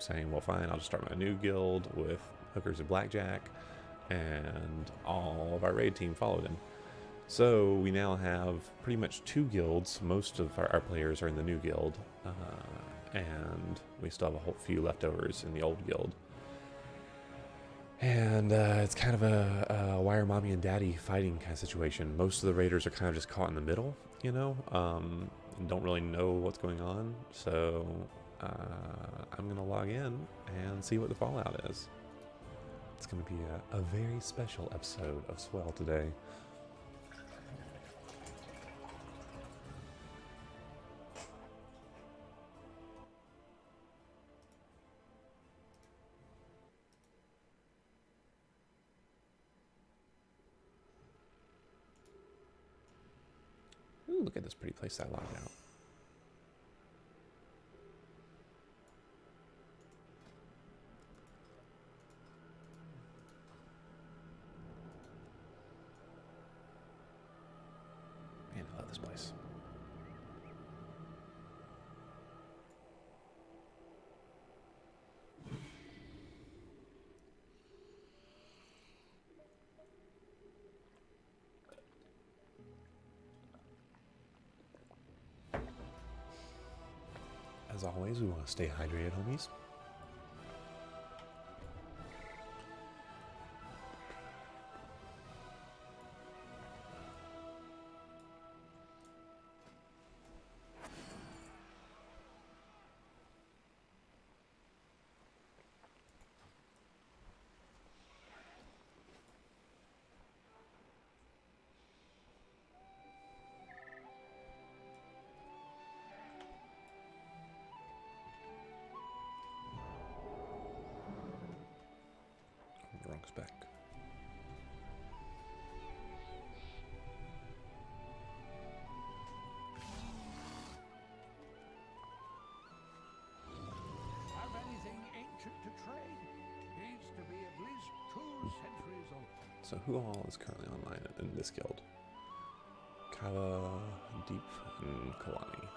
saying, well, fine, I'll just start my new guild with hookers and blackjack, and all of our raid team followed him. So we now have pretty much 2 guilds. Most of our players are in the new guild, and we still have a whole few leftovers in the old guild. And it's kind of a why are mommy and daddy fighting kind of situation. Most of the raiders are kind of just caught in the middle, you know, and don't really know what's going on. So I'm going to log in and see what the fallout is. It's going to be a very special episode of Swell today. Ooh, look at this pretty place I logged out. Man, I love this place. As always, we want to stay hydrated, homies. Wrong spec. Have anything ancient to trade? Needs to be at least 2 centuries old. So who all is currently online in this guild? Kava, Deep, and Kalani.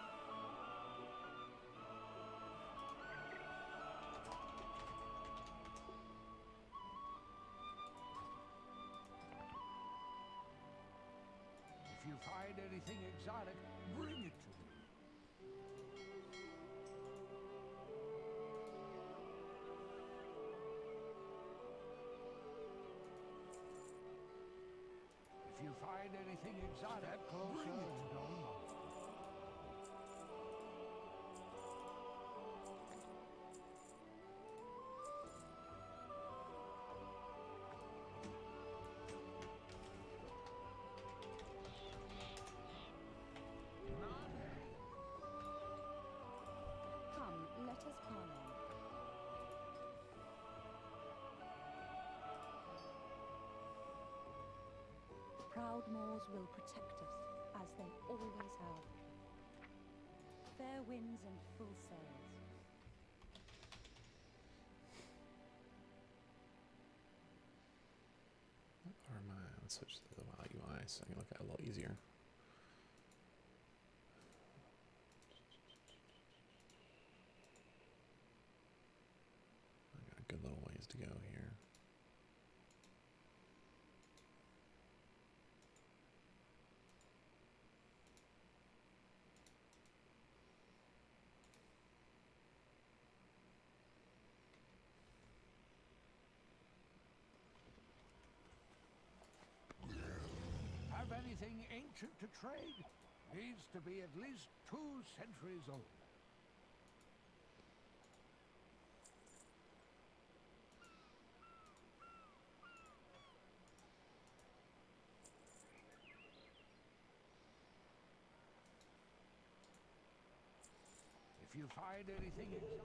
If you find anything exotic, bring it to me. If you find anything exotic, bring it to me. Come, let us parley. Proud moors will protect us, as they always have. Fair winds and full sails. Or am I? Let's switch to the WoW UI so I can look at it a little easier. I got a good little ways to go here. Have anything ancient to trade? Needs to be at least 2 centuries old. If you find anything exotic,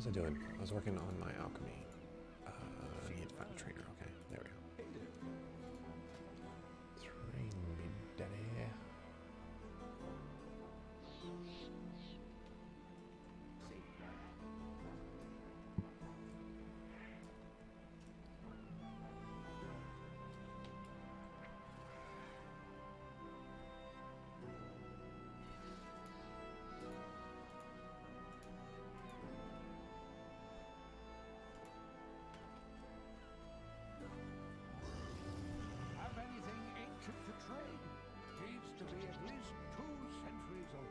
was I doing? I was working on my alchemy. I need to find a trainer. Okay, there we go. Train me, daddy. Have anything ancient to trade? Needs to be at least 2 centuries old.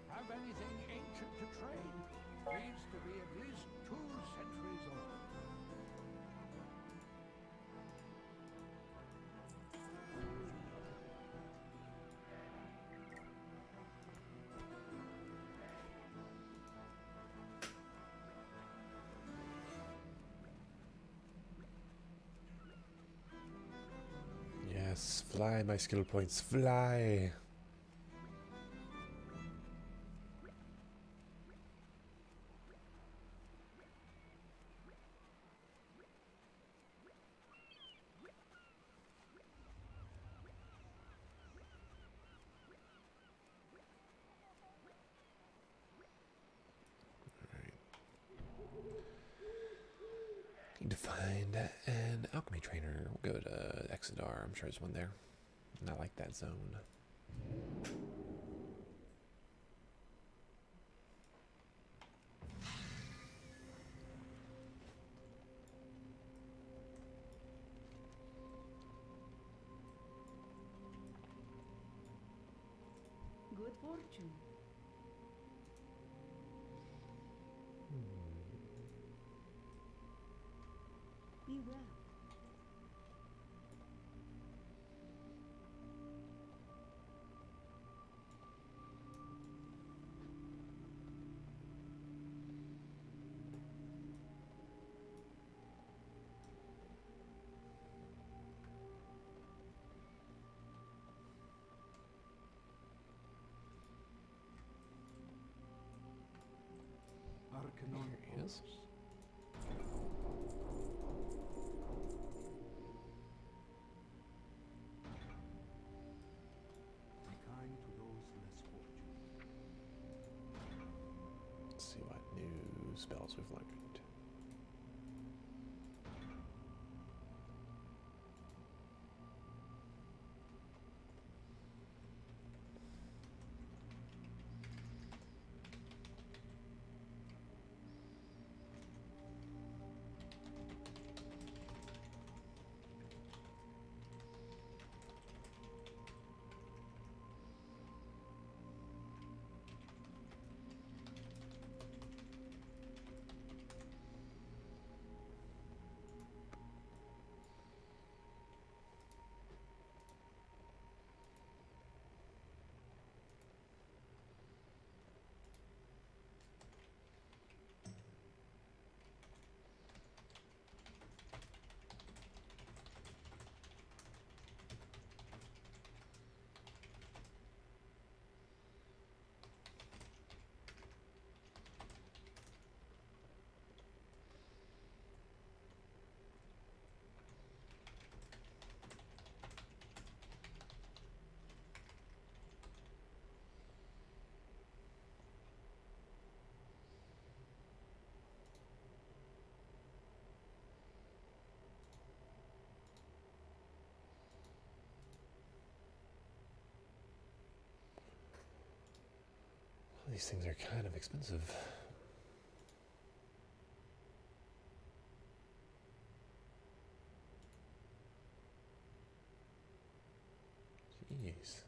Have anything ancient to trade? Needs to be at least 2 centuries old. Yes, fly, my skill points, fly. Need to find an alchemy trainer. We'll go to Exodar. I'm sure there's one there. Not like that zone. Good fortune. Be well. Here he is. Be kind to those less fortunate. Let's see what new spells we've learned. These things are kind of expensive. Jeez.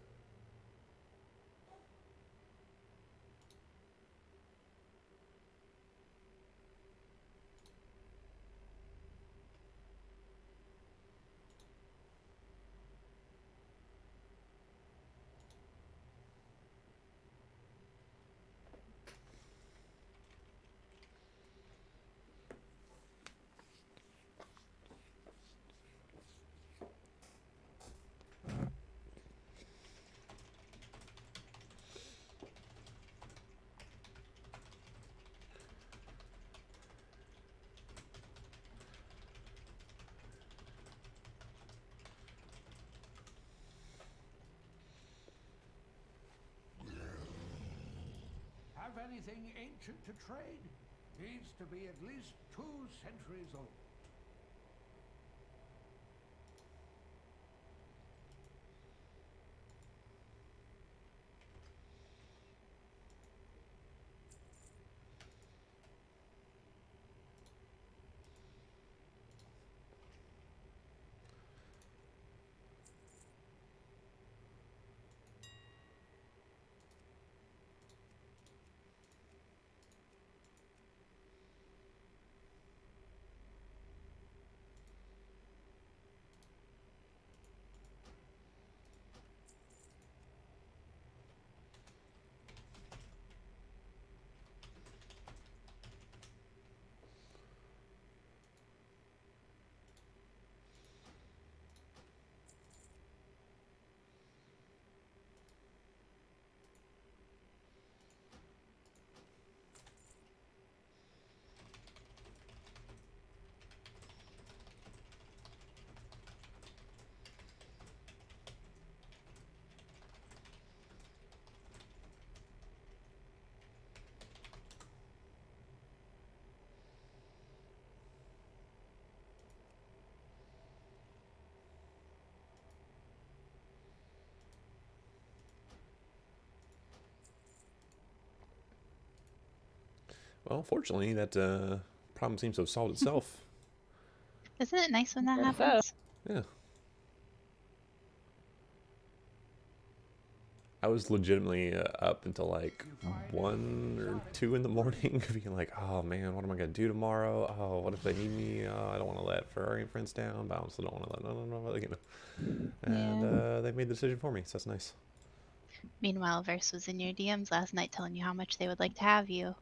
anything ancient to trade needs to be at least 2 centuries old. Well, fortunately, that problem seems to have solved itself. Isn't it nice when that Guess so. happens? Yeah. I was legitimately up until like 1 or 2 in the morning, being like, "Oh man, what am I gonna do tomorrow? Oh, what if they need me? Oh, I don't want to let Ferrari friends down, but I also don't want to let no, you know." And Yeah. they made the decision for me, so that's nice. Meanwhile, Verse was in your DMs last night telling you how much they would like to have you.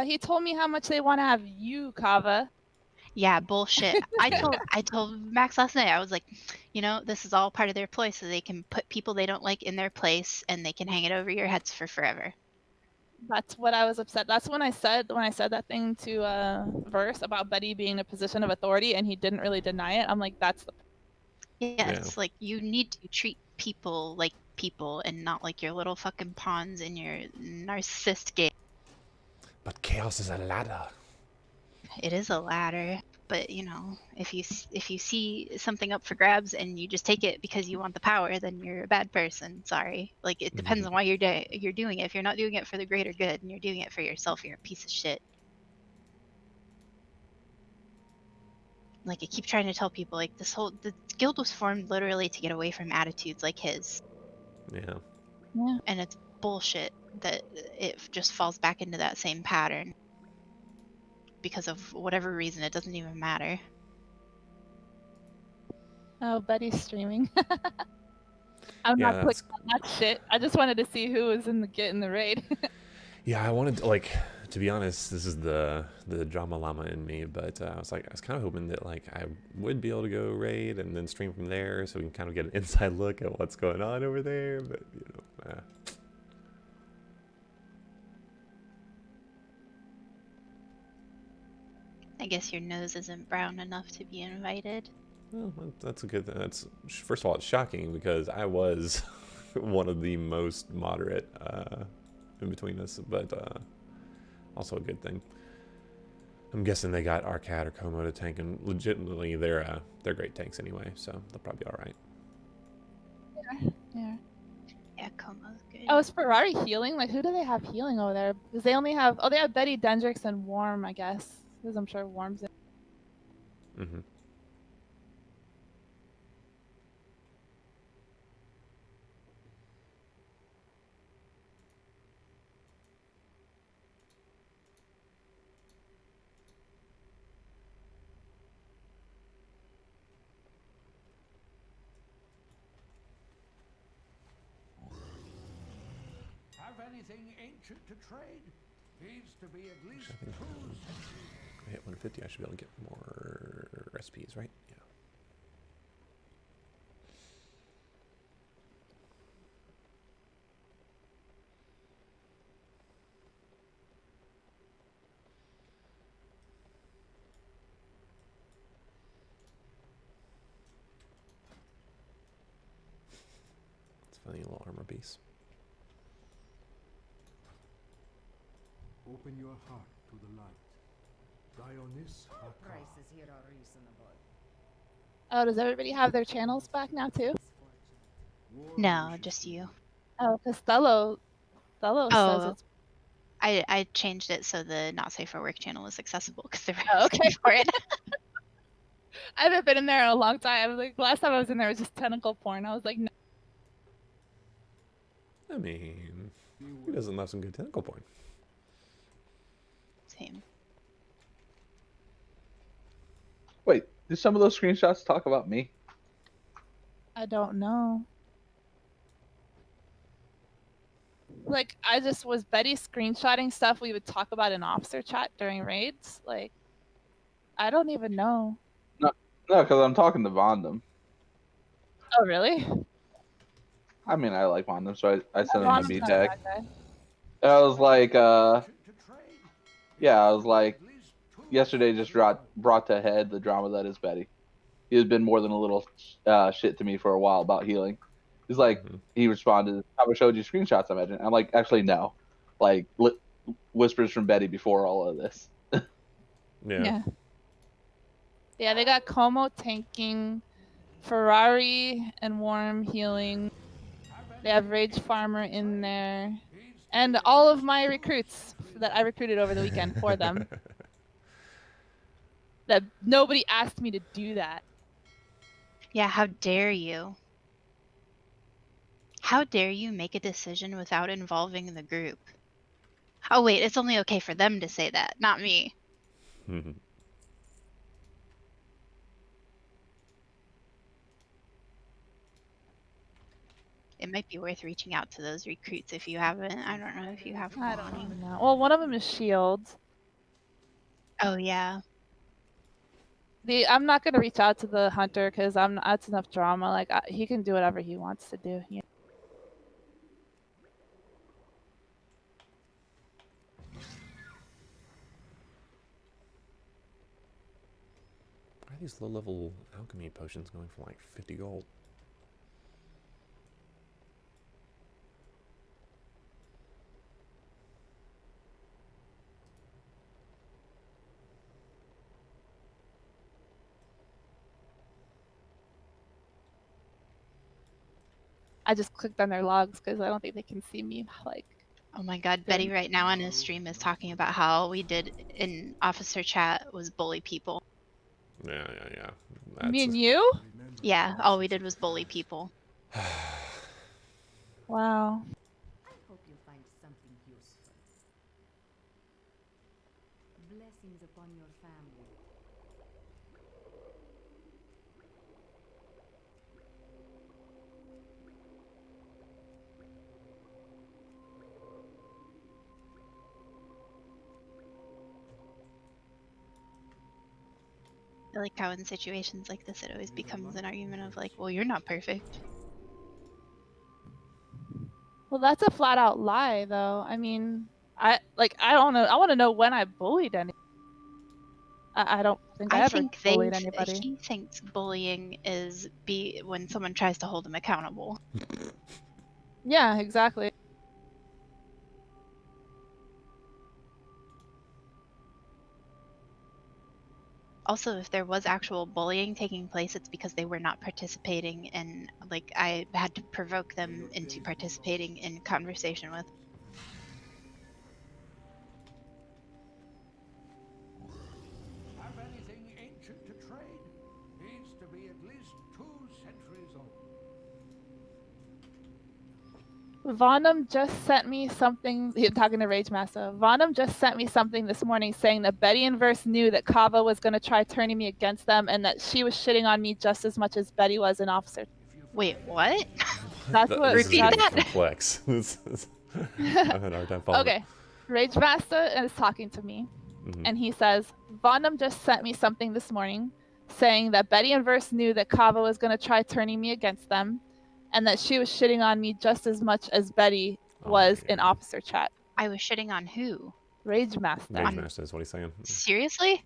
He told me how much they want to have you, Kava. Yeah, bullshit. I told Max last night, I was like, you know, this is all part of their ploy so they can put people they don't like in their place and they can hang it over your heads for forever. That's what I was upset. That's when I said that thing to Verse about Betty being in a position of authority, and he didn't really deny it. I'm like, that's the Yeah, Yeah. it's like you need to treat people like people and not like your little fucking pawns in your narcissist game. But chaos is a ladder. It is a ladder, but you know, if you see something up for grabs and you just take it because you want the power, then you're a bad person. Sorry. Like it depends on why you're doing it. If you're not doing it for the greater good and you're doing it for yourself, you're a piece of shit. Like I keep trying to tell people, like the guild was formed literally to get away from attitudes like his, Yeah. yeah. and it's bullshit that it just falls back into that same pattern because of whatever reason. It doesn't even matter. Oh, Betty's streaming. I'm Yeah, not clicking on that shit. I just wanted to see who was in the raid. Yeah, I wanted to, like, to be honest, this is the drama llama in me, but I was kind of hoping that like I would be able to go raid and then stream from there, so we can kind of get an inside look at what's going on over there. But you know, I guess your nose isn't brown enough to be invited. well, that's a good thing. That's, first of all, it's shocking because I was one of the most moderate in between us, but also a good thing. I'm guessing they got Arcad or Como to tank, and legitimately they're great tanks anyway, so they'll probably be all right. Yeah. Yeah, Como's good. Oh, is Ferrari healing? Like, who do they have healing over there? Because they only have, they have Betty, Dendrix, and Worm, I guess. Because I'm sure Worm's in. Mm-hmm. Have anything ancient to trade needs to be at least 2 centuries. I hit 150. I should be able to get more recipes, right? Yeah. It's funny, a little armor piece. Open your heart to the light. Dionys Hakar. Prices here are reasonable. Oh, does everybody have their channels back now too? War No, wishes just to you. Oh, because Thello says Oh, it's. I changed it so the not safe for work channel was accessible because they're Oh, okay. for it. I haven't been in there in a long time. Like last time I was in there was just tentacle porn. I was like, no. I mean, who doesn't love some good tentacle porn? Same. Wait, did some of those screenshots talk about me? I don't know. Like, was Betty screenshotting stuff we would talk about in officer chat during raids? Like, I don't even know. No, because I'm talking to Vondum. Oh, really? I mean, I like Vondum, so I sent him a Von's B not a tag. bad guy. And I was like, To trade. yeah, I was like, At least two yesterday just brought to head the drama that is Betty. He has been more than a little shit to me for a while about healing. He's like, he responded, I showed you screenshots, I imagine. I'm like, actually, no. Like, whispers from Betty before all of this. Yeah. Yeah, they got Como tanking, Ferrari and Worm healing. They have Rage Farmer in there. And all of my recruits that I recruited over the weekend for them. That nobody asked me to do that. Yeah, how dare you? How dare you make a decision without involving the group? Oh wait, it's only okay for them to say that, not me. It might be worth reaching out to those recruits if you haven't. I don't know if you have. I don't even know. Well, one of them is Shield. Oh yeah. I'm not gonna reach out to the hunter because that's enough drama. Like he can do whatever he wants to do. Yeah. Why are these low-level alchemy potions going for like 50 gold? I just clicked on their logs because I don't think they can see me. Like, Oh my god, Betty right now on his stream is talking about how we did in officer chat was bully people. Yeah. me and you? Yeah, all we did was bully people. Wow. I hope you find something useful. Blessings upon your family. I like how in situations like this it always becomes an argument of like, well, you're not perfect. Well, that's a flat out lie, though. I mean, I don't know. I want to know when I bullied any. I don't think I ever think bullied anybody. he thinks bullying is when someone tries to hold him accountable. Yeah, exactly. Also, if there was actual bullying taking place, it's because they were not participating in, like, I had to provoke them into participating in conversation with. Have anything ancient to trade? Needs to be at least 2 centuries old. Vonum just sent me something. He's talking to Rage Master. Vonum just sent me something this morning saying that Betty and Verse knew that Kava was going to try turning me against them and that she was shitting on me just as much as Betty was an officer. Wait, what? That's what. This is Repeat that? complex. I had a hard time following. Okay. Rage Master is talking to me, and he says, Vonum just sent me something this morning saying that Betty and Verse knew that Kava was going to try turning me against them and that she was shitting on me just as much as Betty was in officer chat. I was shitting on who? Rage Master. Rage Master is what he's saying. Seriously?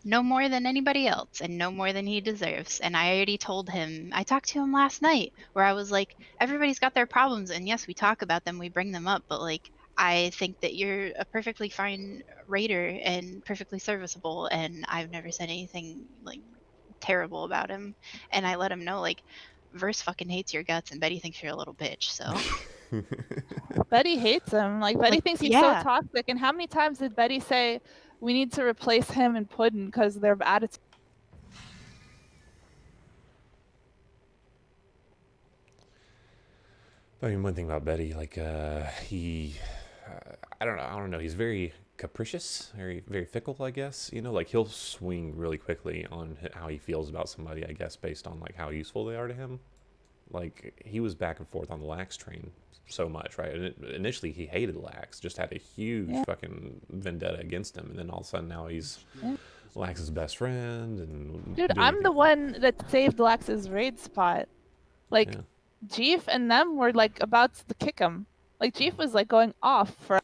No more than anybody else and no more than he deserves. And I already told him, I talked to him last night where I was like, everybody's got their problems and yes, we talk about them, we bring them up, but like, I think that you're a perfectly fine raider and perfectly serviceable, and I've never said anything like terrible about him. And I let him know like Verse fucking hates your guts and Betty thinks you're a little bitch, so Betty hates him. Like Betty like, thinks he's so yeah. toxic. And how many times did Betty say we need to replace him and Puddin because of their attitude? I mean, one thing about Betty, like he, I don't know. He's very capricious, very fickle, I guess. You know, like he'll swing really quickly on how he feels about somebody, I guess, based on like how useful they are to him. Like he was back and forth on the Lax train so much, right? And initially he hated Lax, just had a huge fucking vendetta against him, and then all of a sudden now he's Lax's best friend. And dude, I'm the one that saved Lax's raid spot. Like, Jeef and them were like about to kick him. Like Jeef was like going off for.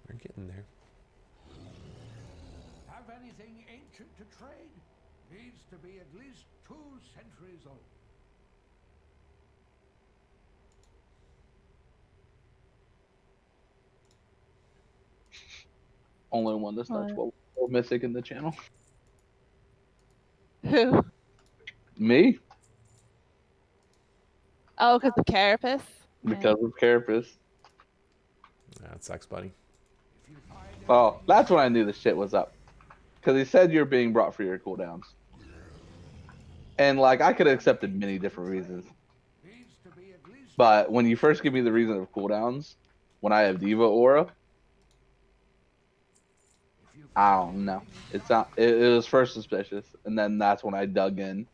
We're getting there. Have anything ancient to trade? Needs to be at least 2 centuries old. Only one that's not 12 mythic in the channel. Who? Me? Oh, because of Carapace? Because of Carapace. That sucks, buddy. Oh, that's when I knew the shit was up. Because he said you're being brought for your cooldowns. And, like, I could have accepted many different reasons. But when you first give me the reason of cooldowns, when I have Diva Aura, I don't know. It's not. It was first suspicious, and then that's when I dug in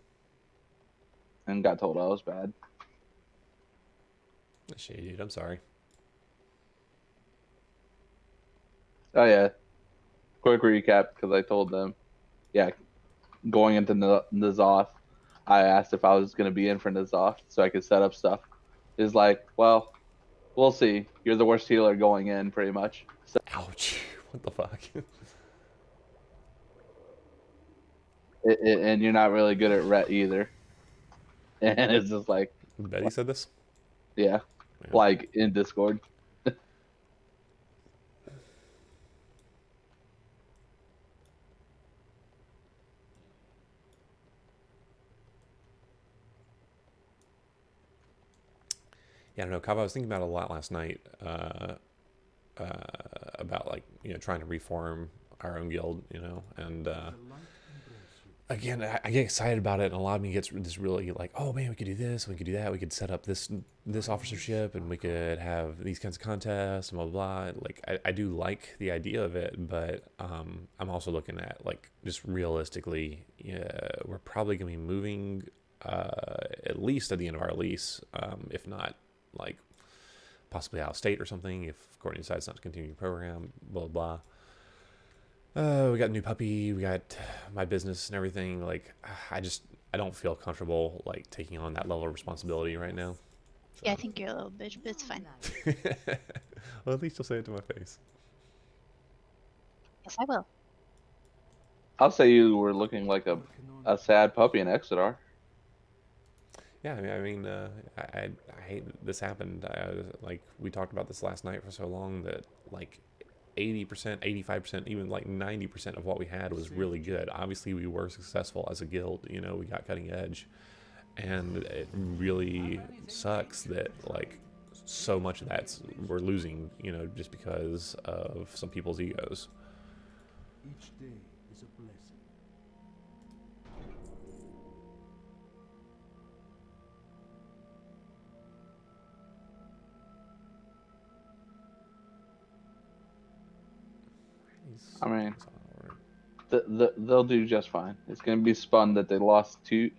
and got told I was bad. Shit, dude, I'm sorry. Oh yeah. Quick recap, because I told them, yeah, going into N'Zoth, I asked if I was going to be in for N'Zoth so I could set up stuff. It's like, well, we'll see. You're the worst healer going in, pretty much. So, ouch. What the fuck? and you're not really good at Ret either. And it's just like... Betty said this? Yeah. Like, in Discord. Yeah, I don't know, Kava, I was thinking about it a lot last night, about, like, you know, trying to reform our own guild, you know, and, again, I get excited about it, and a lot of me gets this really, like, oh, man, we could do this, we could do that, we could set up this officership, and we could have these kinds of contests, and blah, blah, blah. Like, I do like the idea of it, but, I'm also looking at, like, just realistically, we're probably going to be moving, at least at the end of our lease, if not, like, possibly out of state or something, if Courtney decides not to continue the program, blah, blah. We got a new puppy, we got my business and everything. Like, I don't feel comfortable, like, taking on that level of responsibility right now. So. Yeah, I think you're a little bitch, but it's fine. Well, at least you'll say it to my face. Yes, I will. I'll say you were looking like a sad puppy in Exeter. Yeah, I mean, I hate that this happened. Like, we talked about this last night for so long that, like, 80%, 85%, even like 90% of what we had was really good. Obviously, we were successful as a guild. You know, we got cutting edge. And it really sucks that, like, so much of that we're losing, you know, just because of some people's egos. Each day is a blessing. I mean, they'll do just fine. It's going to be spun that they lost two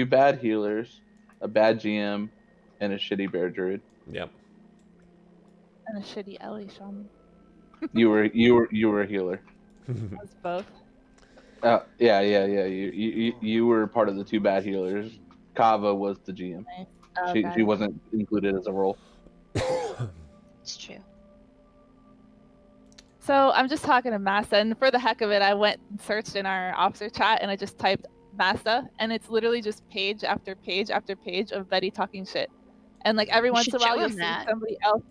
bad healers, a bad GM, and a shitty bear druid. Yep. And a shitty Ellie shaman. You were a healer. That's both. Yeah. You were part of the two bad healers. Kava was the GM. Nice. Oh, She got she it. wasn't included as a role. It's true. So I'm just talking to Massa, and for the heck of it, I went and searched in our officer chat, and I just typed Massa, and it's literally just page after page after page of Betty talking shit. And like every You once should in a while, show you'll him see that. somebody else.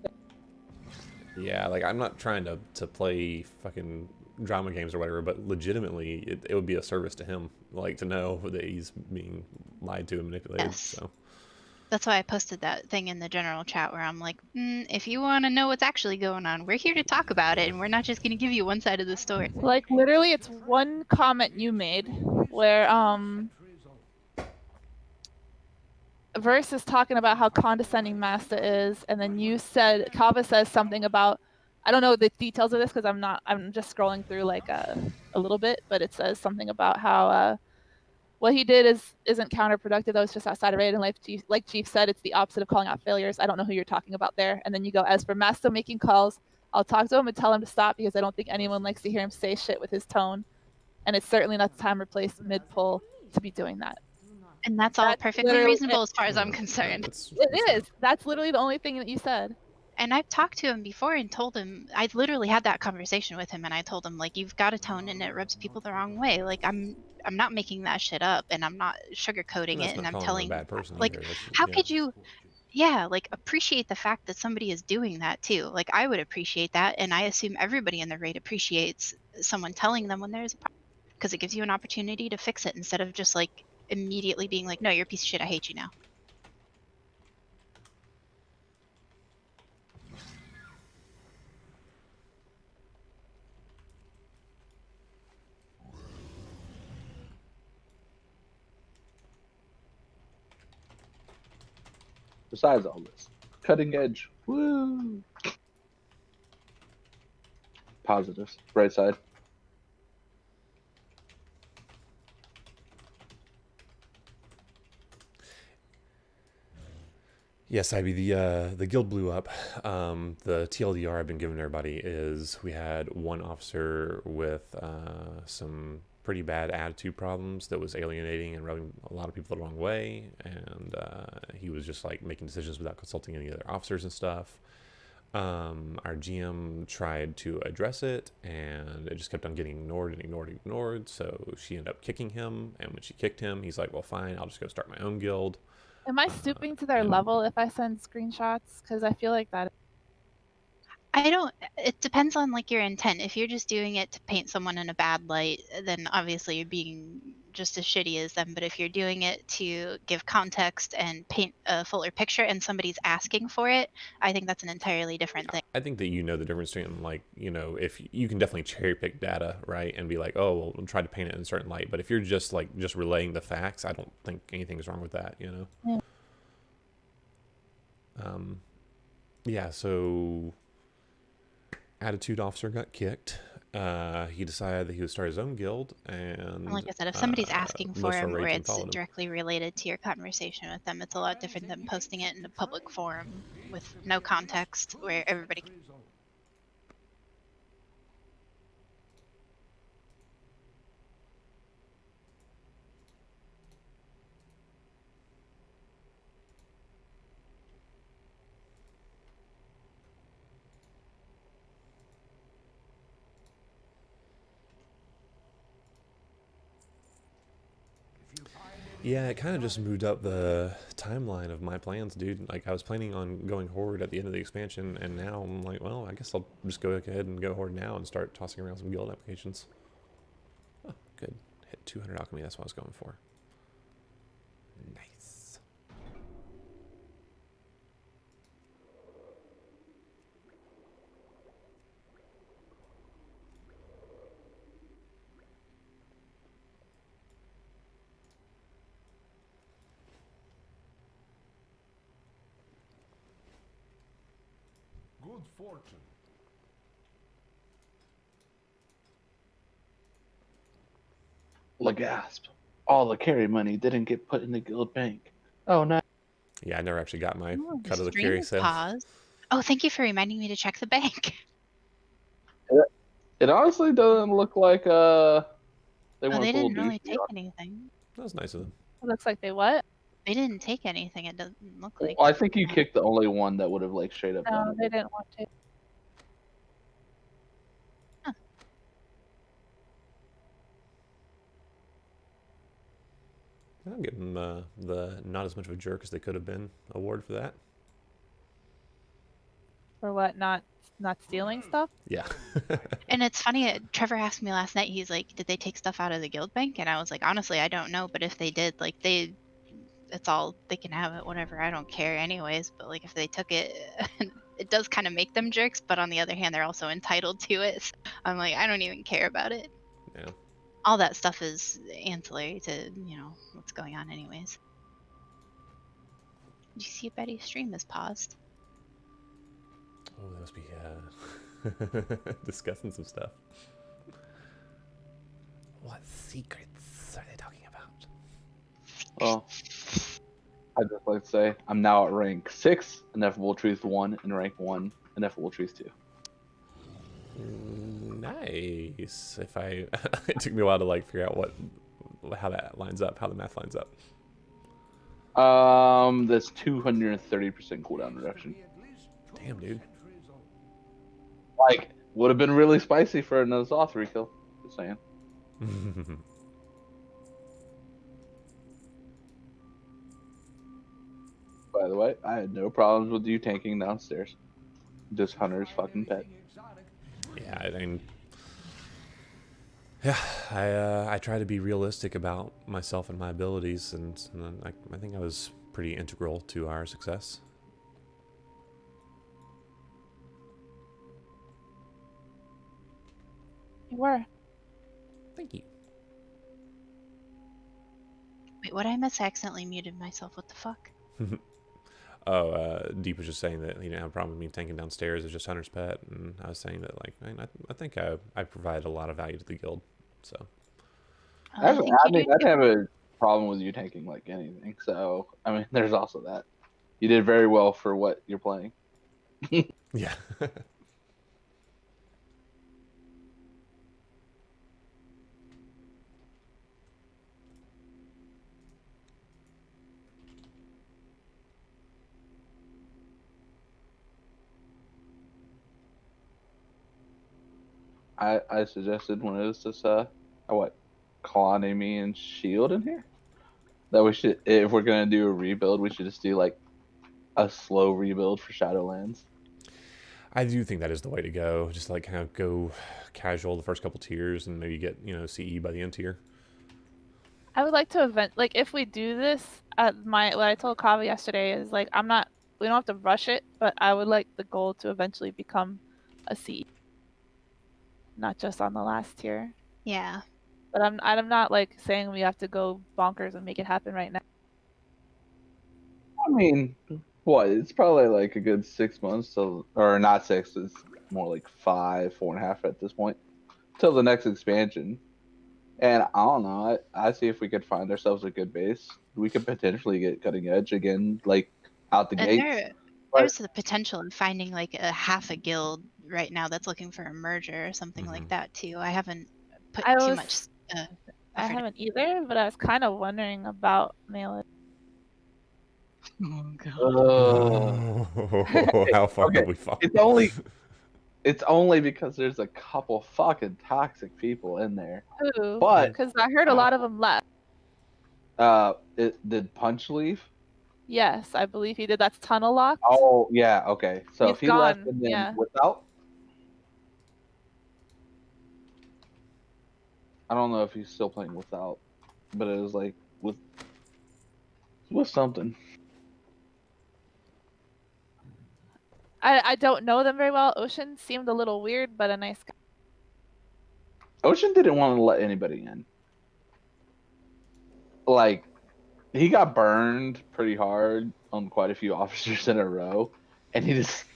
Yeah, like I'm not trying to play fucking drama games or whatever, but legitimately, it would be a service to him, like to know that he's being lied to and manipulated. Yes. So That's why I posted that thing in the general chat where I'm like, if you want to know what's actually going on, we're here to talk about it, and we're not just going to give you one side of the story. Like literally, it's one comment you made where Verse is talking about how condescending Masta is, and then you said Kava says something about, I don't know the details of this because I'm just scrolling through like a little bit, but it says something about how what he did isn't counterproductive. That was just outside of it. And like Chief said, it's the opposite of calling out failures. I don't know who you're talking about there. And then you go, as for Masta making calls, I'll talk to him and tell him to stop because I don't think anyone likes to hear him say shit with his tone. And it's certainly not the time or place mid-pull to be doing that. And that's all perfectly reasonable as far as I'm concerned. It is. That's literally the only thing that you said. And I've talked to him before and told him, I literally had that conversation with him, and I told him, like, you've got a tone and it rubs people the wrong way. Like, I'm not making that shit up, and I'm not sugarcoating it, and I'm telling, him a bad person like, either. how could you, like, appreciate the fact that somebody is doing that too? Like, I would appreciate that, and I assume everybody in the raid appreciates someone telling them when there's a problem, because it gives you an opportunity to fix it instead of just, like, immediately being like, no, you're a piece of shit, I hate you now. Besides all this, cutting edge. Woo! Positives. Bright side. Yes, Ivy, the guild blew up. The TLDR I've been giving everybody is we had one officer with some pretty bad attitude problems that was alienating and rubbing a lot of people the wrong way, and he was just like making decisions without consulting any other officers and stuff. Our GM tried to address it, and it just kept on getting ignored and ignored and ignored, so she ended up kicking him, and when she kicked him, he's like, well, fine, I'll just go start my own guild. Am I stooping to their level if I send screenshots? Because I feel like that. I don't, it depends on like your intent. If you're just doing it to paint someone in a bad light, then obviously you're being just as shitty as them. But if you're doing it to give context and paint a fuller picture and somebody's asking for it, I think that's an entirely different thing. I think that you know the difference between, like, you know, if you can definitely cherry pick data, right, and be like, oh, well, we'll try to paint it in a certain light. But if you're just like just relaying the facts, I don't think anything's wrong with that, you know. Yeah. Yeah. So, attitude officer got kicked. He decided that he would start his own guild, and Like I said, if somebody's asking for most of our him or raids it's followed him. directly related to your conversation with them, it's a lot different than posting it in a public forum with no context where everybody. Yeah, it kind of just moved up the timeline of my plans, dude. Like, I was planning on going Horde at the end of the expansion, and now I'm like, well, I guess I'll just go ahead and go Horde now and start tossing around some guild applications. Oh, good. Hit 200 alchemy, that's what I was going for. Nice. Good fortune. Lagasp. All the carry money didn't get put in the guild bank. Oh, no. Yeah, I never actually got my Oh, cut of the stream carry is sale. paused. Oh, thank you for reminding me to check the bank. It honestly doesn't look like they want They to pull didn't really beef. take anything. That was nice of them. It looks like they what? They didn't take anything. It doesn't look like. Well, I think you kicked the only one that would have like straight up No, done they it. didn't want to. I'll give them the not as much of a jerk as they could have been award for that. For what? Not stealing stuff? Yeah. And it's funny. Trevor asked me last night. He's like, "Did they take stuff out of the guild bank?" And I was like, "Honestly, I don't know. But if they did, like it's all they can have it. Whatever. I don't care, anyways. But like if they took it, it does kind of make them jerks. But on the other hand, they're also entitled to it. So I'm like, I don't even care about it. Yeah. All that stuff is ancillary to what's going on, anyways." Did you see Betty's stream is paused? Oh, that must be discussing some stuff. What secrets are they talking about? Well, I'd just like to say I'm now at rank 6, Ineffable Truth 1, and rank 1, Ineffable Truth 2. Nice. If I, it took me a while to like figure out how that lines up, how the math lines up. That's 230% cooldown reduction. Damn, dude. Like, would have been really spicy for another Azeroth rekill. Just saying. By the way, I had no problems with you tanking downstairs. Just Hunter's fucking pet. Yeah, I mean, yeah, I try to be realistic about myself and my abilities, and I think I was pretty integral to our success. You were. Thank you. Wait, what? I miss? I accidentally muted myself. What the fuck? Deep was just saying that he didn't have a problem with me tanking downstairs. It's just Hunter's pet, and I was saying that like I think I provide a lot of value to the guild. So Actually, I mean, I'd have a problem with you tanking like anything. So I mean, there's also that. You did very well for what you're playing. yeah. I suggested when it was this Colony and Shield in here, that we should, if we're gonna do a rebuild, we should just do like a slow rebuild for Shadowlands. I do think that is the way to go. Just like kind of go casual the first couple tiers and maybe get CE by the end tier. I would like to like if we do this what I told Kava yesterday is like we don't have to rush it, but I would like the goal to eventually become a CE. Not just on the last tier. Yeah. But I'm not like saying we have to go bonkers and make it happen right now. I mean, what? It's probably like a good 6 months till, or not 6. It's more like 5, 4.5 at this point, till the next expansion. And I don't know. I see if we could find ourselves a good base, we could potentially get cutting edge again, like out the gate. There's the potential in finding like a half a guild right now that's looking for a merger or something like that too. I haven't put too much. I haven't either, but I was kind of wondering about Melee. Oh god. How far have we fallen? It's only because there's a couple fucking toxic people in there. Ooh, but because I heard a lot of them left. Did Punch leave? Yes, I believe he did. That's Tunnel Locked. Oh yeah, okay. So He's if he gone. left and then without, I don't know if he's still playing without, but it was like with something. I don't know them very well. Ocean seemed a little weird, but a nice guy. Ocean didn't want to let anybody in. Like, he got burned pretty hard on quite a few officers in a row, and he just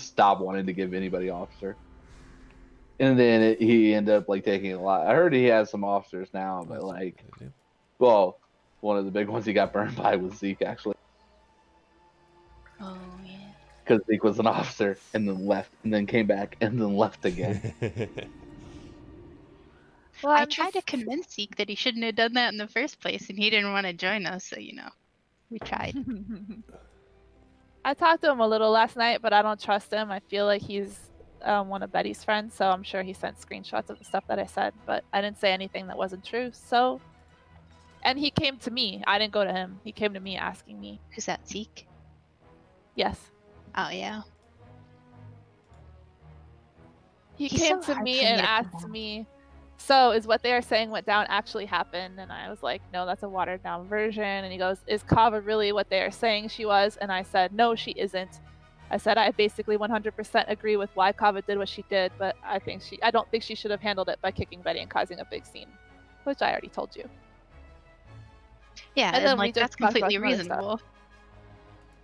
stopped wanting to give anybody officer. And then he ended up like taking a lot. I heard he has some officers now, but like, well, one of the big ones he got burned by was Zeke actually. Oh yeah. Because Zeke was an officer and then left, and then came back and then left again. Well, I tried to convince Zeke that he shouldn't have done that in the first place, and he didn't want to join us. So We tried. I talked to him a little last night, but I don't trust him. I feel like he's one of Betty's friends, so I'm sure he sent screenshots of the stuff that I said, but I didn't say anything that wasn't true. So, and he came to me. I didn't go to him. He came to me asking me. Who's that, Zeke? Yes. Oh, yeah. He He's came so to hard me for me and to pin asked down. me, so is what they are saying went down actually happened? And I was like, no, that's a watered down version. And he goes, is Kava really what they are saying she was? And I said, no, she isn't. I said, I basically 100% agree with why Kava did what she did, but I don't think she should have handled it by kicking Betty and causing a big scene, which I already told you. Yeah, And then we like, just that's talked about completely some other stuff. reasonable.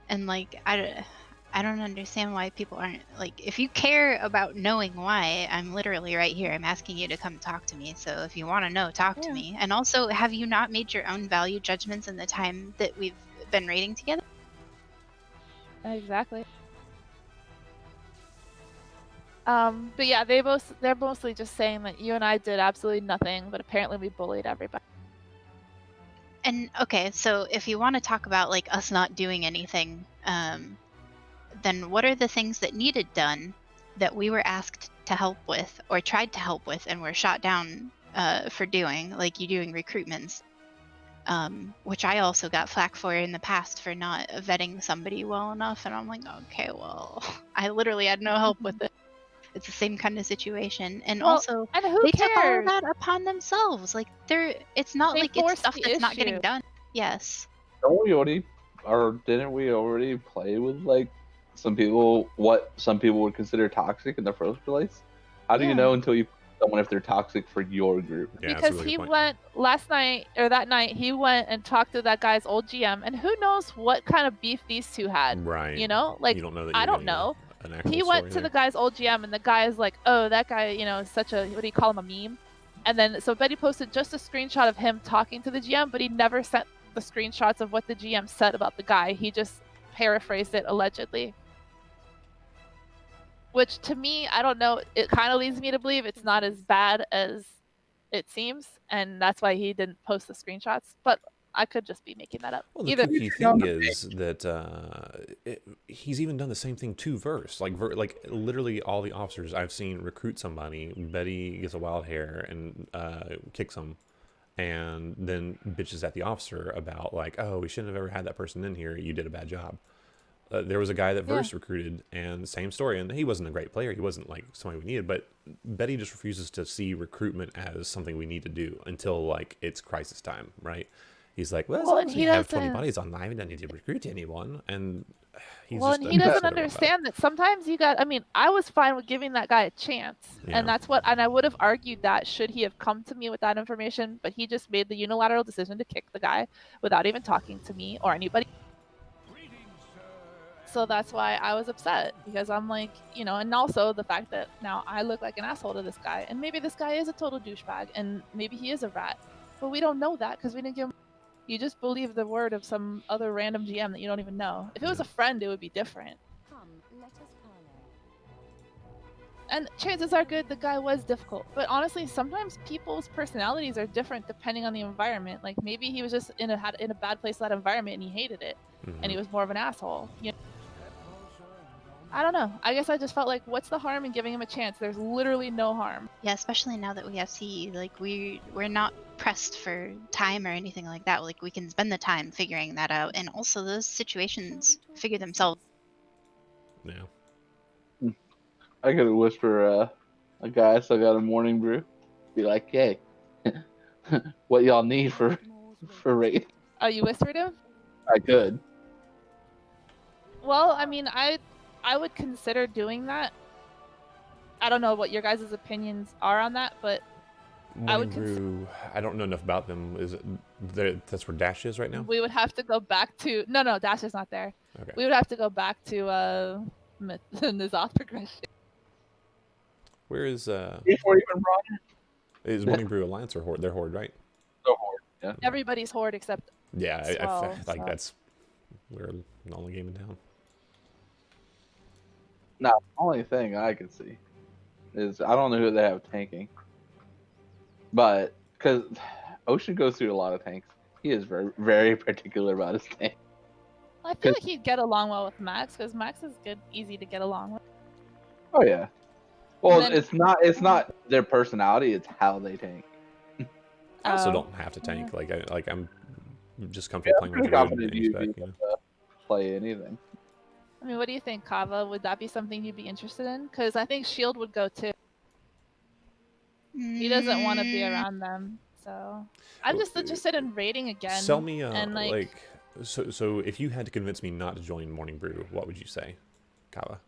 And, like, I don't understand why people aren't, like, if you care about knowing why, I'm literally right here. I'm asking you to come talk to me. So if you want to know, talk to Yeah. me. And also, have you not made your own value judgments in the time that we've been raiding together? Exactly. But yeah, they're mostly just saying that you and I did absolutely nothing, but apparently we bullied everybody. And okay, so if you want to talk about like us not doing anything, then what are the things that needed done that we were asked to help with or tried to help with and were shot down for doing, like you doing recruitments, which I also got flack for in the past for not vetting somebody well enough. And I'm like, okay, well, I literally had no help with it. It's the same kind of situation. And Well, also, and who they took all of cares? that upon themselves. Like, it's not They like it's forced stuff the that's not getting issue. done. Yes. Don't we already, or didn't we already play with like what some people would consider toxic in the first place? How do you Yeah. know until you put someone if they're toxic for your group? Yeah, that's a Because really he good point. went last night, or that night, he went and talked to that guy's old GM, and who knows what kind of beef these two had. Right. You know? Like, you don't know that I you're don't getting know. an actual He went story to there. the guy's old GM, and the guy is like, oh, that guy, is such a, what do you call him, a meme? And then, so Betty posted just a screenshot of him talking to the GM, but he never sent the screenshots of what the GM said about the guy. He just paraphrased it allegedly. Which, to me, I don't know, it kind of leads me to believe it's not as bad as it seems, and that's why he didn't post the screenshots. But I could just be making that up. Well, the Either kooky thing is that he's even done the same thing to Verse. Like literally all the officers I've seen recruit somebody. Betty gets a wild hair and kicks him, and then bitches at the officer about like, oh, we shouldn't have ever had that person in here. You did a bad job. There was a guy that Verse recruited, and same story. And he wasn't a great player. He wasn't like somebody we needed. But Betty just refuses to see recruitment as something we need to do until like it's crisis time, right? He's like, well, as long as we have 20 bodies on live, we don't need to recruit anyone. And he's well, just and he doesn't understand that sometimes I was fine with giving that guy a chance. Yeah. And and I would have argued that should he have come to me with that information, but he just made the unilateral decision to kick the guy without even talking to me or anybody. So that's why I was upset, because I'm like, and also the fact that now I look like an asshole to this guy, and maybe this guy is a total douchebag, and maybe he is a rat, but we don't know that because we didn't give him. You just believe the word of some other random GM that you don't even know. If it was a friend, it would be different. Come, let us parley. And chances are good the guy was difficult. But honestly, sometimes people's personalities are different depending on the environment. Like maybe he was just in a bad place, that environment, and he hated it, and he was more of an asshole. I don't know. I guess I just felt like, what's the harm in giving him a chance? There's literally no harm. Yeah, especially now that we have CE, like we're not pressed for time or anything like that. Like we can spend the time figuring that out, and also those situations figure themselves. Yeah. I could whisper a guy I still got a morning brew. Be like, hey, what y'all need for raid? Oh, you whispered him? I could. Well, I mean, I would consider doing that. I don't know what your guys' opinions are on that, but I would Brew, I don't know enough about them. Is it that's where Dash is right now? We would have to go back to no, Dash is not there. Okay. We would have to go back to N'Zoth progression. Where is Before you even brought it? Is Morning Brew Alliance or Horde? They're Horde, right? So hard. Yeah. Everybody's Horde except Yeah, Swell, like so. that's we're the only game in town. No, the only thing I can see is I don't know who they have tanking, but because Ocean goes through a lot of tanks, he is very, very particular about his tank. I feel like he'd get along well with Max because Max is good, easy to get along with. Oh yeah. Well, then- it's not their personality; it's how they tank. I also Oh, don't have to tank. yeah. I'm just comfortable I'm playing pretty with Druid confident any you'd spec. be You able know? to play anything. I mean, what do you think, Kava? Would that be something you'd be interested in? Because I think Shield would go too. He doesn't want to be around them, so I'm just interested in raiding again. Sell me and like so if you had to convince me not to join Morning Brew, what would you say, Kava?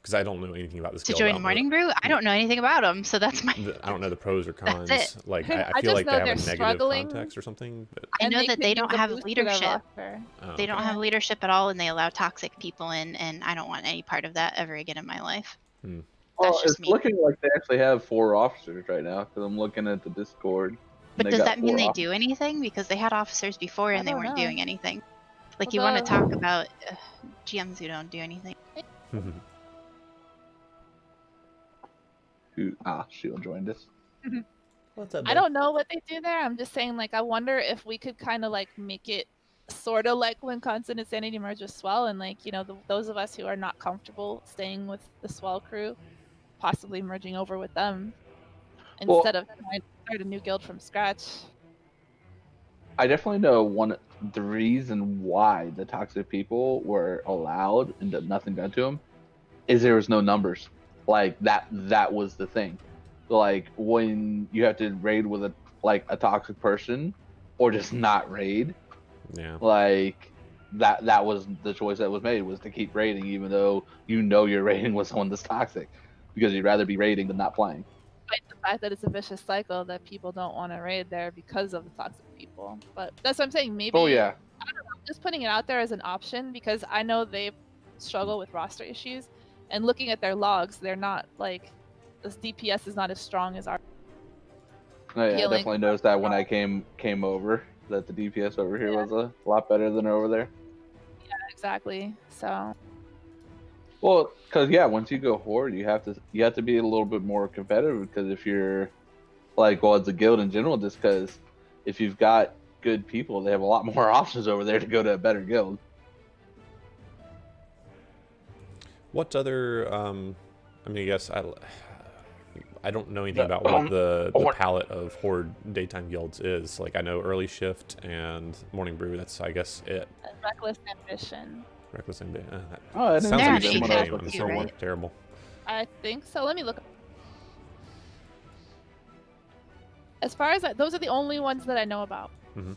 Because I don't know anything about this To guild. join Morning Brew? I don't know anything about them, so that's my. I don't know the pros or cons. That's it. Like I I feel just like know they have a they're negative struggling. context or something. But... I know that could they use don't a have boost to their leadership. roster. Oh, They don't okay. have leadership at all, and they allow toxic people in, and I don't want any part of that ever again in my life. Hmm. Well, That's just it's me. looking like they actually have 4 officers right now because I'm looking at the Discord. and But they does got that mean 4 they officers. do anything? Because they had officers before I and they don't weren't know. doing anything. Like, Well, you want to the- talk about GMs who don't do anything. Shield joined us. What's up, I don't know what they do there. I'm just saying, like, I wonder if we could kind of like make it sort of like when Constant Insanity merged with Swell, and like, you know, those of us who are not comfortable staying with the Swell crew, possibly merging over with them instead of trying to start a new guild from scratch. I definitely know the reason why the toxic people were allowed and nothing done to them is there was no numbers. Like that was the thing. Like when you have to raid with a toxic person or just not raid, Yeah. like that was the choice that was made, was to keep raiding even though you know you're raiding with someone that's toxic, because you'd rather be raiding than not playing. Despite the fact that it's a vicious cycle that people don't want to raid there because of the toxic people. But that's what I'm saying. Maybe Oh yeah. I don't know, just putting it out there as an option, because I know they struggle with roster issues, and looking at their logs, they're not like, this DPS is not as strong as our. Oh, yeah, I Healing. definitely noticed that when I came over, that the DPS over here was a lot better than over there. Exactly. So Well, because once you go horde, you have to be a little bit more competitive, because if you're as a guild in general, just because if you've got good people, they have a lot more options over there to go to a better guild. What other? I mean, I guess I don't know anything about what the palette of horde daytime guilds is. Like I know early shift and morning brew. That's I guess it. Reckless Ambition. Reckless ambition. Oh, I didn't Sounds They're like a actually shit fast name. I'm too, so right? terrible. I think so. Let me look. As far as those are the only ones that I know about. Mm-hmm.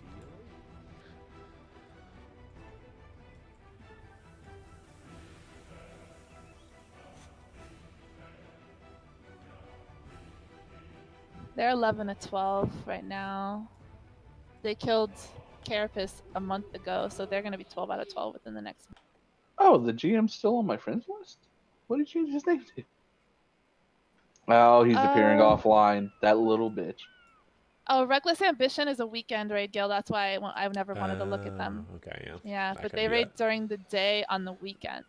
They're 11 to 12 right now. They killed Carapace a month ago, so they're going to be 12 out of 12 within the next month. Oh, the GM's still on my friends list? What did you change his name to? Oh, he's appearing offline. That little bitch. Oh, Reckless Ambition is a weekend raid guild. That's why I've never wanted to look at them. Okay, yeah. Yeah, I but can they do raid that. during the day on the weekend.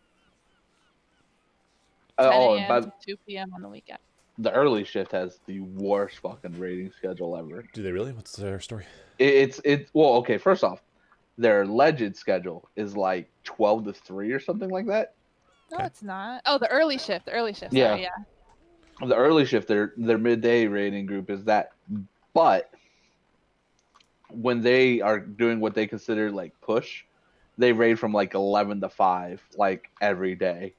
10 And a.m. to 2 p.m. on the weekend. the early shift has the worst fucking rating schedule ever. Do they really? What's their story? It's well, okay. First off, their legend schedule is like 12 to 3 or something like that. No, Okay. it's not. Oh, the early shift. The early shift. Yeah. Sorry, yeah. The early shift, their midday rating group is that, but when they are doing what they consider like push, they raid from like 11 to 5 like every day.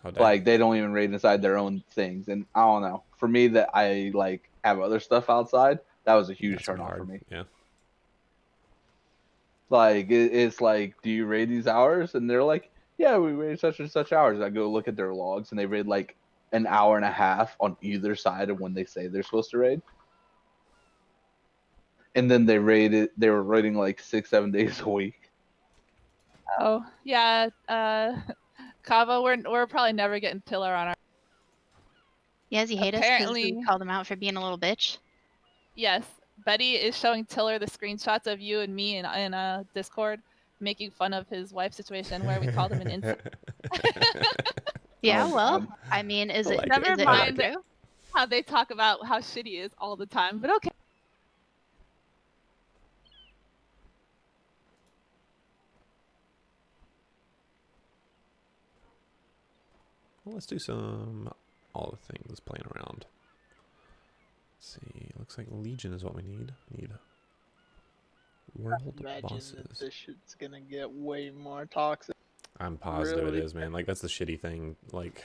Oh, dang. Like they don't even raid inside their own things, and I don't know. For me, that I like have other stuff outside, that was a huge That's turn off hard. for me. Yeah. Like it's like, do you raid these hours? And they're like, yeah, we raid such and such hours. I go look at their logs, and they raid like an hour and a half on either side of when they say they're supposed to raid. And then they were raiding like 6-7 days a week. Oh, yeah. Kava, we're probably never getting Tiller on our. Yeah, does he hate us because Apparently- we called him out for being a little bitch? Yes, Betty is showing Tiller the screenshots of you and me in Discord, making fun of his wife situation where we called him an insect. Yeah, Oh, well, God. I mean, is I it like is it. Never it mind not true? how they talk about how shitty he is all the time, but okay. Well, let's do some all the things playing around. Let's see. Looks like Legion is what we need. Need world Imagine bosses. that this shit's gonna get way more toxic. I'm positive Really? it is, man. Like, that's the shitty thing. Like,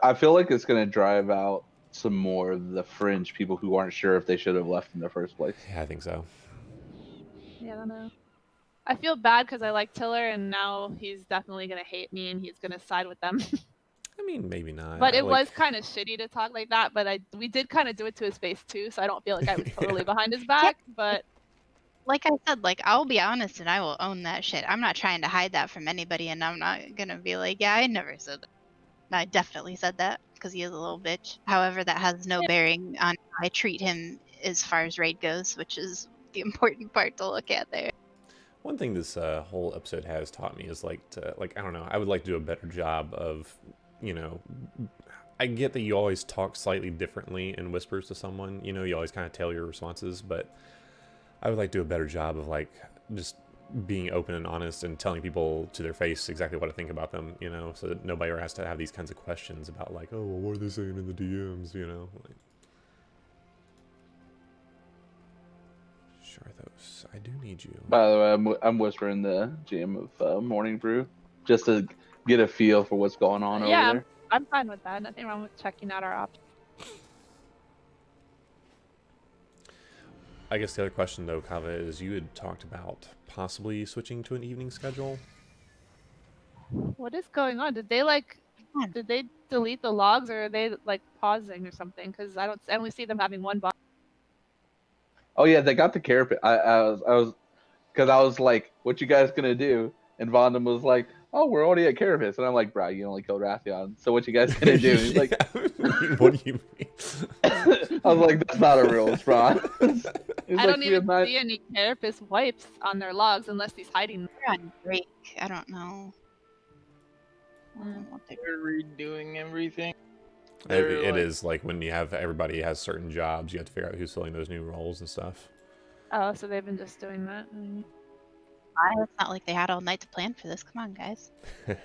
I feel like it's gonna drive out some more of the fringe people who aren't sure if they should have left in the first place. yeah, I think so. Yeah, I don't know. I feel bad because I like Tiller, and now he's definitely gonna hate me, and he's gonna side with them. I mean, maybe not. But it like, was kind of shitty to talk like that. But we did kind of do it to his face too, so I don't feel like I was totally behind his back. But Like I said, like I'll be honest and I will own that shit. I'm not trying to hide that from anybody, and I'm not gonna be like, yeah, I never said that. I definitely said that because he is a little bitch. However, that has no bearing on how I treat him as far as raid goes, which is the important part to look at there. one thing this whole episode has taught me is like I don't know. I would like to do a better job of, you know. I get that you always talk slightly differently in whispers to someone. You know, you always kind of tailor your responses, but I would like to do a better job of like just being open and honest and telling people to their face exactly what I think about them, you know, so that nobody ever has to have these kinds of questions about like, oh, well, what are they saying in the DMs, you know? Like, sure, those. I do need you. By the way, I'm whispering the GM of Morning Brew just to get a feel for what's going on over yeah, there. I'm fine with that. Nothing wrong with checking out our options. I guess the other question though, Kava, is you had talked about possibly switching to an evening schedule. What is going on? Did they delete the logs, or are they like pausing or something? Because I only see them having one box. Oh yeah, they got the carapace. Because I was like, "What you guys gonna do?" And Vondam was like, "Oh, we're already at carapace." And I'm like, "Bro, you only killed Rathion. So what you guys gonna do?" He's like, "What do you mean?" I was like, "That's not a real response." I don't even see any carapace wipes on their logs unless he's hiding. They're on break. I don't know. What they're They're redoing everything. It is like when you have everybody has certain jobs, you have to figure out who's filling those new roles and stuff. Oh, so they've been just doing that. It's not like they had all night to plan for this. Come on, guys. I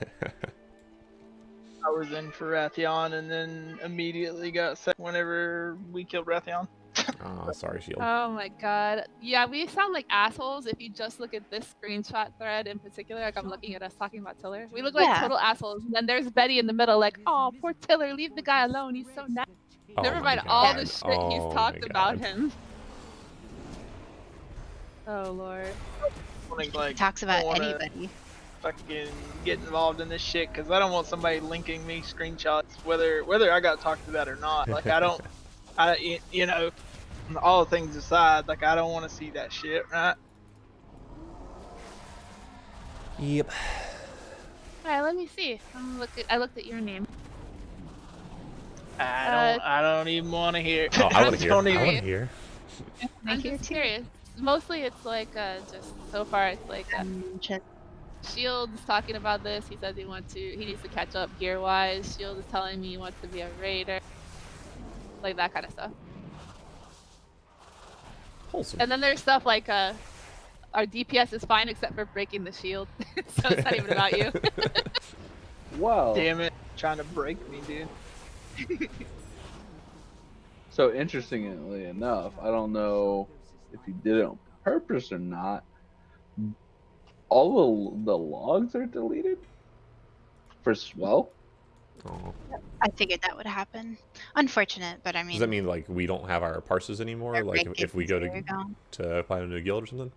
was in for Rathion and then immediately got set whenever we killed Rathion. Oh, sorry, Shield. Oh my god. Yeah, we sound like assholes if you just look at this screenshot thread in particular. Like I'm looking at us talking about Tiller. We look like total assholes. And then there's Betty in the middle like, oh, poor Tiller, leave the guy alone. He's so nice. Oh Never mind all the shit he's talked about him. Oh lord. Like, Talks about anybody. Fucking get involved in this shit because I don't want somebody linking me screenshots whether I got talked to that or not. Like you know, all things aside, like I don't want to see that shit, right? Yep. Alright, let me see. I looked at your name. I don't even want to hear. Oh, I want to hear. I don't want even- to hear. I'm just curious. Mostly it's like just so far it's like Shield's talking about this. He says he needs to catch up gear wise. Shield is telling me he wants to be a raider. Like that kind of stuff. Wholesome. And then there's stuff like our DPS is fine except for breaking the shield. So it's not even about you. Wow. Damn it, trying to break me, dude. So interestingly enough, I don't know if you did it on purpose or not. All the logs are deleted for Swell. Oh. I figured that would happen. Unfortunate, but I mean. Does that mean like we don't have our parses anymore? Like if we go to apply to a new guild or something?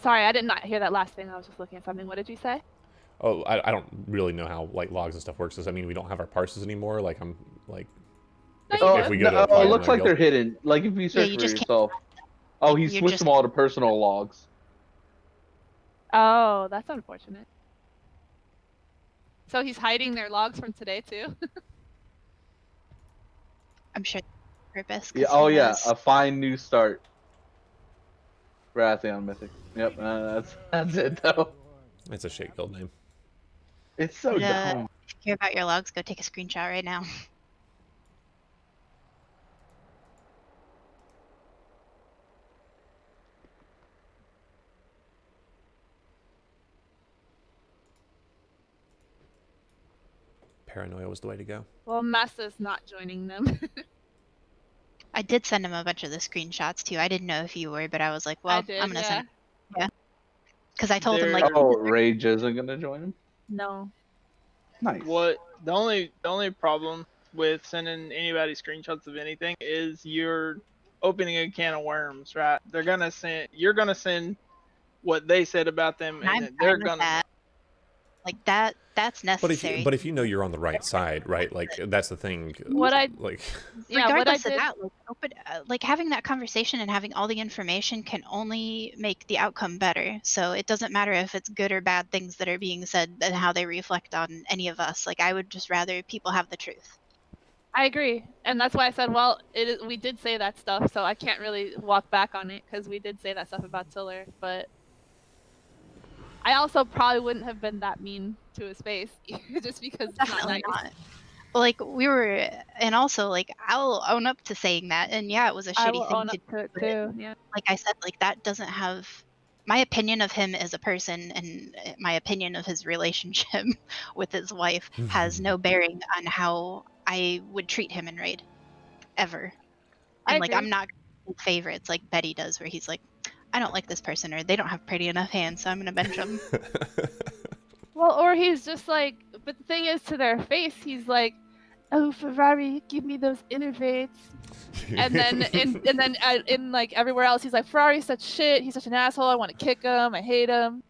Sorry, I did not hear that last thing. I was just looking at something. What did you say? Oh, I don't really know how like logs and stuff works. Does that mean we don't have our parses anymore? Like I'm like if we go to apply it to looks another like they're guild? hidden. Like if you search you for just can't yourself. Oh, he You're switched just- them all to personal logs. Oh, that's unfortunate. So he's hiding their logs from today too? I'm sure purpose. 'cause Yeah. Oh he yeah, knows. a fine new start. Rathion Mythic. Yep, that's it though. It's a shit guild name. It's so Yeah. dumb. If you care about your logs, go take a screenshot right now. paranoia was the way to go. Well, Masa's not joining them. I did send him a bunch of the screenshots too. I didn't know if you were, but I was like, well, I did, I'm gonna yeah. send. Yeah. Because I told him like, There- Oh, Rage isn't gonna join him. No. Nice. What the only problem with sending anybody screenshots of anything is you're opening a can of worms, right? You're gonna send what they said about them, I'm and then they're fine with gonna. that. Like that's necessary. But if you know you're on the right side, right? Like that's the thing. What I like. Yeah, what I Regardless of did. that, like having that conversation and having all the information can only make the outcome better. So it doesn't matter if it's good or bad things that are being said and how they reflect on any of us. Like I would just rather people have the truth. I agree, and that's why I said, well, we did say that stuff, so I can't really walk back on it because we did say that stuff about Tiller, but I also probably wouldn't have been that mean to his face just because it's not Definitely nice. not. But like we were, and also like I'll own up to saying that. And yeah, it was a I shitty will thing own to up to it too. Yeah. like I said, like that doesn't have my opinion of him as a person and my opinion of his relationship with his wife has no bearing on how I would treat him in raid ever. I And like agree. I'm not favorites like Betty does, where he's like, I don't like this person or they don't have pretty enough hands, so I'm gonna bench them. Well, or he's just like, but the thing is, to their face, he's like, "Oh, Ferrari, give me those innervates." And then in like everywhere else, he's like, "Ferrari's such shit. He's such an asshole. I want to kick him. I hate him."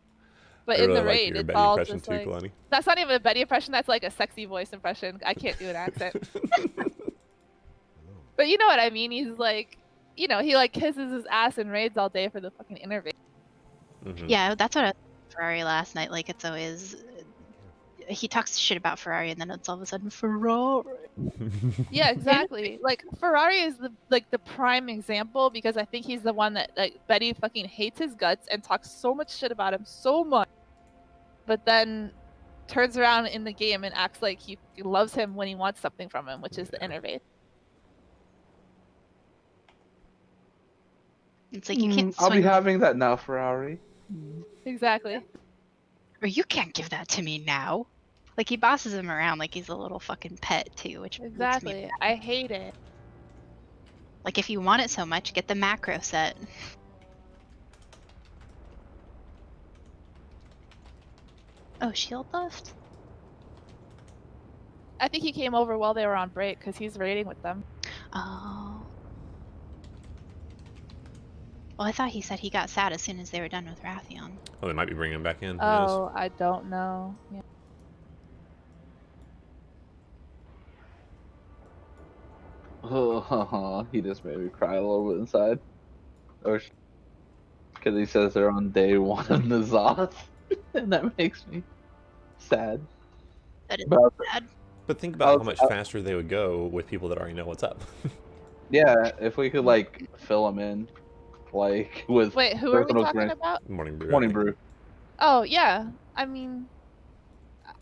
But I in really the like raid, your it's Betty all impression just too, like, Kalani. that's not even a Betty impression. That's like a sexy voice impression. I can't do an accent. But you know what I mean. He's like, he like kisses his ass and raids all day for the fucking innervate. Yeah, that's what I was with Ferrari last night. Like it's always he talks shit about Ferrari and then it's all of a sudden Ferrari. Yeah, exactly. Like Ferrari is the prime example because I think he's the one that like Betty fucking hates his guts and talks so much shit about him so much, but then turns around in the game and acts like he loves him when he wants something from him, which is the innervate. It's like you can't I'll be swing having that now, Ferrari. Exactly. or you can't give that to me now. Like he bosses him around like he's a little fucking pet too, which makes me Exactly. mad. I hate it. Like if you want it so much, get the macro set. Oh, shield left? I think he came over while they were on break because he's raiding with them. Oh. Well, I thought he said he got sad as soon as they were done with Rathion. Oh, they might be bringing him back in. Who Oh, I don't know. Yeah. Oh, he just made me cry a little bit inside. Or because he says they're on day one of Nazoth, and that makes me sad. That is But- sad. But think about how much faster they would go with people that already know what's up. Yeah, if we could like fill them in, like with Wait, who are we personal talking experience. about? Morning brew. I Morning think. Brew. Oh yeah. I mean,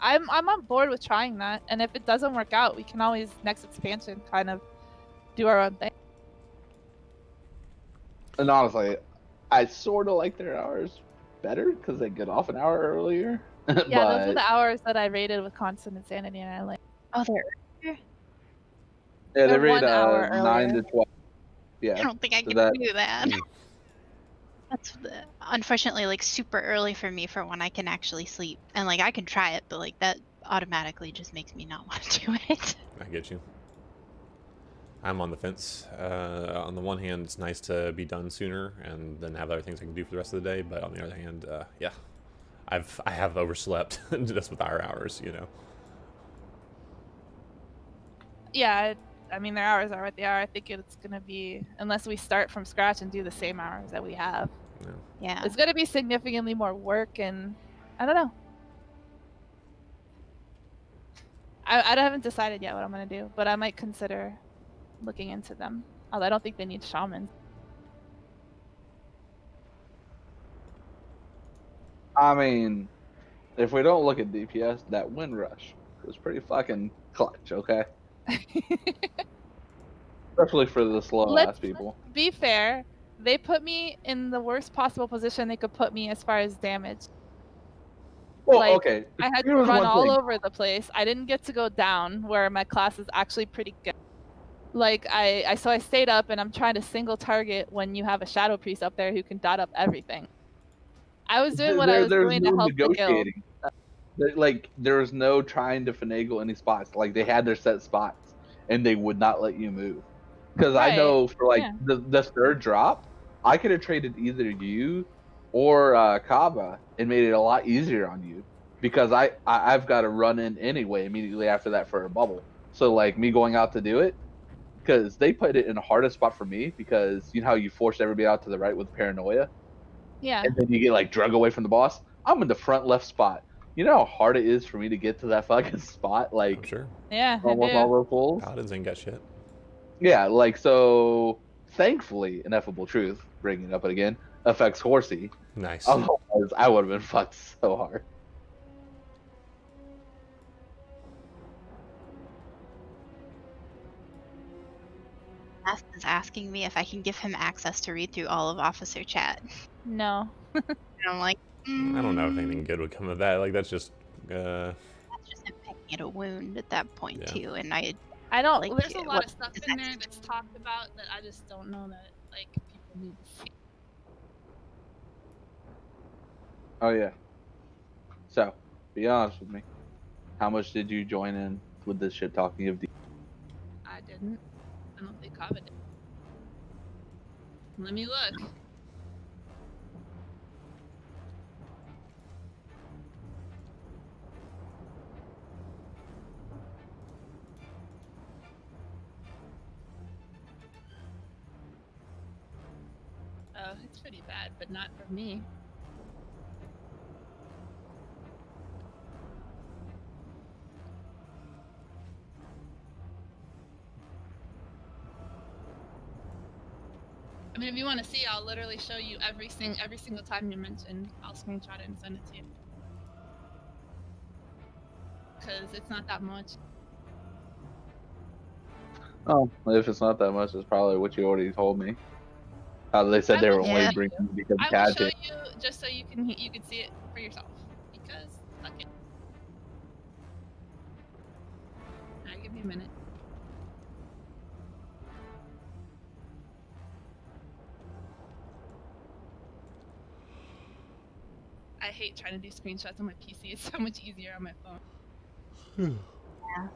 I'm on board with trying that, and if it doesn't work out, we can always next expansion kind of do our own thing. And honestly, I sort of like their hours better because they get off an hour earlier. Yeah, those But are the hours that I rated with Constant Insanity, and I like. Oh, they're yeah, they they're rate 1 hour 9 earlier. to 12. I Yeah, don't think I so can that- do that. Mm. That's unfortunately like super early for me for when I can actually sleep. And like I can try it, but like that automatically just makes me not want to do it. I get you. I'm on the fence. On the one hand, it's nice to be done sooner and then have other things I can do for the rest of the day. But on the other hand, yeah, I have overslept just with our hours, you know. Yeah, I mean their hours are what they are. I think it's gonna be, unless we start from scratch and do the same hours that we have, Yeah. it's gonna be significantly more work, and I don't know. I haven't decided yet what I'm gonna do, but I might consider looking into them. Although I don't think they need shamans. I mean, if we don't look at DPS, that win rush was pretty fucking clutch. Okay, especially for the slow ass Let's- people. Be fair, they put me in the worst possible position they could put me as far as damage. Well, Like, okay. I had to Here was run one all thing. over the place. I didn't get to go down where my class is actually pretty good. Like so I stayed up and I'm trying to single target when you have a shadow priest up there who can dot up everything. I was doing what I was There's doing no to help the guild. negotiating. Like there was no trying to finagle any spots. Like they had their set spots, and they would not let you move. Because I Right. know for like Yeah. the third drop, I could have traded either you or Kava and made it a lot easier on you. Because I've got to run in anyway immediately after that for a bubble. So like me going out to do it, because they put it in the hardest spot for me because you know how you forced everybody out to the right with paranoia, Yeah. and then you get like drug away from the boss. I'm in the front left spot. You know how hard it is for me to get to that fucking spot, I'm like sure. Yeah, I almost do. all those pulls. Paladins ain't got shit. Yeah, like so. Thankfully, ineffable truth, bringing it up again, affects Horsey. Nice. Otherwise, I would have been fucked so hard. Math is asking me if I can give him access to read through all of officer chat. No. And I'm like, I don't know if anything good would come of that. Like that's just. That's just him picking at a wound at that point Yeah. too. And I don't. like, There's a lot what of stuff is in that? there that's talked about that I just don't know that like people need to see. Oh yeah. So, be honest with me. How much did you join in with this shit talking of? I didn't. I don't think Kava did. Let me look. Oh, it's pretty bad, but not for me. I mean, if you want to see, I'll literally show you every single time you mentioned. I'll screenshot it and send it to you. Because it's not that much. Oh, if it's not that much, it's probably what you already told me. How they said they were only Yeah. bringing it because I will show gadget. you just so you can see it for yourself. Because fuck it. Alright, give me a minute. I hate trying to do screenshots on my PC. It's so much easier on my phone. Yeah.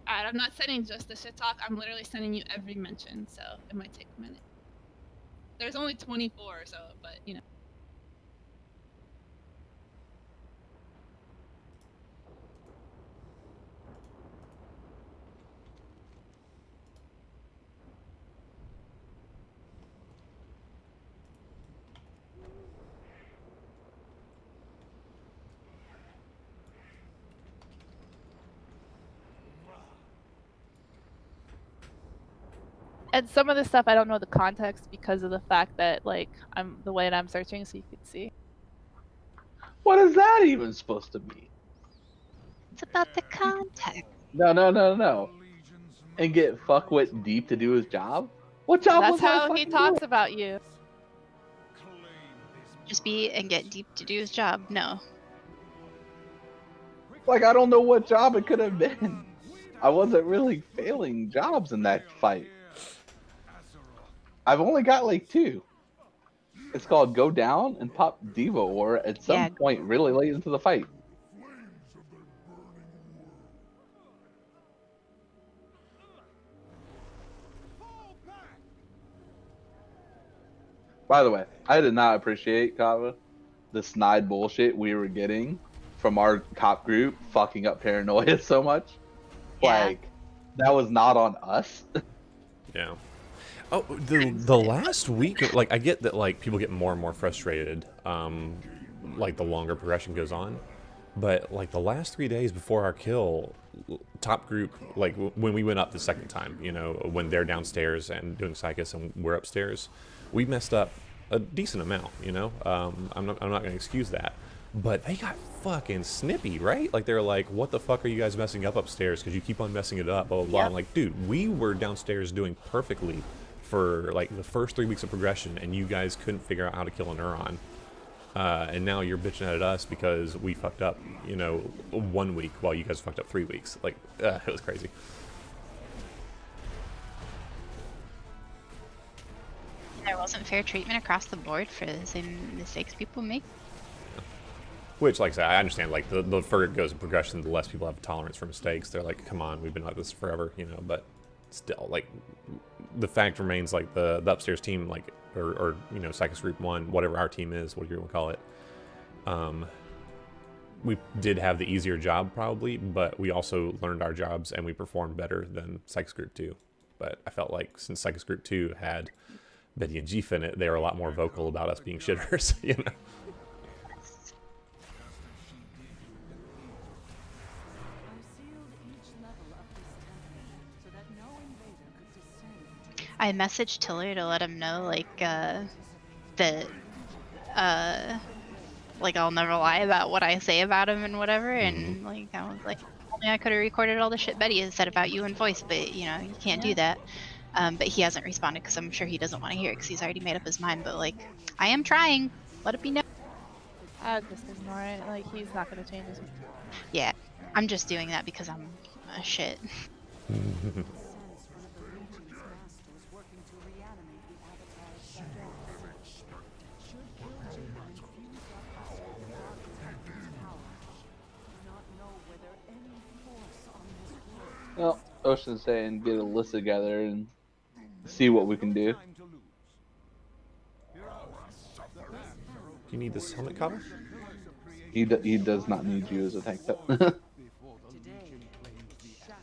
Alright, I'm not sending just the shit talk. I'm literally sending you every mention, so it might take a minute. There's only 24 or so, but you know. And some of the stuff I don't know the context because of the fact that like I'm the way that I'm searching, so you can see. What is that even supposed to be? It's about the context. No. And get fuckwit deep to do his job? What job That's was I how he fucking talks doing? about you. Just be and get deep to do his job. No. Like, I don't know what job it could have been. I wasn't really failing jobs in that fight. I've only got like 2. It's called Go Down and Pop Diva Ore at some Yeah. point really late into the fight. By the way, I did not appreciate, Kava, the snide bullshit we were getting from our cop group fucking up Paranoia so much. Yeah. Like, that was not on us. Yeah. Oh, the last week, like I get that like people get more and more frustrated, like the longer progression goes on. But like the last 3 days before our kill, top group, like when we went up the second time, you know, when they're downstairs and doing Psychus and we're upstairs, we messed up a decent amount, you know. I'm not going to excuse that. But they got fucking snippy, right? Like they're like, what the fuck are you guys messing up upstairs? Because you keep on messing it up, blah, blah, blah. Yep. I'm like, dude, we were downstairs doing perfectly for like the first 3 weeks of progression, and you guys couldn't figure out how to kill a neuron. And now you're bitching at us because we fucked up, you know, 1 week while you guys fucked up 3 weeks. Like, it was crazy. There wasn't fair treatment across the board for the same mistakes people make. Which, like I said, I understand, like, the further it goes in progression, the less people have tolerance for mistakes. They're like, come on, we've been like this forever, you know, but still, like, the fact remains, like, the upstairs team, like, or you know, Psychus Group 1, whatever our team is, whatever you want to call it, we did have the easier job, probably, but we also learned our jobs, and we performed better than Psychus Group 2. But I felt like since Psychus Group 2 had Betty and Jeef in it, they were a lot more vocal about us being shitters, you know? I messaged Tiller to let him know, like, that, like, I'll never lie about what I say about him and whatever, and, like, I was like, only I could have recorded all the shit Betty has said about you in voice, but, you know, you can't do that. But he hasn't responded because I'm sure he doesn't want to hear it because he's already made up his mind, but, like, I am trying. Let it be known. I'd just ignore it. Like, he's not gonna change his. Yeah, I'm just doing that because I'm a shit. Well, Ocean's saying get a list together and see what we can do. Do you need this helmet cover? He does not need you as a tank top.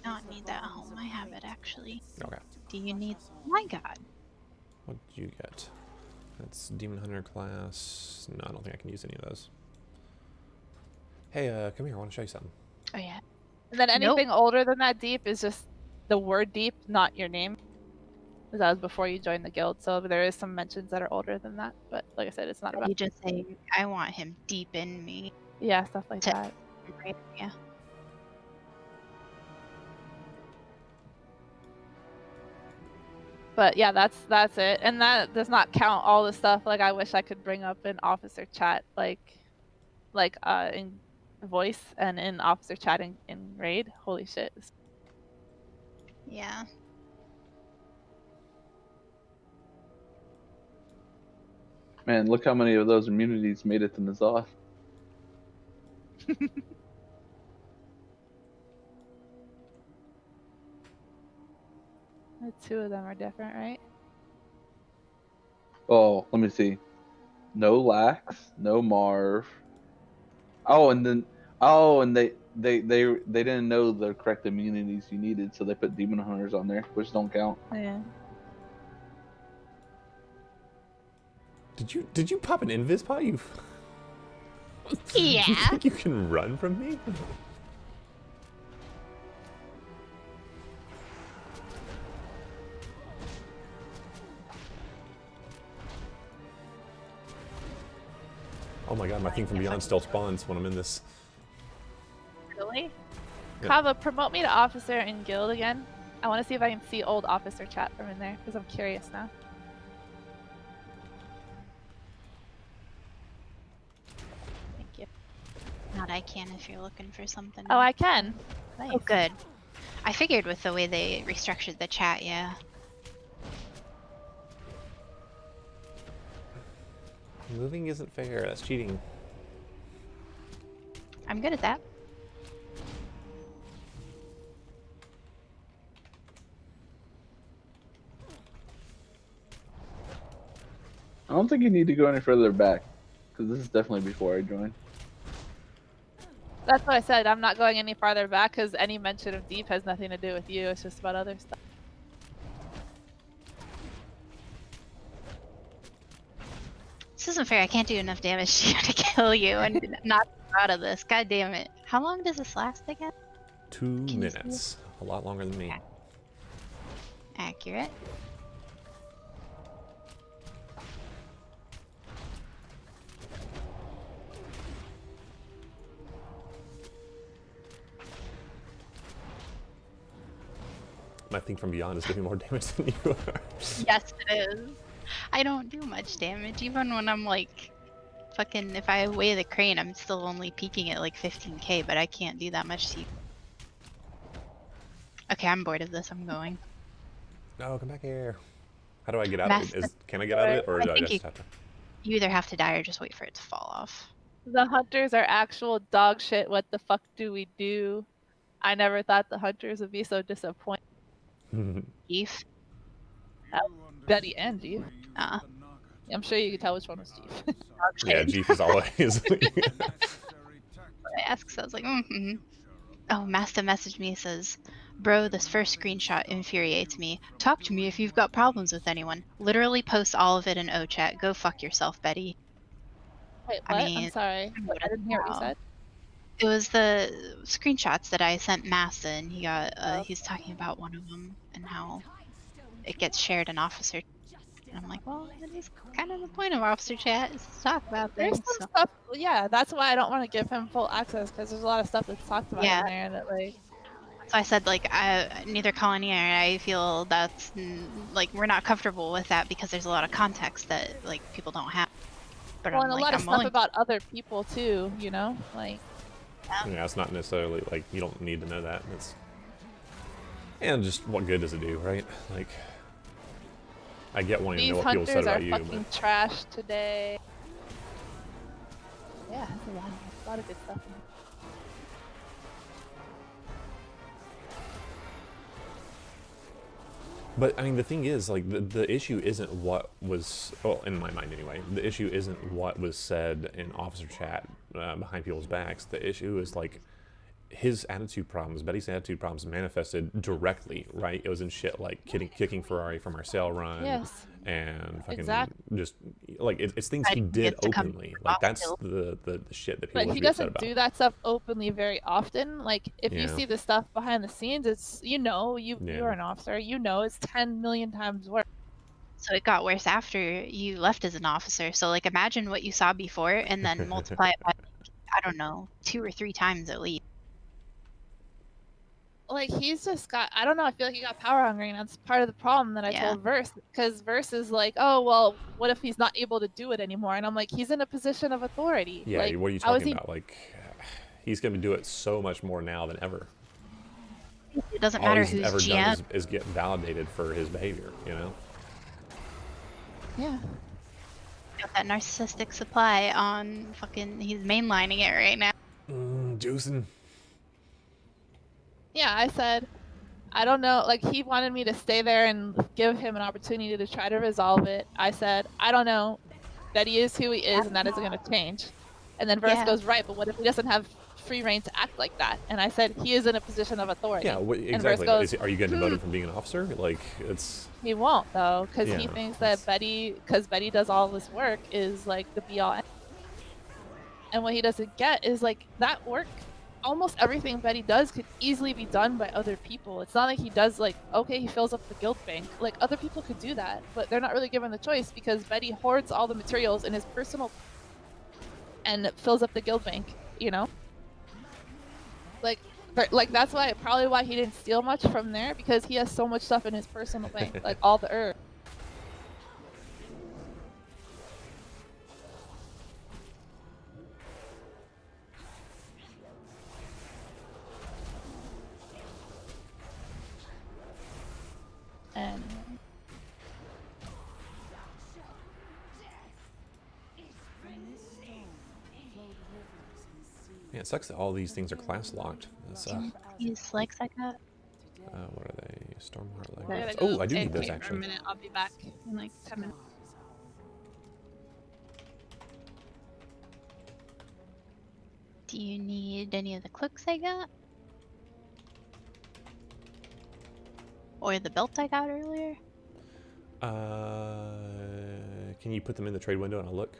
Not need that at home. I have it actually. Okay. Do you need? My God. What did you get? That's Demon Hunter class. No, I don't think I can use any of those. Hey, come here. I want to show you something. Oh yeah. And then anything older than that deep is just the word deep, not your name. Because that was before you joined the guild, so there is some mentions that are older than that. But like I said, it's not about. You just say, I want him deep in me. Yeah, stuff like To- that. Right? Yeah. But yeah, that's it, and that does not count all the stuff. Like I wish I could bring up an officer chat, like in voice and in officer chat in raid. Holy shit. Yeah. Man, look how many of those immunities made it to N'Zoth. The two of them are different, right? Oh, let me see. No Lax, no Marv. Oh, and they didn't know the correct immunities you needed, so they put Demon Hunters on there, which don't count. Yeah. Did you pop an invis pot? You. Yeah. You think you can run from me? Oh my god, my thing from beyond still spawns when I'm in this. Really? Yeah. Kava, promote me to officer in guild again. I want to see if I can see old officer chat from in there, because I'm curious now. Thank you. Not I can if you're looking for something. Oh, I can. Nice. Oh, good. I figured with the way they restructured the chat, yeah. Moving isn't fair. That's cheating. I'm good at that. I don't think you need to go any further back, because this is definitely before I joined. That's what I said. I'm not going any farther back because any mention of deep has nothing to do with you. It's just about other stuff. This isn't fair. I can't do enough damage to you to kill you and not out of this. God damn it. How long does this last again? 2 Can you see minutes. A lot longer than me. Okay. Accurate. My thing from beyond is giving more damage than you are. Yes, it is. I don't do much damage, even when I'm like, fucking, if I weigh the crane, I'm still only peaking at like 15k, but I can't do that much to you. Okay, I'm bored of this. I'm going. No, come back here. How do I get out of it? Can I get out of it, or do I think just have to? You either have to die or just wait for it to fall off. The hunters are actual dog shit. What the fuck do we do? I never thought the hunters would be so disappointed. Chief? Betty and Chief. Uh, I'm sure you can tell which one was Chief. Yeah, Jeep is always. I asked, so I was like, Oh, Masta messaged me, says, bro, this first screenshot infuriates me. Talk to me if you've got problems with anyone. Literally post all of it in O-chat. Go fuck yourself, Betty. Wait, I what? mean, I'm sorry. I didn't hear what you said. It was the screenshots that I sent Masta, and he got, he's talking about one of them and how it gets shared in officer. And I'm like, well, that is kind of the point of officer chat, is to talk about There's things. some stuff, yeah, that's why I don't want to give him full access, because there's a lot of stuff that's talked about in there that, like... So I said, like, neither Colony or I feel that's, like, we're not comfortable with that because there's a lot of context that, like, people don't have. But well, I'm and a like, lot of I'm stuff willing. about other people, too, you know? Like... Yeah, it's not necessarily, like, you don't need to know that. It's... And just what good does it do, right? Like... I get wanting to know what people said about you, but... These hunters are fucking trash today. Yeah, that's a lot of good stuff in there. But, I mean, the thing is, like, the issue isn't what was... Well, in my mind, anyway. The issue isn't what was said in officer chat behind people's backs. The issue is, like, his attitude problems, Betty's attitude problems manifested directly, right? It was in shit like kicking Ferrari from our sale run. Yes. And fucking Exactly. just, like, it's things he did openly. Like, that's the shit that people But are he upset doesn't about. do that stuff openly very often. Like, if you see the stuff behind the scenes, it's, you know, you're an officer, you know it's 10 million times worse. So it got worse after you left as an officer. So, like, imagine what you saw before and then multiply it by, I don't know, 2 or 3 times at least. Like, he's just got, I don't know, I feel like he got power hungry, and that's part of the problem that I told Verse, because Verse is like, oh, well, what if he's not able to do it anymore? And I'm like, he's in a position of authority. Yeah, like, what are you talking about? Like, he's going to do it so much more now than ever. It doesn't matter who's ever GM. done is get validated for his behavior, you know? Yeah. Got that narcissistic supply on fucking, he's mainlining it right now. Juicing. Yeah, I said, I don't know, like, he wanted me to stay there and give him an opportunity to try to resolve it. I said, I don't know, that he is who he is, and that isn't going to change. And then Verse goes, right, but what if he doesn't have free reign to act like that? And I said, he is in a position of authority. Yeah, exactly. And Verse goes, are you going to demote him from being an officer? Like, it's... He won't, though, because he thinks that because Betty does all this work, is, like, the be-all. And what he doesn't get is, like, that work, almost everything Betty does could easily be done by other people. It's not like he does, like, okay, he fills up the guild bank. Like, other people could do that, but they're not really given the choice because Betty hoards all the materials in his personal and fills up the guild bank, you know? Like, that's probably why he didn't steal much from there, because he has so much stuff in his personal bank, like all the herb. And yeah, it sucks that all these things are class locked. These legs I got. What are they? Stormheart I legs. gotta Oh, go I do need AFK those for actually. a minute. I'll be back in like 10 minutes. Do you need any of the cloaks I got? Or the belt I got earlier? Can you put them in the trade window and I'll look?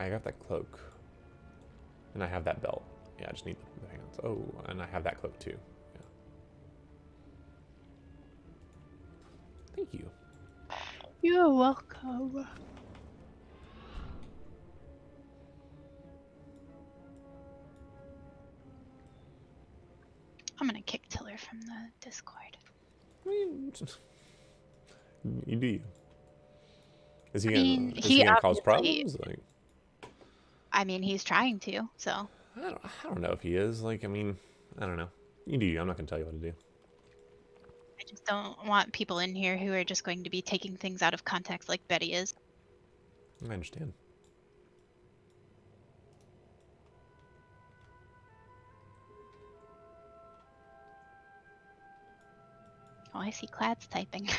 I got that cloak. And I have that belt. Yeah, I just need the pants. Oh, and I have that cloak too. Yeah. Thank you. You're welcome. I'm gonna kick Tiller from the Discord. I mean, you do you. Is he I gonna, mean, is he gonna cause obviously- problems? Like, I mean, he's trying to, so. I don't know if he is. Like, I mean, I don't know. You do you. I'm not gonna tell you what to do. I just don't want people in here who are just going to be taking things out of context like Betty is. I understand. Oh, I see Clad's typing.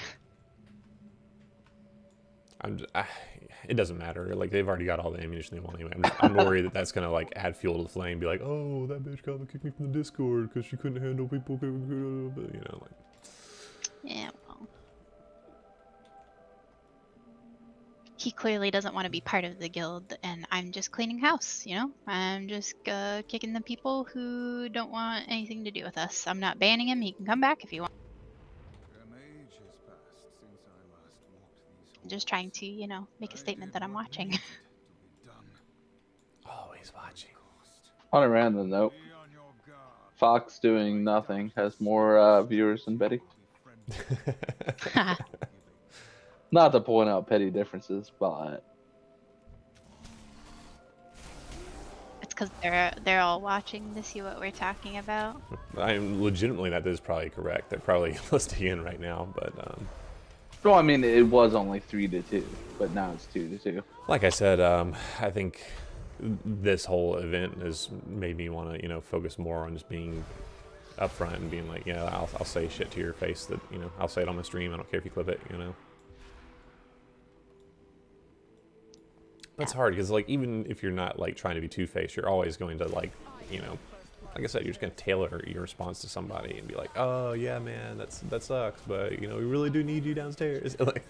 It doesn't matter. Like, they've already got all the ammunition they want anyway. I'm worried that that's gonna like add fuel to the flame. Be like, oh, that bitch got to kick me from the Discord because she couldn't handle people. You know, like. Yeah, well. He clearly doesn't want to be part of the guild, and I'm just cleaning house, you know? I'm just kicking the people who don't want anything to do with us. I'm not banning him. He can come back if he wants. I'm just trying to, you know, make a statement that I'm watching. Always watching. On a random note, Fox doing nothing has more viewers than Betty. Not to point out petty differences, but It's because they're all watching to see what we're talking about. I'm legitimately, that is probably correct. They're probably listening in right now, but well, I mean, it was only 3-2, but now it's 2-2. like I said, I think this whole event has made me want to, you know, focus more on just being upfront and being like, yeah, I'll say shit to your face that, you know, I'll say it on my stream. I don't care if you clip it, you know. That's hard because, like, even if you're not like trying to be two-faced, you're always going to, like, you know, like I said, you're just gonna tailor your response to somebody and be like, oh yeah, man, that sucks, but you know, we really do need you downstairs. Like,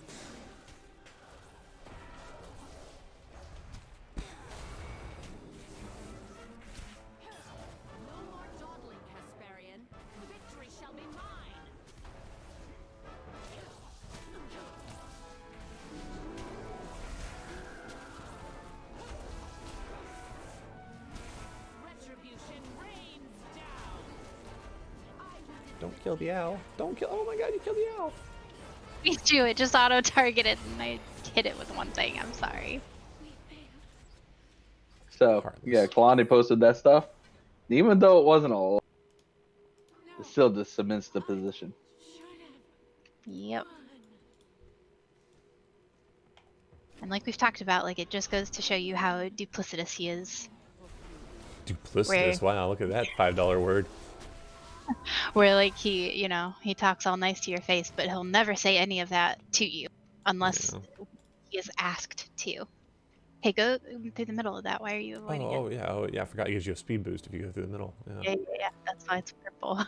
don't kill the owl. Don't kill. Oh my god, you killed the owl. Me too. It just auto-targeted and I hit it with one thing. I'm sorry. So, yeah, Kalani posted that stuff. Even though it wasn't all, it still just cements the position. Yep. And like we've talked about, like, it just goes to show you how duplicitous he is. Duplicitous? Wow, look at that $5 word. Where, like, he, you know, he talks all nice to your face, but he'll never say any of that to you unless he is asked to. Hey, go through the middle of that. Why are you avoiding it? Oh yeah, I forgot it gives you a speed boost if you go through the middle. Yeah, that's why it's purple.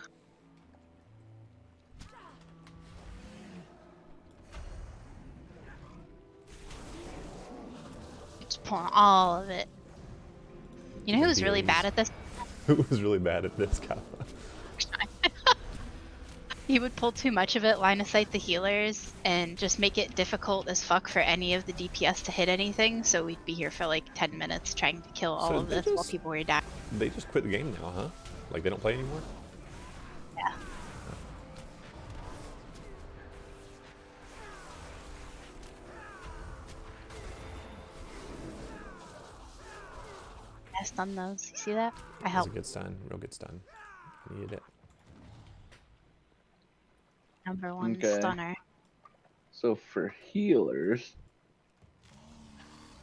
Just pulling all of it. You know who's really bad at this? Who was really bad at this, Kyle? He would pull too much of it, line of sight the healers, and just make it difficult as fuck for any of the DPS to hit anything, so we'd be here for like 10 minutes trying to kill all of this while people were dying. They just quit the game now, huh? Like, they don't play anymore? Yeah. I stun those. You see that? I helped. That's a good stun. Real good stun. Needed it. Number one Okay. stunner. So for healers,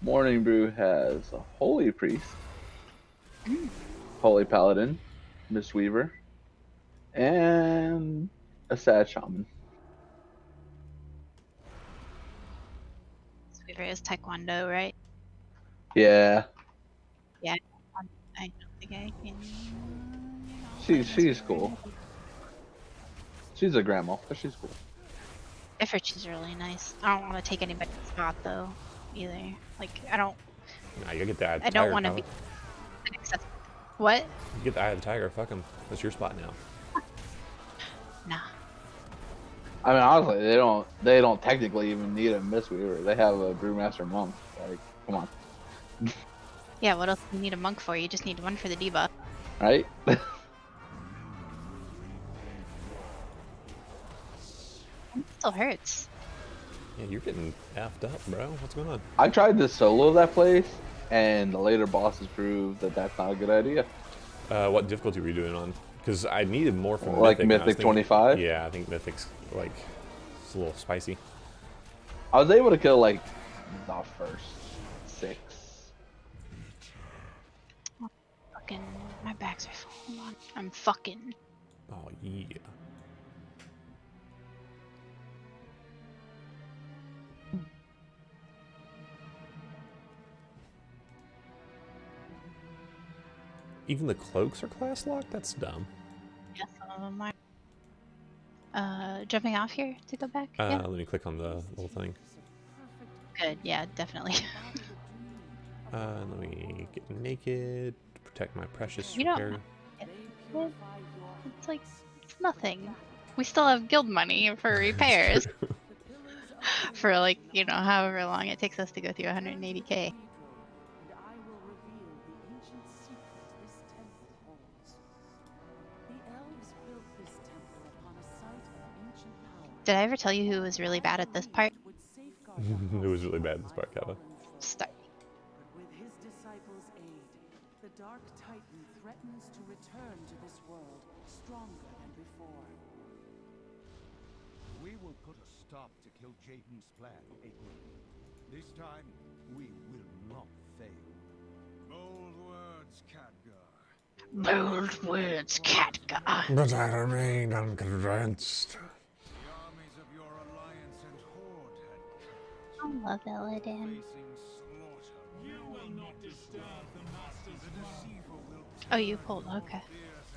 Morning Brew has a Holy Priest, Holy Paladin, Mistweaver, and a Sad Shaman. Sweeper is Taekwondo, right? Yeah, Yeah. I don't think I can. You know, she's cool. She's a grandma, but she's cool. Ifrit's really nice. I don't want to take anybody's spot though, either. Like, I don't Nah, you get the eye of the I don't tiger, want to Kava. be accessible. What? You get the eye of the tiger. Fuck him. That's your spot now. Nah. I mean, honestly, they don't technically even need a Mistweaver. They have a Brewmaster Monk. Like, come on, Yeah, what else do you need a monk for? You just need one for the debuff. right? It still hurts. Yeah, you're getting effed up, bro. What's going on? I tried to solo that place, and the later bosses proved that that's not a good idea. What difficulty were you doing on? Because I needed more from Like Mythic. and I was Mythic thinking- 25? Yeah, I think Mythic's like it's a little spicy. I was able to kill like the first 6. Fucking, my bags are full. Hold on. I'm fucking. Oh yeah. Even the cloaks are class locked? That's dumb. Yeah, some of them are. Jumping off here to go back? Yeah. Let me click on the little thing. Good, yeah, definitely. Let me get naked, protect my precious You don't- repair. It's like, it's nothing. We still have guild money for repairs. For like, you know, however long it takes us to go through 180k. Did I ever tell you who was really bad at this part? It was really bad this part, Kava. Start. With his disciples' aid, the Dark Titan threatens to return to this world stronger than before. We will put a stop to kill Jaden's plan, April. This time, we will not fail. Bold words, Khadgar. Bold words, Khadgar. But I remain unconvinced. The armies of your alliance and horde had I love Illidan. facing slaughter. You will not disturb the master's the deceiver will Oh, you pulled, okay.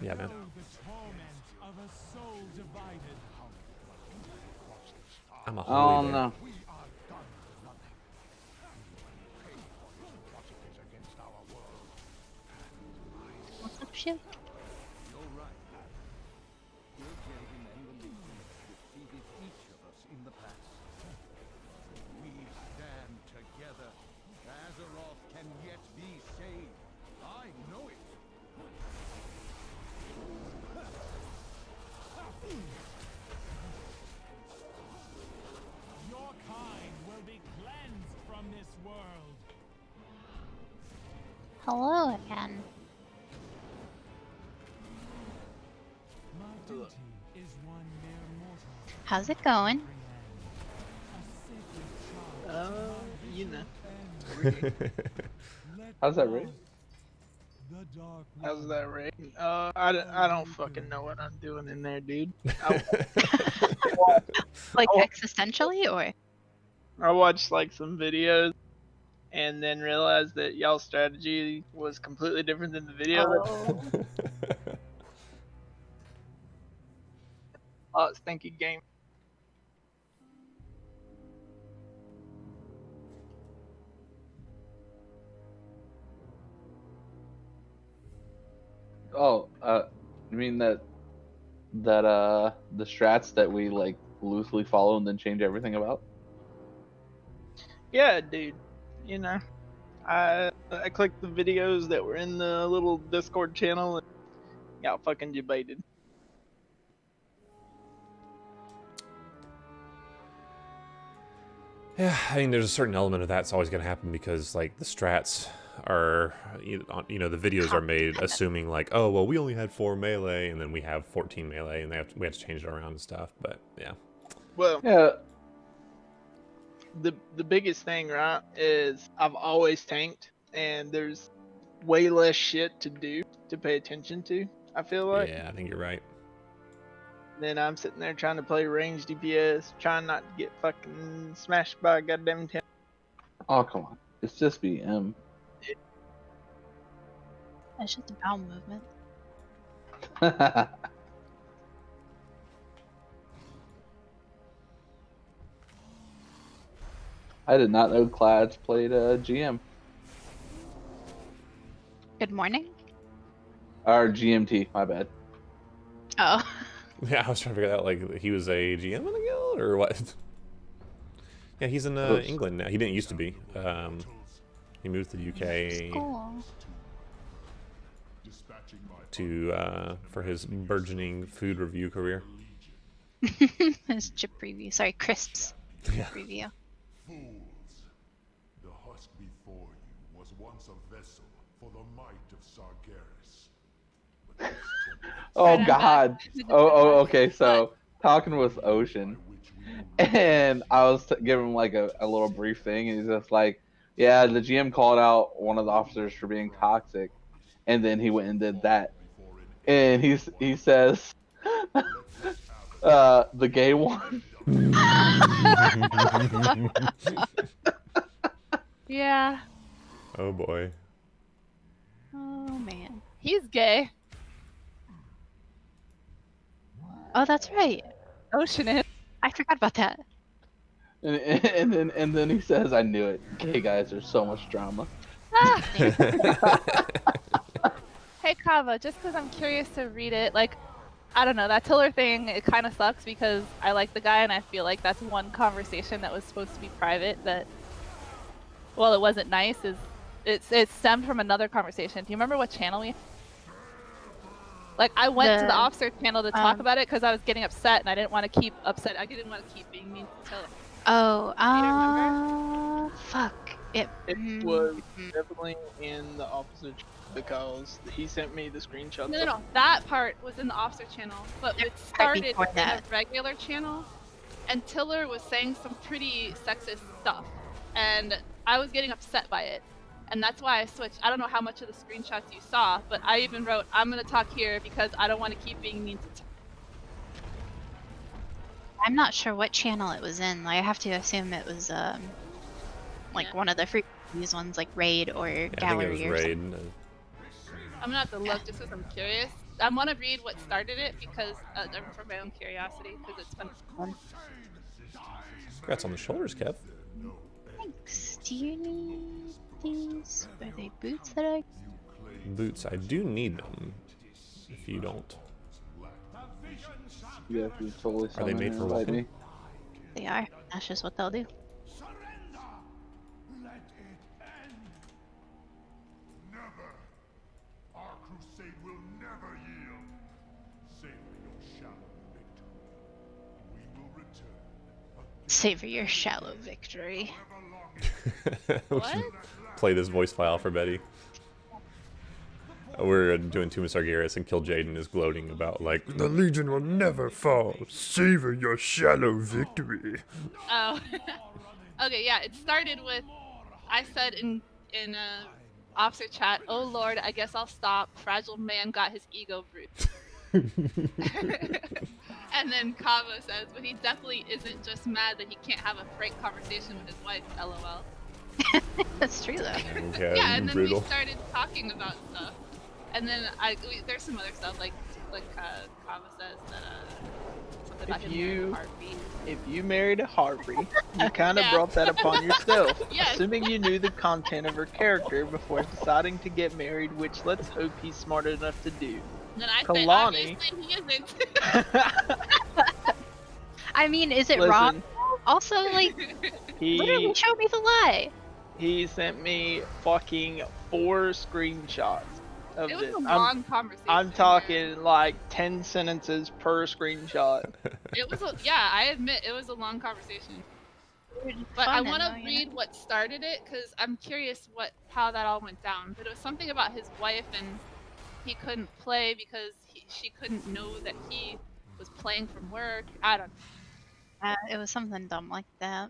Yeah, man. the torment of a soul divided. I'm a Oh holy bear. no. We are done running. We will pay for your atrocities against our world. What's up, Shiv? You're right. Your Jaden and the Legion defeated each of us in the past. We stand together. Azeroth can yet be saved. I know it. Your kind will be cleansed from this world. Hello again. My duty is one mere mortal. How's it going? A sacred charge. You know. Let How's that rate? the dark How's that rate? I don't fucking know what I'm doing in there, dude. Like Oh. existentially, or? I watched like some videos and then realized that y'all's strategy was completely different than the video. Oh. Oh, stinky game. Oh, you mean that the strats that we like loosely follow and then change everything about? Yeah, dude. You know, I clicked the videos that were in the little Discord channel and got fucking debated. Yeah, I mean, there's a certain element of that's always going to happen because, like, the strats are, you know, the videos are made assuming, like, oh, well, we only had 4 melee, and then we have 14 melee, and we have to change it around and stuff, but, yeah. Well, Yeah. the biggest thing, right, is I've always tanked, and there's way less shit to do to pay attention to. I feel like. Yeah, I think you're right. Then I'm sitting there trying to play ranged DPS, trying not to get fucking smashed by a goddamn town. Oh come on. It's just BM. That's just a bowel movement. I did not know Clads played GM. Good morning. Or GMT, my bad. Oh. Yeah, I was trying to figure out like he was a GM in the guild or what. Yeah, he's in England now. He didn't used to be. He moved to the UK Cool. to for his burgeoning food review career. His chip review. Sorry, crisps Yeah. review. Fools! The husk before you was once a vessel for the might of Sargeras. But this Oh God. Oh, okay. So talking with Ocean, and I was giving him like a little brief thing, and he's just like, "Yeah, the GM called out one of the officers for being toxic, and then he went and did that." And he says, "The gay one." Yeah. Oh boy. Oh man. He's gay. Oh, that's right. Ocean is. I forgot about that. And then he says, "I knew it. Gay guys are so much drama." Ah! Hey Kava, just because I'm curious to read it, like, I don't know, that Tiller thing, it kind of sucks because I like the guy and I feel like that's one conversation that was supposed to be private that, well, it wasn't nice. It stemmed from another conversation. Do you remember what channel we? Like, I went to the officer channel to talk about it because I was getting upset and I didn't want to keep upset. I didn't want to keep being mean to Tiller. Oh, fuck. It was definitely in the officer because he sent me the screenshot. No. That part was in the officer channel, but it started in a regular channel, and Tiller was saying some pretty sexist stuff, and I was getting upset by it, and that's why I switched. I don't know how much of the screenshots you saw, but I even wrote, "I'm gonna talk here because I don't want to keep being mean to." I'm not sure what channel it was in. Like, I have to assume it was like one of the free use ones, like Raid or Gallery. I think it was Raid. I'm gonna have to look just because I'm curious. I want to read what started it because for my own curiosity, because it's fun. Congrats on the shoulders, Kev. Thanks. Do you need these? Are they boots that I? Boots. I do need them. If you don't. Yeah, totally. Are they made for walking? They are. That's just what they'll do. Savor your shallow victory. What? Play this voice file for Betty. We're doing Tomb of Sargeras and Kill Jaden is gloating about like the Legion will never fall. Savor your shallow victory. Oh. Okay, yeah. It started with I said in officer chat, "Oh Lord, I guess I'll stop. Fragile man got his ego bruised." And then Kava says, "But he definitely isn't just mad that he can't have a frank conversation with his wife, LOL." That's true though. Okay, yeah, and then brutal. we started talking about stuff, and then there's some other stuff like Kava says that something about him marrying a heartbeat. If you married a Harpy, you kind of brought that upon yourself, Yes. assuming you knew the content of her character before deciding to get married, which let's hope he's smart enough to do. Then I said, Kalani. obviously he isn't. I mean, is it Listen, wrong? Also, like, literally he show me the lie. he sent me fucking 4 screenshots of It was this. a long conversation. I'm talking like 10 sentences per screenshot. It was I admit it was a long conversation. But I want to read what started it because I'm curious how that all went down. But it was something about his wife and he couldn't play because she couldn't know that he was playing from work. I don't know. It was something dumb like that.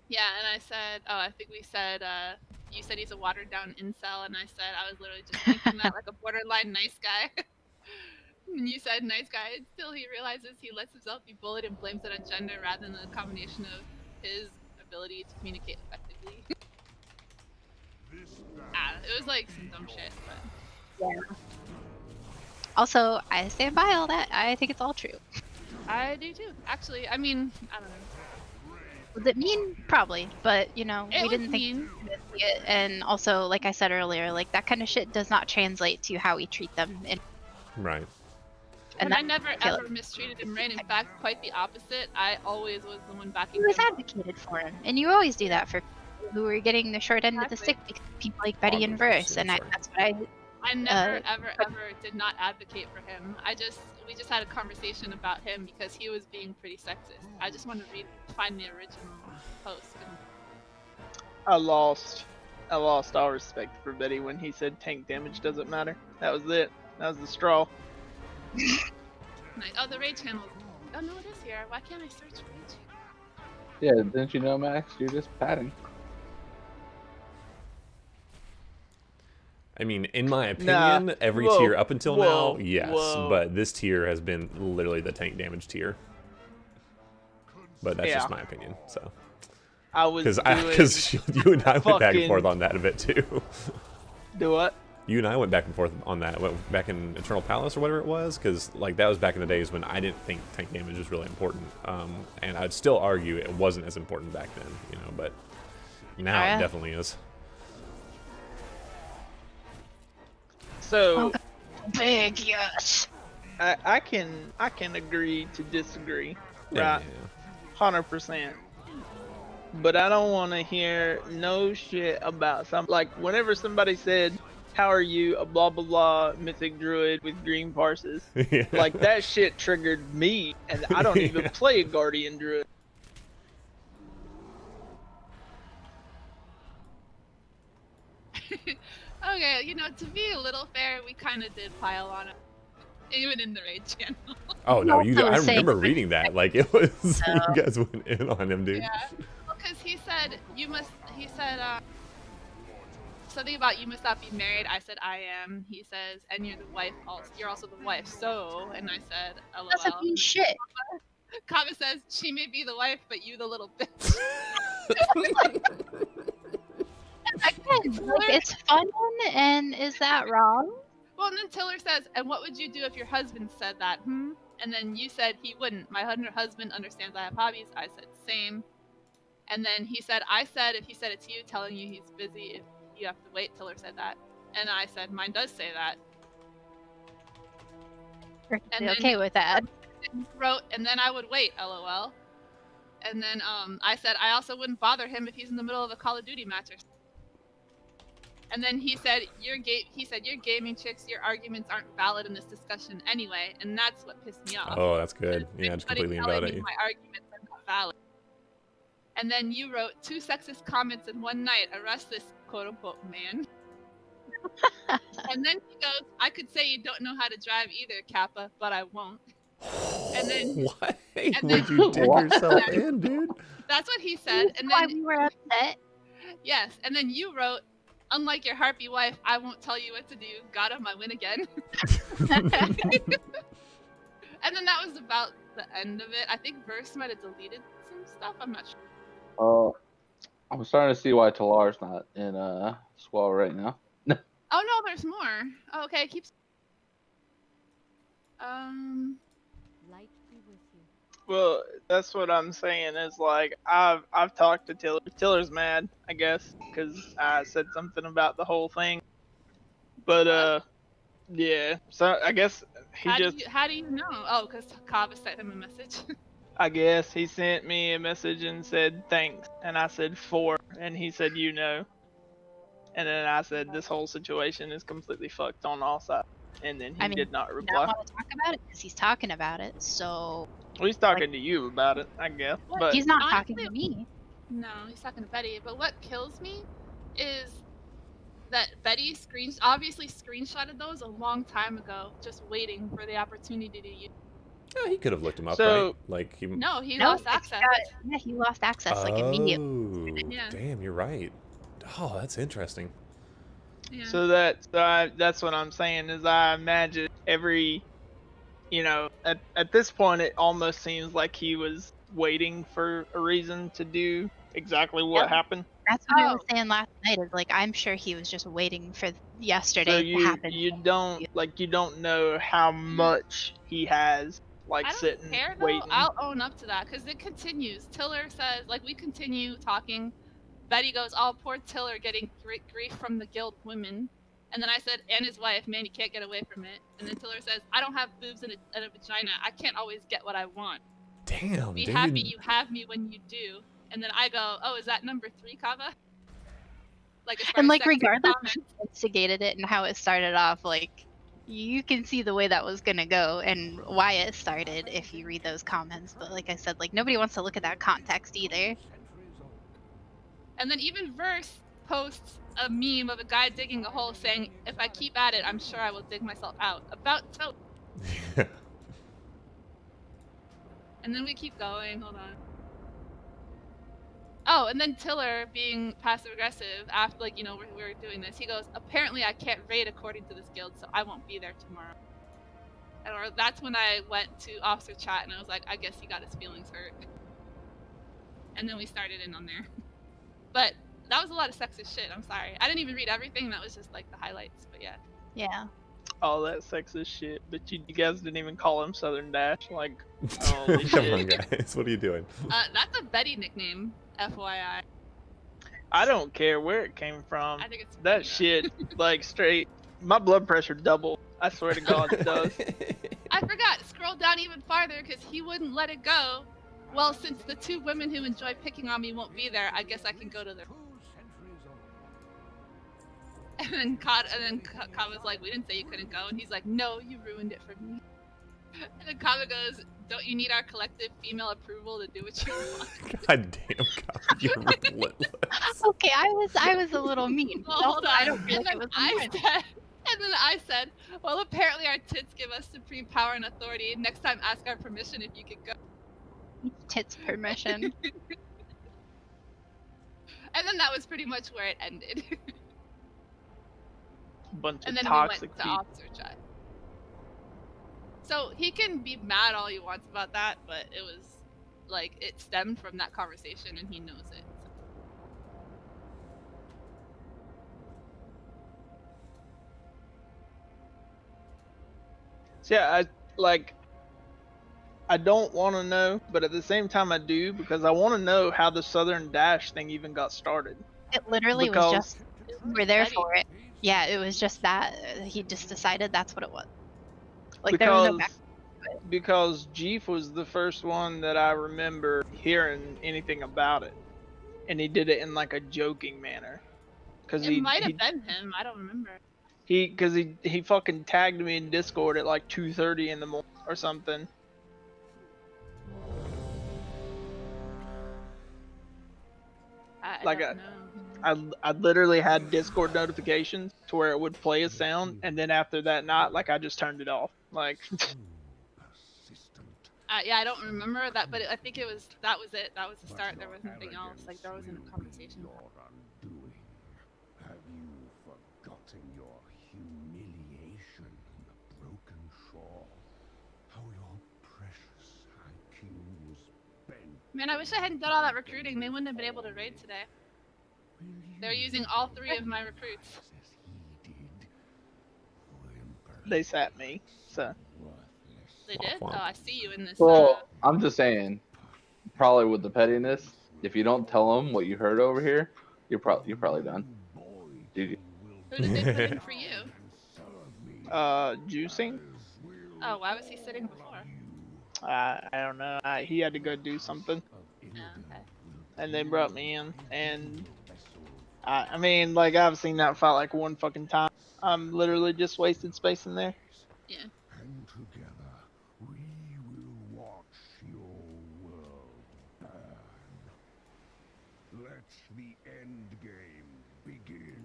Yeah, and I said, I think we said, you said he's a watered down incel, and I said I was literally just thinking that like a borderline nice guy. And you said nice guy, and still he realizes he lets himself be bullied and blames it on gender rather than the combination of his ability to communicate effectively. It was like some dumb shit, but... Yeah. Also, I stand by all that. I think it's all true. I do too. Actually, I mean, I don't know. Was it mean? Probably, but you know, It we was didn't think mean. we would see it. And also, like I said earlier, like that kind of shit does not translate to how we treat them. Right. And And I that never kill ever mistreated him, right? In fact, quite the opposite. I always was the one backing you always him. advocated for him, and you always do that for people who are getting the short end of the stick because of people like Betty and Verse, and that's what I never, ever, ever did not advocate for him. We just had a conversation about him because he was being pretty sexist. I just wanted to find the original post. I lost all respect for Betty when he said tank damage doesn't matter. That was it. That was the straw. Oh, the raid channel. Oh no, it is here. Why can't I search raid channel? Yeah, didn't you know, Max? You're just padding. I mean, in my opinion, every tier up until now, yes, but this tier has been literally the tank damage tier. But that's just my opinion. So, I was because you and I went back and forth on that a bit too. Do what? You and I went back and forth on that back in Eternal Palace or whatever it was, because like that was back in the days when I didn't think tank damage was really important, and I'd still argue it wasn't as important back then, you know, but now it definitely is. So big, yes. I can agree to disagree, right? 100%. But I don't want to hear no shit about something like whenever somebody said, "How are you?" a blah blah blah mythic druid with green parses. Like that shit triggered me, and I don't even play a guardian druid. Okay, you know, to be a little fair, we kind of did pile on it, even in the raid channel. Oh no, I remember reading that. Like it was, you guys went in on him, dude. Yeah, well, because he said something about you must not be married. I said I am. He says, and you're the wife. Also, you're also the wife. So, and I said, LOL. Doesn't mean shit. Kava says she may be the wife, but you the little bitch. Again, like, it's fun, and is that wrong? Well, and then Tiller says, and what would you do if your husband said that? And then you said he wouldn't. My husband understands I have hobbies. I said same. And then he said, I said if he said it to you, telling you he's busy, if you have to wait. Tiller said that, and I said mine does say that. And okay with that. Wrote, and then I would wait. LOL. And then I said I also wouldn't bother him if he's in the middle of a Call of Duty match or something. And then he said, "You're gaming chicks. Your arguments aren't valid in this discussion anyway," and that's what pissed me off. Oh, that's good. Yeah, just completely invalidate you. My arguments are not valid. And then you wrote 2 sexist comments in one night. Arrest this quote unquote man. And then he goes, "I could say you don't know how to drive either, Kappa, but I won't." And then what? Would you dig yourself in, dude? That's what he said. And then we were upset. Yes, and then you wrote, "Unlike your harpy wife, I won't tell you what to do. Got him, I win again." And then that was about the end of it. I think Verse might have deleted some stuff. I'm not sure. I'm starting to see why Talar's not in Swell right now. Oh no, there's more. Oh, okay, keep. Light be with you. Well, that's what I'm saying is like I've talked to Tiller. Tiller's mad, I guess, because I said something about the whole thing. But yeah. So I guess how do you know? Oh, because Kava sent him a message. I guess he sent me a message and said thanks, and I said 4, and he said you know. And then I said this whole situation is completely fucked on all sides. And then he did not reply. I don't want to talk about it because he's talking about it. So. Well, he's talking to you about it, I guess. But he's not talking to me. No, he's talking to Betty. But what kills me is that Betty obviously screenshotted those a long time ago, just waiting for the opportunity to use. Yeah, he could have looked him up, right? Like he lost access. He lost access like immediately. Yeah. Damn, you're right. Oh, that's interesting. Yeah. So that's what I'm saying is I imagine every, at this point it almost seems like he was waiting for a reason to do exactly what happened. That's what I was saying last night. Is like I'm sure he was just waiting for yesterday to happen. You don't know how much he has like I don't sitting, care though. waiting. I'll own up to that because it continues. Tiller says, like, we continue talking. Betty goes, "Oh, poor Tiller getting grief from the guild women." And then I said, "And his wife, man, you can't get away from it." And then Tiller says, "I don't have boobs and a vagina. I can't always get what I want. Damn, Be dude. happy you have me when you do." And then I go, "Oh, is that number 3, Kava?" Like, as far And as like sexist regardless of comments. who instigated it and how it started off, like you can see the way that was gonna go and why it started if you read those comments. But like I said, like nobody wants to look at that context either. And then even Verse posts a meme of a guy digging a hole saying, "If I keep at it, I'm sure I will dig myself out." About Tote. And then we keep going. Hold on. Oh, and then Tiller being passive aggressive after, like, you know, we're doing this. He goes, "Apparently I can't raid according to this guild, so I won't be there tomorrow." And that's when I went to officer chat and I was like, I guess he got his feelings hurt. And then we started in on there. But that was a lot of sexist shit. I'm sorry. I didn't even read everything. That was just like the highlights. But yeah. Yeah. All that sexist shit, but you guys didn't even call him Southern Dash. Like, holy Come shit. on, guys. What are you doing? That's a Betty nickname, FYI. I don't care where it came from. I think it's That shit, like, straight. My blood pressure doubled. I swear to God, it does. I forgot. Scroll down even farther because he wouldn't let it go. Well, since the 2 women who enjoy picking on me won't be there, I guess I can go to their. And then Kod was like, "We didn't say you couldn't go," and he's like, "No, you ruined it for me." And then Kava goes, "Don't you need our collective female approval to do what you want?" God damn, God, you're relentless. Okay, I was a little mean. Well, hold on. I don't feel And like then it was and then I said, "Well, apparently our tits give us supreme power and authority. Next time, ask our permission if you could go." Tits permission. And then that was pretty much where it ended. Bunch And of then toxic we went to people. officer chat. So he can be mad all he wants about that, but it was like it stemmed from that conversation and he knows it. So yeah, I don't want to know, but at the same time I do, because I want to know how the Southern Dash thing even got started. It literally was just we were there for it. Yeah, it was just that he just decided that's what it was. Like there was no back. Because Jeef was the first one that I remember hearing anything about it, and he did it in like a joking manner. Cause it might have been him. I don't remember. Because he fucking tagged me in Discord at like 2:30 in the morning or something. I literally had Discord notifications to where it would play a sound, and then after that night, like I just turned it off. Like. Yeah, I don't remember that, but I think that was it. That was the start. There was nothing else. Like there wasn't a conversation. Have you forgotten your humiliation in the broken shore? How your precious high king was bent. Man, I wish I hadn't done all that recruiting. They wouldn't have been able to raid today. They're using all 3 of my recruits. They sat me, so. They did? Oh, I see you in this. Well, I'm just saying, probably with the pettiness, if you don't tell them what you heard over here, you're probably done. Dude. Who did they put in for you? Juicing. Oh, why was he sitting before? I don't know. He had to go do something. Oh, okay. And they brought me in, and I mean, like I've seen that fight like one fucking time. I'm literally just wasted space in there. Yeah. And together we will watch your world burn. Let the end game begin.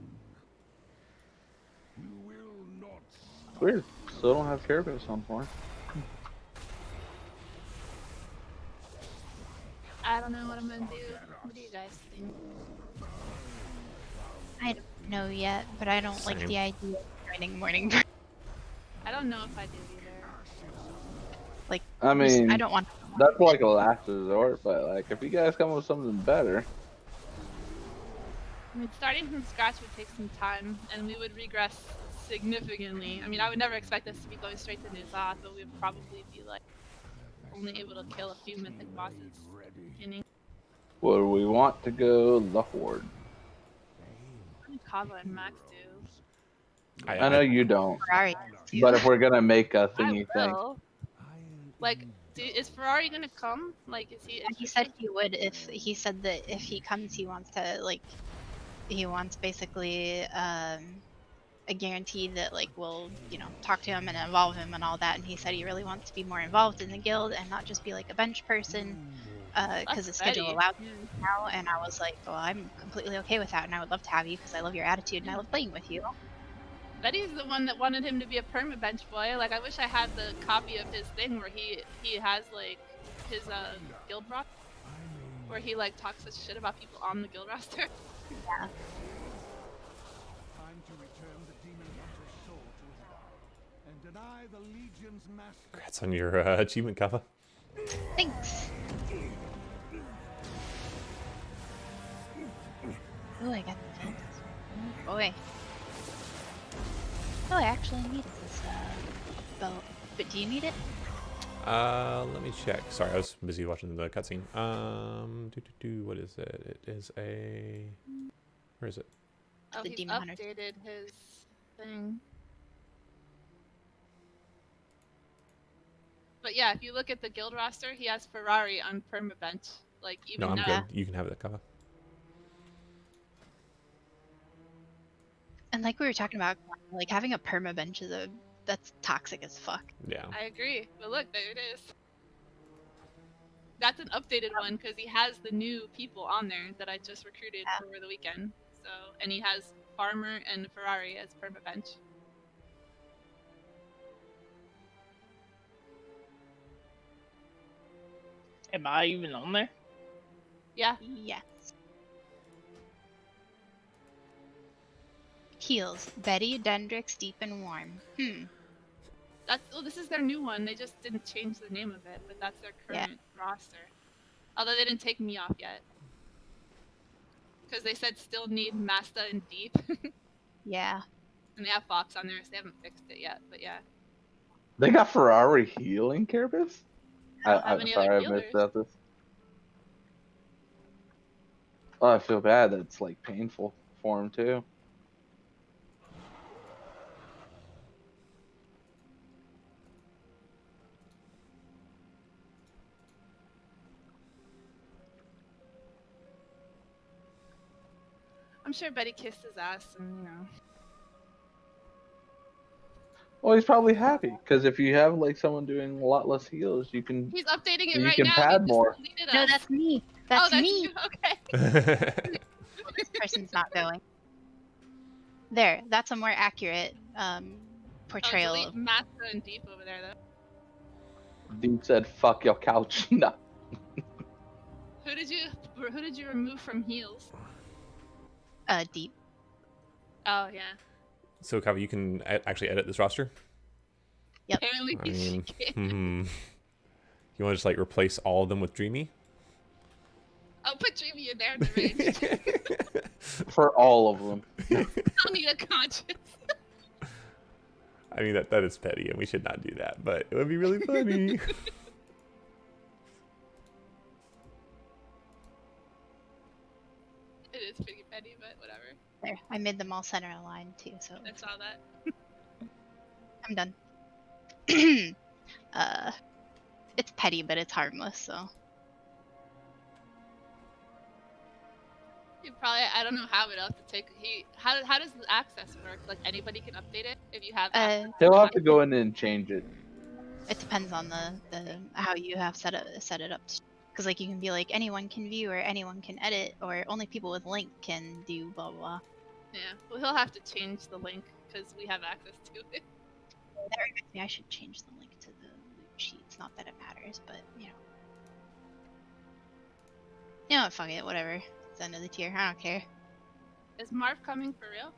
You will not stop. Weird. Still don't have Carapace on for. I don't know what I'm gonna do. What do you guys think? I don't know yet, but I don't like the idea of joining morning. I don't know if I do either. Like, I mean, I don't want. That's like a last resort, but like if you guys come up with something better. I mean, starting from scratch would take some time, and we would regress significantly. I mean, I would never expect us to be going straight to Azeroth, but we would probably be like only able to kill a few mythic bosses. Beginning. Where do we want to go? The Horde. Kava and Max do. I know you don't. Ferrari But if we're gonna make a I thingy thing, will. Like, is Ferrari gonna come? Like, is he? He said he would if he said that if he comes, he wants to like, he wants basically a guarantee that like we'll talk to him and involve him and all that. And he said he really wants to be more involved in the guild and not just be like a bench person, because the schedule allows him now. And I was like, well, I'm completely okay with that, and I would love to have you because I love your attitude and I love playing with you. Betty's the one that wanted him to be a perma bench boy. Like, I wish I had the copy of his thing where he has like his guild roster, where he like talks such shit about people on the guild roster. Yeah. Time to return the demon hunter's soul to his body and deny the Legion's master. Congrats on your achievement, Kava. Thanks. Oh, I got the focus. Oh boy. Oh, I actually needed this belt. But do you need it? Let me check. Sorry, I was busy watching the cutscene. What is it? It is a... Where is it? Oh, The he's demon hunter. updated his thing. But yeah, if you look at the guild roster, he has Ferrari on perma bench. Like, even No, I'm now. good. You can have it, Kava. And like we were talking about, like having a perma bench is that's toxic as fuck. Yeah. I agree. But look, there it is. That's an updated one because he has the new people on there that I just recruited over the weekend. So, and he has Farmer and Ferrari as perma bench. Am I even on there? Yeah. Yes. Heals. Betty, Dendrix, Deep and Warm. This is their new one. They just didn't change the name of it, but that's their current roster. Although they didn't take me off yet. Because they said still need Masta and Deep. Yeah. And they have Fox on there, so they haven't fixed it yet, but yeah. they got Ferrari healing, Carapace? I'm any sorry, other I healers. missed that. Oh, I feel bad. That's like painful for him too. I'm sure Betty kissed his ass and, Well, he's probably happy because if you have like someone doing a lot less heals, you can He's updating it you right can now. pad He just more. deleted No, us. that's me. That's me. You. Okay. This person's not going. There. That's a more accurate portrayal. Delete Masta and Deep over there, though. Deep said, "Fuck your couch." No. Who did you remove from heals? Deep. Oh yeah. So, Kava, you can actually edit this roster? Yep. Apparently I mean, she can. You want to just like replace all of them with Dreamy? I'll put Dreamy in there in the range. For all of them. I'll need a conscience. I mean, that is petty, and we should not do that, but it would be really funny. It is pretty petty, but whatever. There. I made them all center aligned too, so I saw that. I'm done. It's petty, but it's harmless, so. You probably, I don't know how it'll have to take. How does the access work? Like anybody can update it if you have. access? He'll have to go in and change it. It depends on the how you have set it up. Because like you can be like anyone can view or anyone can edit or only people with link can do blah blah. Yeah. Well, he'll have to change the link because we have access to it. That reminds me, I should change the link to the loot sheets. Not that it matters, but you know. You know what? Fuck it. Whatever. It's the end of the tier. I don't care. Is Marv coming for real?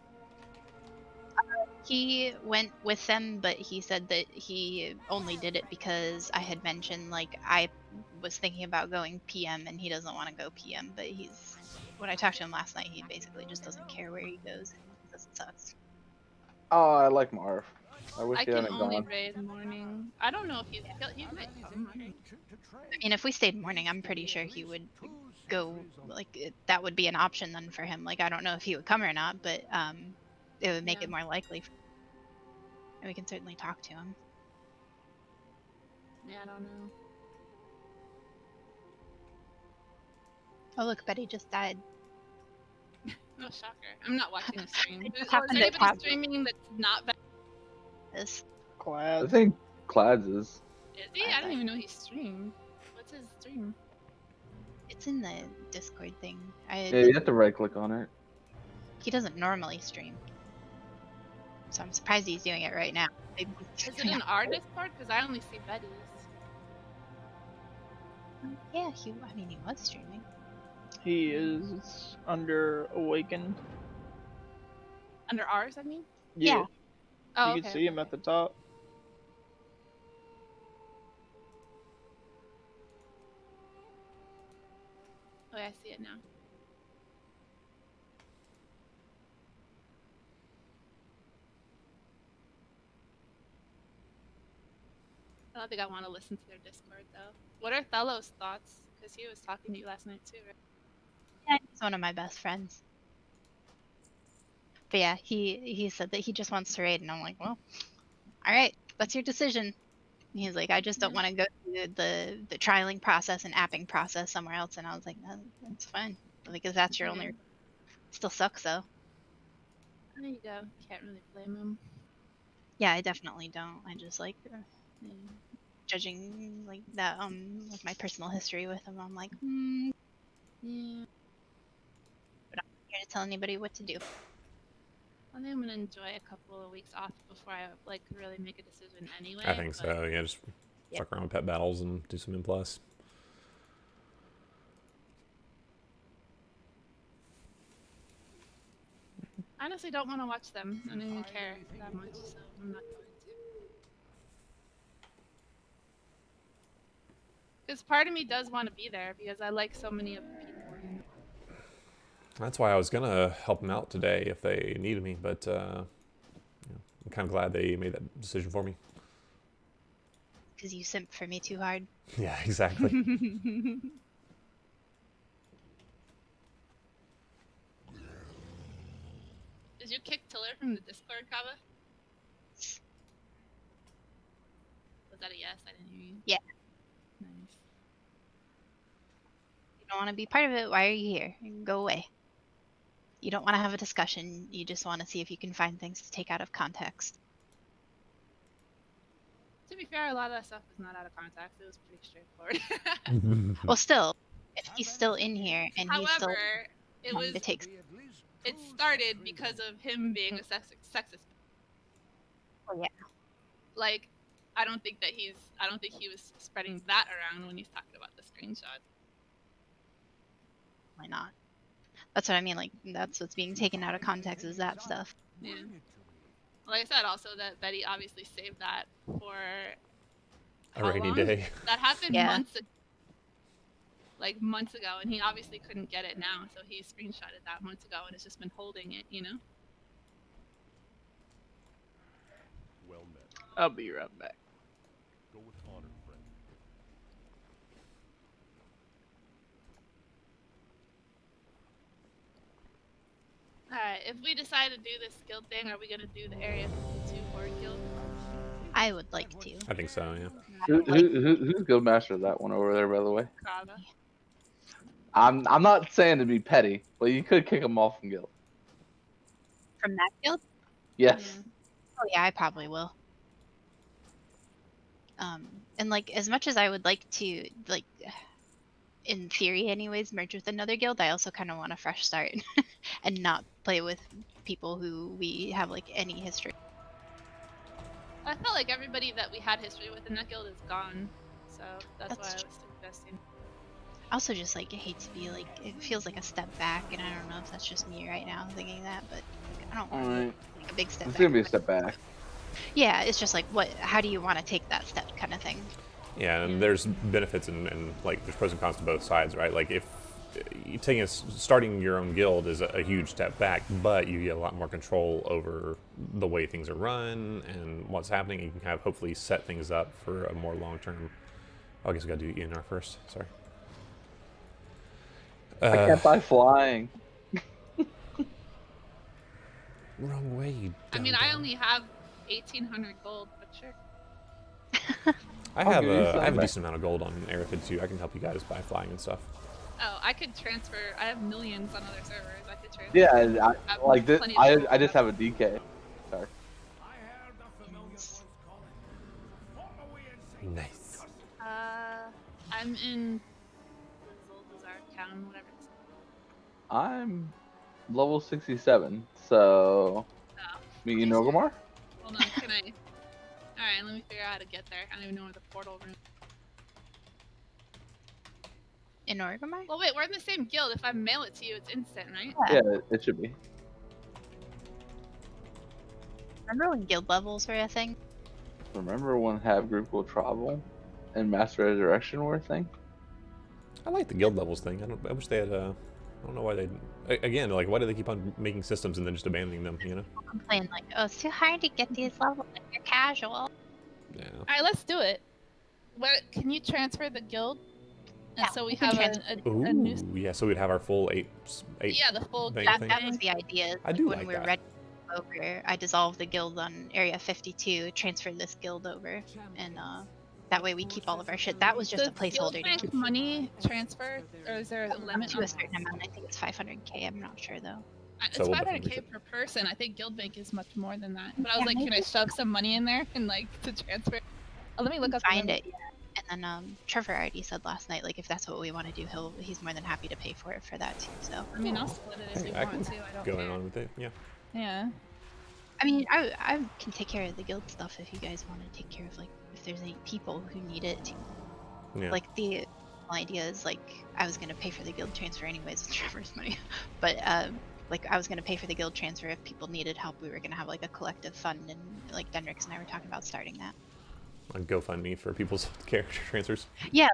He went with them, but he said that he only did it because I had mentioned like I was thinking about going PM and he doesn't want to go PM. But when I talked to him last night, he basically just doesn't care where he goes. He says it sucks. Oh, I like Marv. I wish I he can hadn't only gone. raid morning. I don't know if he might come. I mean, if we stayed morning, I'm pretty sure he would go. Like that would be an option then for him. Like I don't know if he would come or not, but it would make Yeah. it more likely. And we can certainly talk to him. Yeah, I don't know. Oh look, Betty just died. No shocker. I'm not watching a stream. It just Is happened to anybody have streaming that's not bad? this. I Clad. think Clads is. Is he? I didn't even know he streamed. What's his stream? It's in the Discord thing. Yeah, you have to right click on it. He doesn't normally stream, so I'm surprised he's doing it right now. Maybe he's Is it in our Discord? Because I only see Betty's. Yeah, I mean, he was streaming. He is under Awakened. Under ours, I mean? Yeah. Oh, You okay. can see him at the top. Oh, yeah, I see it now. I don't think I want to listen to their Discord, though. What are Thello's thoughts? Because he was talking to you last night, too, right? Yeah, he's one of my best friends. But yeah, he said that he just wants to raid, and I'm like, well, all right, that's your decision. And he's like, I just don't want to go through the trialing process and apping process somewhere else. And I was like, no, that's fine. Because that's your only. Still sucks though. There you go. Can't really blame him. Yeah, I definitely don't. I just like judging like that like my personal history with him. I'm like, Yeah. but I'm not here to tell anybody what to do. I think I'm gonna enjoy a couple of weeks off before I like really make a decision anyway. I think so. Yeah, just fuck around with pet battles and do some M+. I honestly don't want to watch them. I don't even care that much, so I'm not going to. Because part of me does want to be there because I like so many of the people. That's why I was gonna help them out today if they needed me, but I'm kind of glad they made that decision for me. Because you simp for me too hard. Yeah, exactly. Did you kick Tiller from the Discord, Kava? Was that a yes? I didn't hear you. Yeah. Nice. You don't want to be part of it. Why are you here? Go away. You don't want to have a discussion. You just want to see if you can find things to take out of context. To be fair, a lot of that stuff was not out of context. It was pretty straightforward. Well, still, if he's still in here and he's still However, it wanting was to take. it started because of him being a sexist. Oh yeah. Like, I don't think he was spreading that around when he's talking about the screenshot. Why not? That's what I mean. Like, that's what's being taken out of context is that stuff. Yeah. Like I said, also that Betty obviously saved that for A rainy day. That happened Yeah. months ago, and he obviously couldn't get it now, so he screenshotted that months ago, and has just been holding it, you know. Well met. I'll be right back. Go with honor, friend. Alright, if we decide to do this guild thing, are we gonna do the Area 52 Horde Guild? I would like to. I think so, yeah. Who's guildmaster of that one over there, by the way? Kava. I'm not saying to be petty, but you could kick him off from guild. From that guild? Yes. Oh yeah, I probably will. And like as much as I would like to, like, in theory, anyways, merge with another guild, I also kind of want a fresh start and not play with people who we have like any history. I felt like everybody that we had history with in that guild is gone, so that's why I That's was suggesting. I also just like hate to be like, it feels like a step back, and I don't know if that's just me right now thinking that, but like, I don't want Alright. like a big step It's back. gonna be a step back. Yeah, it's just like how do you want to take that step kind of thing. Yeah, and there's benefits and like there's pros and cons to both sides, right? Like if starting your own guild is a huge step back, but you get a lot more control over the way things are run and what's happening. You can have hopefully set things up for a more long-term. Oh, I guess we gotta do ENR first. Sorry. I can't buy flying. Wrong way, you I mean, I only have 1,800 gold, but sure. I have a decent amount of gold on Aerophid too. I can help you guys buy flying and stuff. Oh, I could transfer. I have millions on other servers. I could transfer. Yeah, have like this. plenty of gold. I just have a DK. Sorry. Nice. I'm in Town, whatever. I'm level 67, so. Oh, Meet you in Orgrimmar? Hold on, can I? Alright, let me figure out how to get there. I don't even know where the portal room. In Orgrimmar? Well, wait, we're in the same guild. If I mail it to you, it's instant, right? Yeah, it should be. Remember when guild levels were a thing? Remember when Have Group Will Travel and Master Resurrection were a thing? I like the guild levels thing. I wish they had. I don't know why they. Again, like, why do they keep on making systems and then just abandoning them? You know. People complain like, oh, it's too hard to get these levels. Like, you're casual. Yeah. All right, let's do it. What? Can you transfer the guild? And Yeah, so we we can have a new. Yeah, so we'd have our full eight. Yeah, the full bank guild thing. That was the idea. I do when like we're that. ready to move over, I dissolved the guild on Area 52, transferred this guild over, and that way we keep all of our shit. That was just a placeholder to Does keep money transfer, or is there a limit to on a certain amount. I think it's 500k. I'm not sure though. It's So we'll 500k per person. I think guild bank is much more than that. But I was Yeah, like, can I maybe. shove some money in there and like to transfer? Oh, let me look up. Find it. Yeah. And then Trevor already said last night, like if that's what we want to do, he's more than happy to pay for it for that too. So. I mean, I'll split it if you I want can to. I don't go care. on with it. Yeah. Yeah. I mean, I can take care of the guild stuff if you guys want to take care of like if there's any people who need it. Yeah. Like the whole idea is like I was gonna pay for the guild transfer anyways with Trevor's money, but like I was gonna pay for the guild transfer if people needed help. We were gonna have like a collective fund, and like Denrix and I were talking about starting that. On GoFundMe for people's character transfers. Yeah,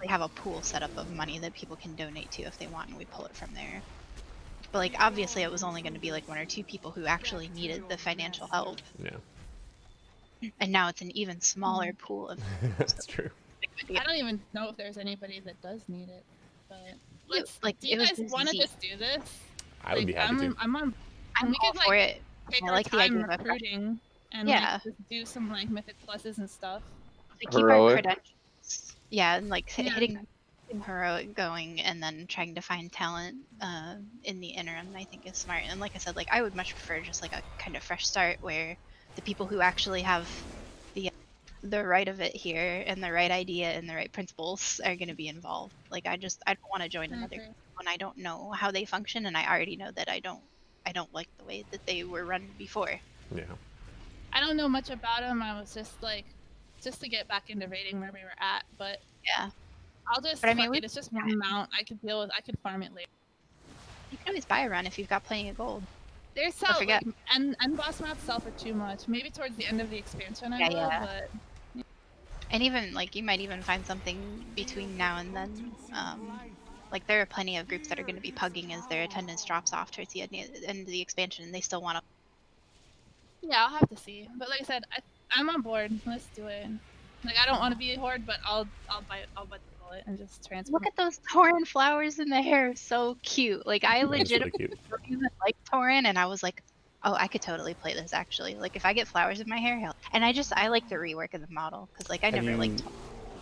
we have a pool set up of money that people can donate to if they want, and we pull it from there. But like obviously it was only going to be like 1 or 2 people who actually needed the financial help. Yeah. And now it's an even smaller pool of. That's true. I don't even know if there's anybody that does need it. But let's. like, Do you it was guys this want to easy. just do this? I would be happy to. I'm on. I'm we all could for like it. take I our like the time idea of a recruiting and Yeah. like, just do some like mythic pluses and stuff. Like, keep our Heroic. credentials. Yeah, and like Yeah. hitting heroic going, and then trying to find talent in the interim, I think is smart. And like I said, like I would much prefer just like a kind of fresh start where the people who actually have the right of it here and the right idea and the right principles are going to be involved. Like I don't want to join another agree. group when I don't know how they function, and I already know that I don't like the way that they were run before. Yeah. I don't know much about them. I was just like, just to get back into raiding where we were at. But Yeah, I'll just. But I mean, fuck we- it. It's just one mount. I could deal with. I could farm it later. you can always buy a run if you've got plenty of gold. They're sell forget- like, and boss maps sell for too much. Maybe towards the end of the expansion I Yeah, will, yeah. but And even like you might even find something between now and then. Like there are plenty of groups that are going to be pugging as their attendance drops off towards the end of the expansion, and they still want to. yeah, I'll have to see. But like I said, I'm on board. Let's do it. Like I don't want to be a horde, but I'll bite the bullet and just transfer. Look at those Tauren flowers in the hair, so cute. Like I That's really legitimately cute. like Tauren, and I was like, oh, I could totally play this actually. Like if I get flowers in my hair, hell. And I like the rework of the model because like I Have never you- liked.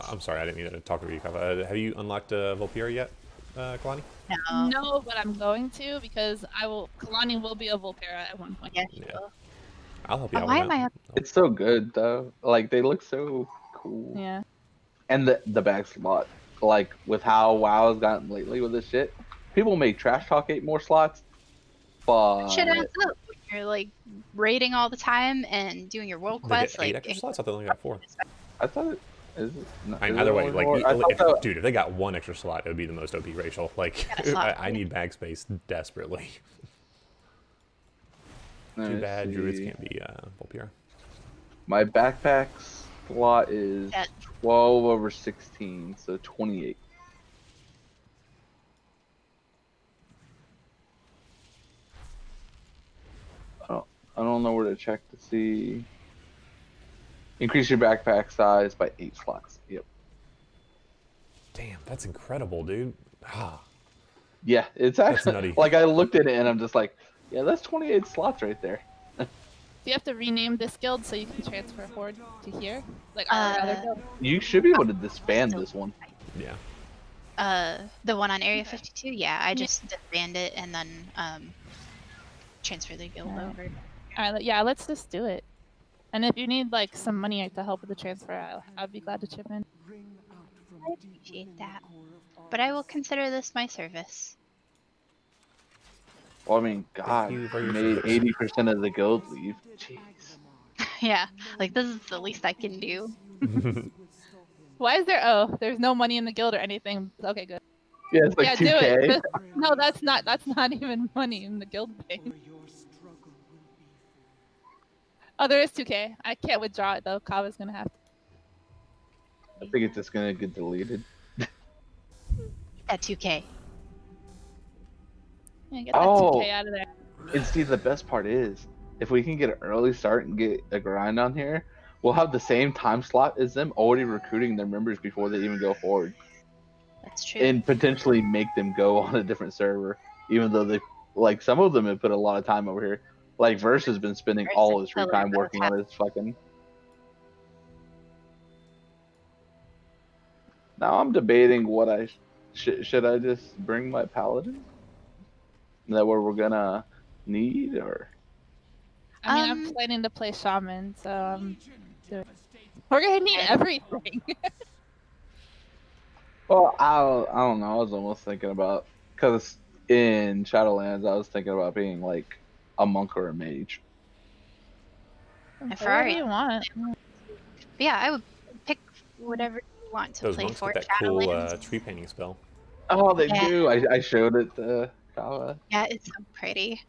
I'm sorry, I didn't mean to talk over you. Have you unlocked Volpira yet, Kalani? No. No, but I'm going to because Kalani will be a Volpera at one point. Yeah. Yeah. I'll help you Oh, out why with am I that. up? It's so good though. Like they look so cool. Yeah. And the bag slot, like with how WoW has gotten lately with this shit, people make trash talk 8 more slots, but Shit adds up when you're like raiding all the time and doing your world They quests. get 8 Like extra slots? I thought they only got 4. I thought it is. No, I mean, is either it way, only like, more? I thought that- dude, if they got 1 extra slot, it would be the most OP racial. Like, Yeah, slot. I need bag space desperately. let Too me bad Druids see. can't be Volpira. My backpack slot is That- 12 over 16, so 28. I don't know where to check to see. Increase your backpack size by 8 slots. Yep. Damn, that's incredible, dude. Ah, Yeah, it's that's actually nutty. like I looked at it and I'm just like, yeah, that's 28 slots right there. Do you have to rename this guild so you can transfer Horde to here? Like our other guild? You should be able to disband this one. Yeah. The one on Area 52. Yeah, I just disband it and then transfer the guild over. Alright, yeah, let's just do it. And if you need like some money to help with the transfer, I'd be glad to chip in. I appreciate that. But I will consider this my service. Well, I mean, God, you for your made service. 80% of the guild leave. Jeez. Yeah, like this is the least I can do. Why is there there's no money in the guild or anything. Okay, good. Yeah, it's like do 2K. it. No, that's not even money in the guild thing. Oh, there is 2K. I can't withdraw it though. Kava's gonna have to. I think it's just gonna get deleted. At 2K. Yeah, get that 2K out of there. And see, the best part is, if we can get an early start and get a grind on here, we'll have the same time slot as them, already recruiting their members before they even go forward. That's true. And potentially make them go on a different server, even though they, like, some of them have put a lot of time over here. Like, Verse has been spending all his free time working on his fucking... Now I'm debating what I... Should I just bring my paladin? Is that what we're gonna need, or...? I mean, I'm planning to play shaman, so we're gonna need everything. Well, I don't know. I was almost thinking about, because in Shadowlands, I was thinking about being like a monk or a mage. Whatever you want. Yeah, I would pick whatever you want to Those play monks for get that cool Shadowlands. tree painting spell. Oh, they do. I showed it to Kava. Yeah, it's so pretty.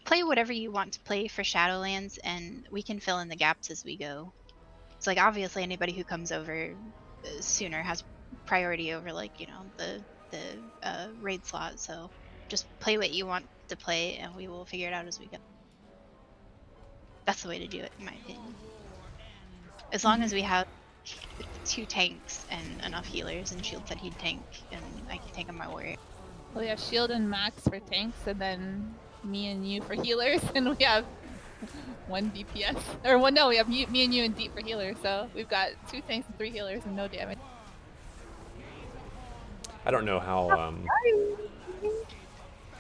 Play whatever you want to play for Shadowlands, and we can fill in the gaps as we go. It's like obviously anybody who comes over sooner has priority over, like, you know, the raid slot. So just play what you want to play, and we will figure it out as we go. That's the way to do it, in my opinion. As long as we have 2 tanks and enough healers, and Shield said he'd tank, and I can tank on my warrior. Well, we have Shield and Max for tanks, and then me and you for healers, and we have 1 DPS. Or one, no, we have me and you and Deep for healers, so we've got 2 tanks and 3 healers and no damage. I don't know how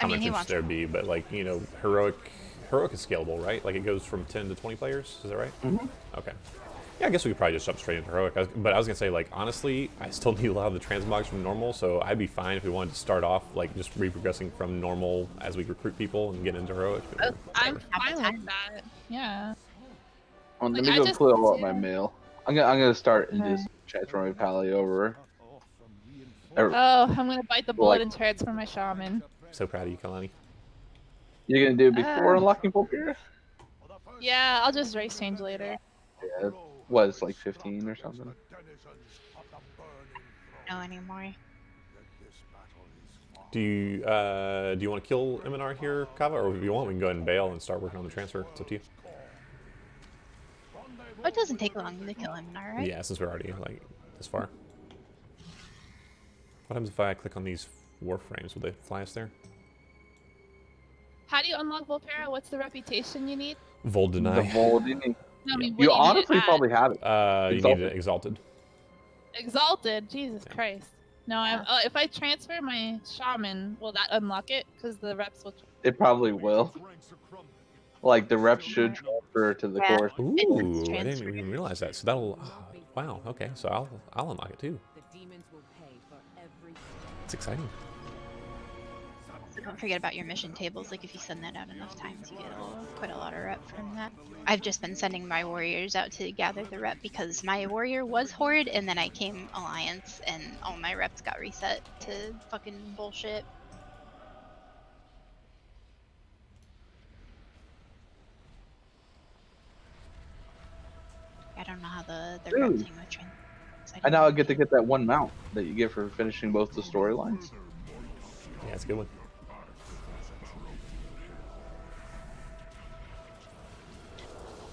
much interest there'd be, but like, you know, heroic is scalable, right? Like it goes from 10 to 20 players, is that right? Mm-hmm. Okay. Yeah, I guess we could probably just jump straight into heroic. But I was gonna say, like, honestly, I still need a lot of the transmogs from normal, so I'd be fine if we wanted to start off like just reprogressing from normal as we recruit people and get into heroic. I'm fine with that. Yeah. Well, let Like, me I go just- pull out my mail. I'm gonna start and just transfer my pally over. Oh, I'm gonna bite the bullet Like- and transfer my shaman. So proud of you, Kalani. You're gonna do it before unlocking Volpyra? Yeah, I'll just race change later. Yeah, it was like 15 or something. No anymore. Do you want to kill Eminar here, Kava, or if you want, we can go ahead and bail and start working on the transfer. It's up to you. Oh, it doesn't take long to kill him, alright? Yeah, since we're already like this far. What happens if I click on these warframes? Will they fly us there? How do you unlock Volpyra? What's the reputation you need? Vol deny. The Vol, you need- No, I mean, what you do need honestly to add? probably have it. You need it exalted. Exalted, Jesus Christ. No, I'm. If I transfer my shaman, will that unlock it? Because the reps will. It probably will. Like the reps should transfer to the core. Ooh, I didn't even realize that. So that'll. Wow. Okay, so I'll unlock it too. It's exciting. So don't forget about your mission tables. Like if you send that out enough times, you get quite a lot of rep from that. I've just been sending my warriors out to gather the rep because my warrior was Horde, and then I came Alliance, and all my reps got reset to fucking bullshit. I don't know how the rep thing would trend. I now get to get that 1 mount that you get for finishing both the storylines. Yeah, it's a good one.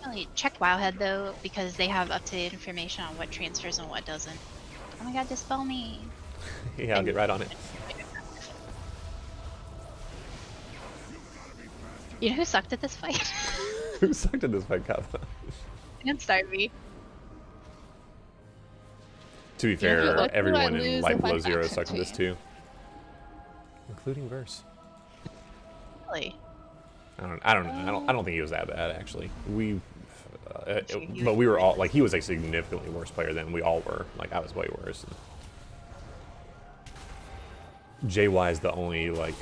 Definitely check Wowhead though, because they have up-to-date information on what transfers and what doesn't. Oh my god, dispel me. Yeah, I'll get right on it. You know who sucked at this fight? Who sucked at this fight, Kappa? And Starvey. To be Yeah, fair, what do I everyone in lose Light if I Below Zero back sucked at into this you? too, including Verse. Really? I don't know. I don't think he was that bad actually. He But was we were all like, he was a significantly worse player than we all were. Like, I was way worse. JY is the only, like,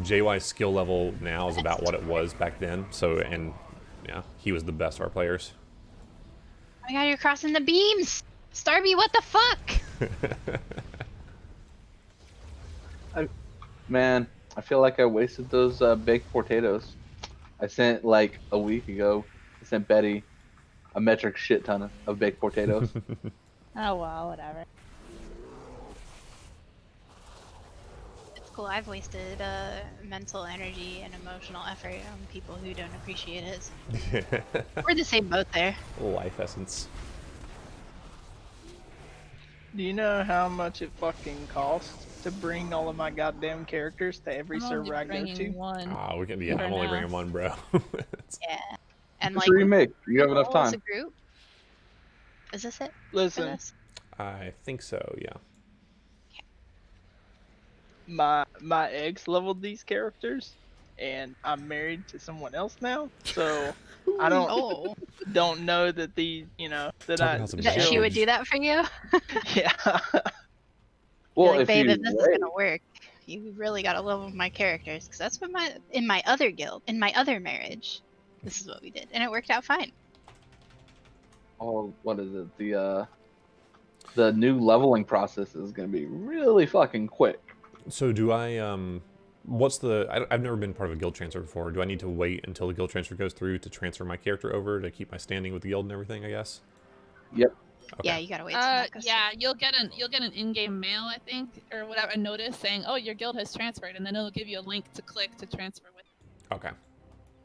JY's skill level now is about what it was back then. So, and yeah, he was the best of our players. Oh my god, you're crossing the beams! Starvey, what the fuck? Man, I feel like I wasted those baked potatoes. I sent like a week ago. I sent Betty a metric shit ton of baked potatoes. Oh well, whatever. It's cool. I've wasted mental energy and emotional effort on people who don't appreciate it. We're in the same boat there. Life essence. Do you know how much it fucking costs to bring all of my goddamn characters to every I'm server only I go bringing to? one. Ah, we can be. For I'm only now. bringing one, bro. Yeah. And Just like, remake. You have enough roll as a time. group? Is this it? for Listen, this? I think so. Yeah. my ex leveled these characters, and I'm married to someone else now, so I Oh. don't know that the that Talk about some That she would baggage. do that for you? yeah. Well, You're like, if babe, you if this is gonna work, you really gotta love my characters, because that's what in my other guild, in my other marriage, this is what we did, and it worked out fine. oh, what is it? The new leveling process is gonna be really fucking quick. So do I? What's the? I've never been part of a guild transfer before. Do I need to wait until the guild transfer goes through to transfer my character over to keep my standing with the guild and everything? I guess. Yep. Okay. Yeah, you gotta wait till that goes Yeah, you'll get an in-game mail, I think, or whatever, a notice saying, "Oh, your guild has transferred," and then it'll give you a link to click to transfer with. Okay.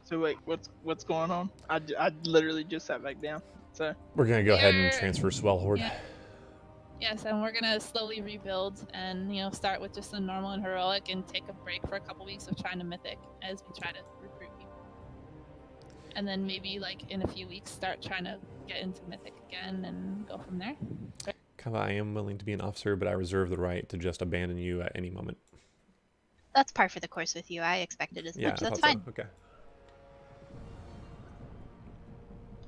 So wait, what's going on? I literally just sat back down. So We're gonna go ahead and You're- transfer Swell Horde. Yeah. Yes, and we're gonna slowly rebuild and start with just the normal and heroic and take a break for a couple weeks of trying to mythic as we try to recruit people. And then maybe like in a few weeks start trying to get into mythic again and go from there. Kava, I am willing to be an officer, but I reserve the right to just abandon you at any moment. That's par for the course with you. I expected as Yeah, much. I That's thought fine. so. Okay.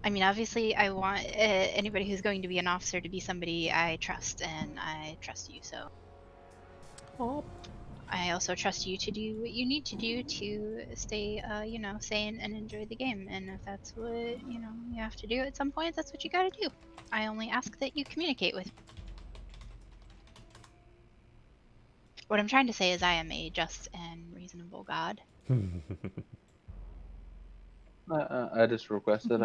I mean, obviously, I want anybody who's going to be an officer to be somebody I trust, and I trust you, so. Oh. I also trust you to do what you need to do to stay, sane and enjoy the game. And if that's what, you have to do at some point, that's what you gotta do. I only ask that you communicate with me. What I'm trying to say is I am a just and reasonable God. I just requested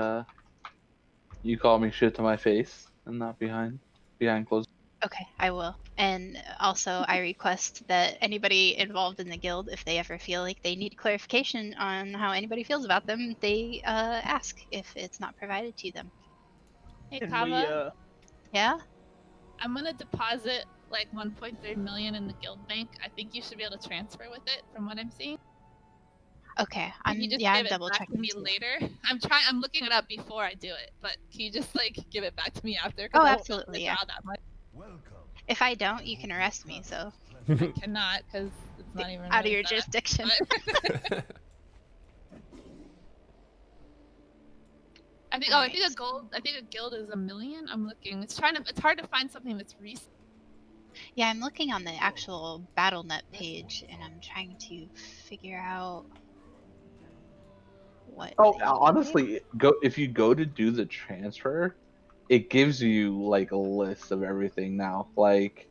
you call me shit to my face and not behind closed. Okay, I will. And also, I request that anybody involved in the guild, if they ever feel like they need clarification on how anybody feels about them, they ask if it's not provided to them. Hey, can Kava, Yeah? I'm gonna deposit like 1.3 million in the guild bank. I think you should be able to transfer with it, from what I'm seeing. Okay, Can you just I'm give it double back checking to me too. later? I'm looking it up before I do it, but can you just like give it back to me after? Oh, I won't absolutely, really yeah. withdraw that much. If I don't, you can arrest me, so. I cannot because it's not even Out of really your that, jurisdiction. but- I think a guild is 1 million. I'm looking. It's hard to find something that's recent. Yeah, I'm looking on the actual BattleNet page, and I'm trying to figure out what. Oh, they honestly, if you go to do the transfer, it gives you like a list of everything now. Like,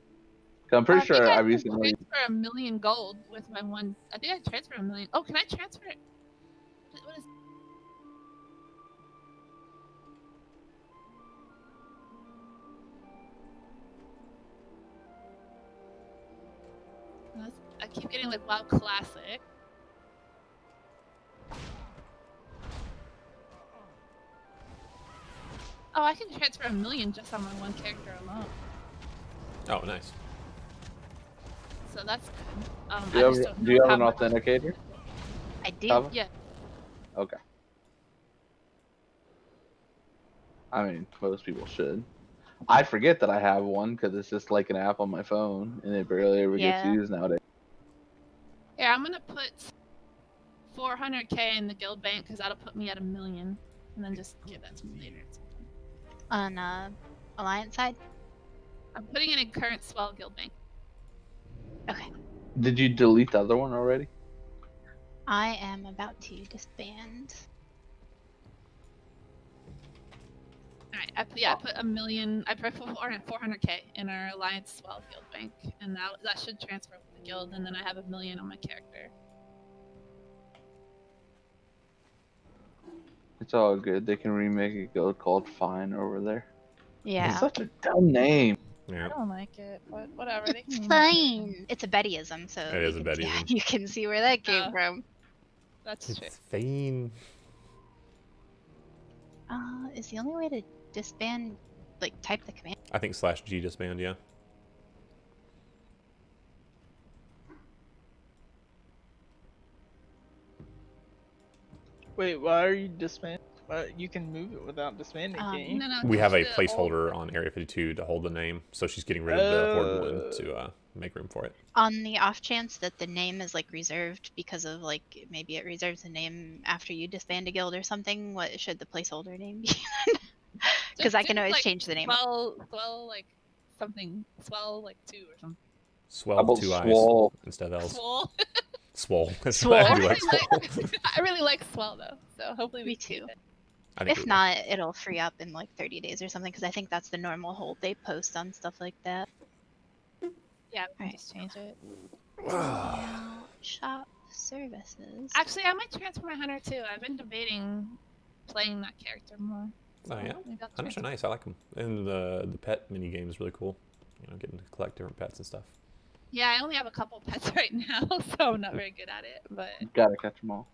I'm pretty I think sure I I can recently. transfer 1 million gold with my one. I think I transfer 1 million. Oh, can I transfer it? What is? I keep getting like WoW Classic. Oh, I can transfer 1 million just on my one character alone. Oh, nice. So that's good. Do you I just have, don't do you know have how an much. authenticator? I do. Tava? Yeah. Okay. I mean, most people should. I forget that I have one because it's just like an app on my phone, and it barely ever gets Yeah. used nowadays. Yeah, I'm gonna put 400k in the guild bank because that'll put me at 1 million, and then just give that to me later. On Alliance side. I'm putting it in current swell guild bank. Okay. Did you delete the other one already? I am about to disband. Alright, I put 1 million. I put 400k in our Alliance swell guild bank, and that should transfer with the guild, and then I have 1 million on my character. It's all good. They can remake a guild called Fine over there. Yeah. It's such a dumb name. Yeah. I don't like it, but whatever. They It's can fine. It's a Bettyism, so It is a you can- Bettyism. you can see where that came from. That's true. It's fine. Is the only way to disband like type the command? I think /G disband, yeah. Wait, why are you disbanding? You can move it without disbanding, can't you? No, We have a just the placeholder on Area 52 to hold the name, so she's getting rid of the Horde one to make room for it. On the off chance that the name is like reserved because of like maybe it reserves the name after you disband a guild or something, what should the placeholder name be? Because I can always like, change the name. Swell, like something. Swell, like 2 or something. Swell Double with 2 eyes swole. instead of L's. Swole. Swole. Swole. I I do really like swole. I really like swell though, so hopefully we Me keep too. it. I think If we not, it'll free up in like 30 days or something because I think that's the normal hold they post on stuff like that. Yeah, we can Right. just change it. Now, shop services. Actually, I might transfer my hunter too. I've been debating playing that character more. Oh yeah, Maybe I'll hunters transfer. are nice. I like them. And the pet mini game is really cool. You know, getting to collect different pets and stuff. Yeah, I only have a couple pets right now, so I'm not very good at it. But Gotta catch them all.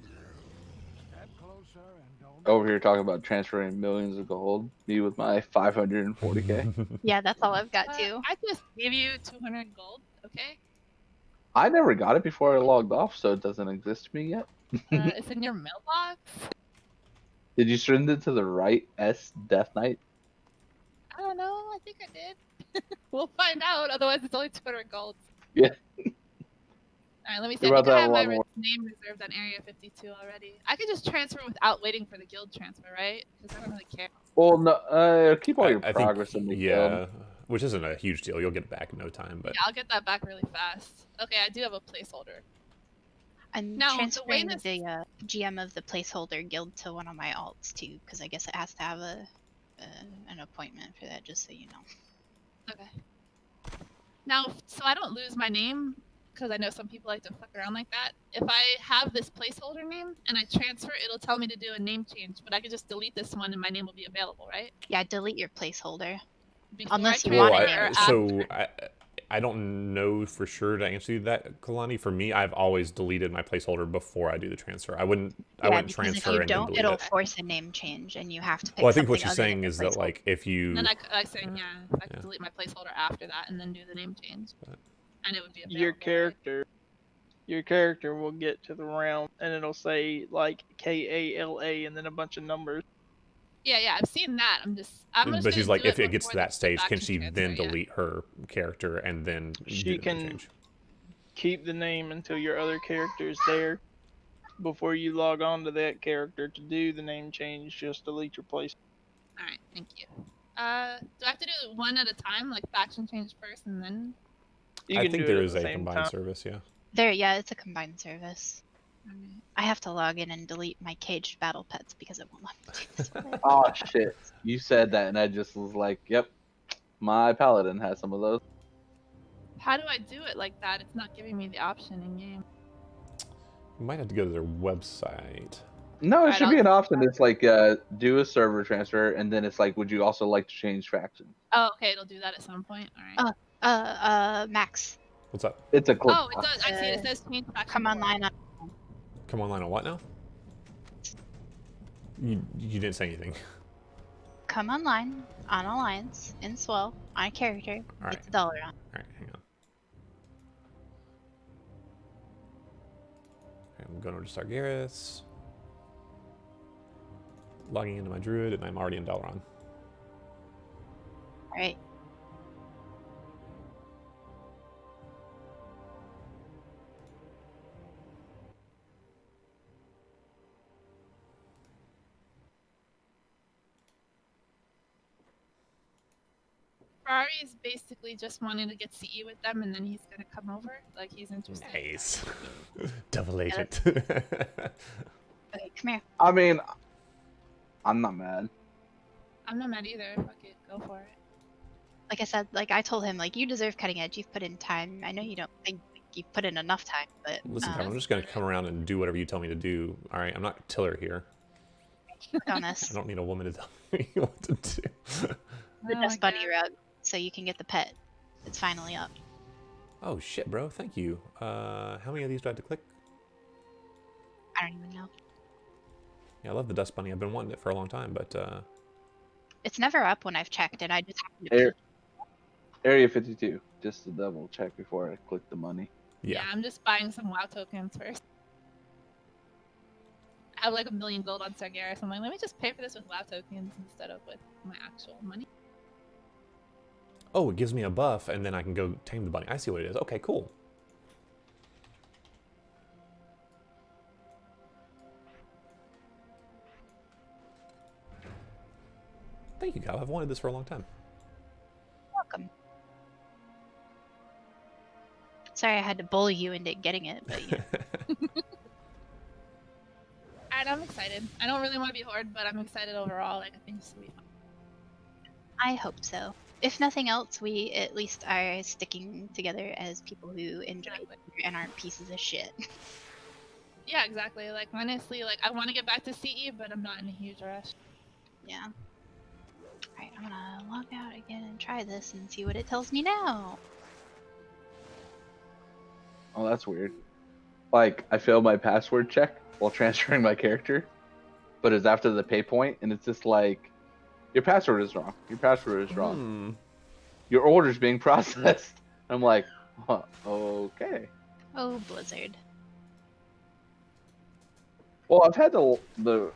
Step closer and don't. Over here talking about transferring millions of gold. Me with my 540k. Yeah, that's all I've got too. I just gave you 200 gold, okay? I never got it before I logged off, so it doesn't exist to me yet. It's in your mailbox. Did you send it to the right S Death Knight? I don't know. I think I did. We'll find out. Otherwise, it's only 200 gold. Yeah. Alright, let me see. You're I about think to I have have a my lot more. name reserved on Area 52 already. I could just transfer without waiting for the guild transfer, right? Because I don't really care. Well, no. Keep all your I progress think, in the yeah, guild. which isn't a huge deal. You'll get it back in no time. But Yeah, I'll get that back really fast. Okay, I do have a placeholder. I'm Now, the way transferring this- the GM of the placeholder guild to one of my alts too, because I guess it has to have an appointment for that, just so you know. Okay. Now, so I don't lose my name, because I know some people like to fuck around like that. If I have this placeholder name and I transfer, it'll tell me to do a name change, but I could just delete this one and my name will be available, right? Yeah, delete your placeholder. Before Unless I you transfer want or it. after. I don't know for sure to answer you that, Kalani. For me, I've always deleted my placeholder before I do the transfer. I wouldn't Because transfer if you and then don't, delete it'll it. force a name change, and you have to pick Well, I think what something you're other than saying the is that placeholder. like if you And then I saying, yeah, I could delete my placeholder after that and then do the name change. And it would be available. Your character will get to the realm and it'll say like KALA and then a bunch of numbers. Yeah, I've seen that. I'm just But she's like, do if it gets before to that the stage, can faction she transfer, then yeah. delete her character and then She do the can- name change? Keep the name until your other character is there. Before you log on to that character to do the name change, just delete your place. Alright, thank you. Do I have to do it one at a time, like faction change first and then? You I can think do it there at is the a same combined time. service, yeah. Yeah, it's a combined service. I have to log in and delete my caged battle pets because it won't let me do this. Oh shit! You said that, and I just was like, "Yep, my paladin has some of those." How do I do it like that? It's not giving me the option in game. You might have to go to their website. No, it Alright, should I'll be an do option. It's like do a server transfer, and then it's like, would you also like to change faction? Oh, okay, it'll do that at some point. Alright. Max, What's up? It's a click. Oh, it does. I see it. It says change faction. come online. Come online on what now? You didn't say anything. Come online on Alliance in Swell on a character. All Get right. the dollar on. All right, hang on. Okay, I'm going over to Sargeras. Logging into my Druid, and I'm already in Dalaran. All right. Ferrari is basically just wanting to get CE with them, and then he's gonna come over. Like he's interested. Nice. Double agent. Okay, come here. I mean, I'm not mad. I'm not mad either. Fuck it, go for it. Like I said, like I told him, like you deserve cutting edge. You've put in time. I know you don't think you've put in enough time, but Listen, Kyle, I'm just going to come around and do whatever you tell me to do. All right, I'm not Tiller here. honest. I don't need a woman to tell me what to do. The Oh Dust my Bunny God. rug, so you can get the pet. It's finally up. Oh shit, bro! Thank you. How many of these do I have to click? I don't even know. Yeah, I love the Dust Bunny. I've been wanting it for a long time, but It's never up when I've checked it. I just happened to Area 52, just to double check before I click the money. Yeah, I'm just buying some WoW tokens first. I have like 1 million gold on Sargeras. I'm like, let me just pay for this with WoW tokens instead of with my actual money. oh, it gives me a buff, and then I can go tame the bunny. I see what it is. Okay, cool. Thank you, Kyle. I've wanted this for a long time. welcome. Sorry I had to bully you into getting it, but yeah. And I'm excited. I don't really want to be Horde, but I'm excited overall. Like, I think it's gonna be fun. I hope so. If nothing else, we at least are sticking together as people who enjoy it and aren't pieces of shit. Yeah, exactly. Like, honestly, like, I want to get back to CE, but I'm not in a huge rush. Yeah. Alright, I'm gonna log out again and try this and see what it tells me now. Oh, that's weird. Like, I failed my password check while transferring my character, but it's after the pay point, and it's just like, your password is wrong. Your password is wrong. Your order's being processed. I'm like, huh, okay. Oh, Blizzard. Well, I've had the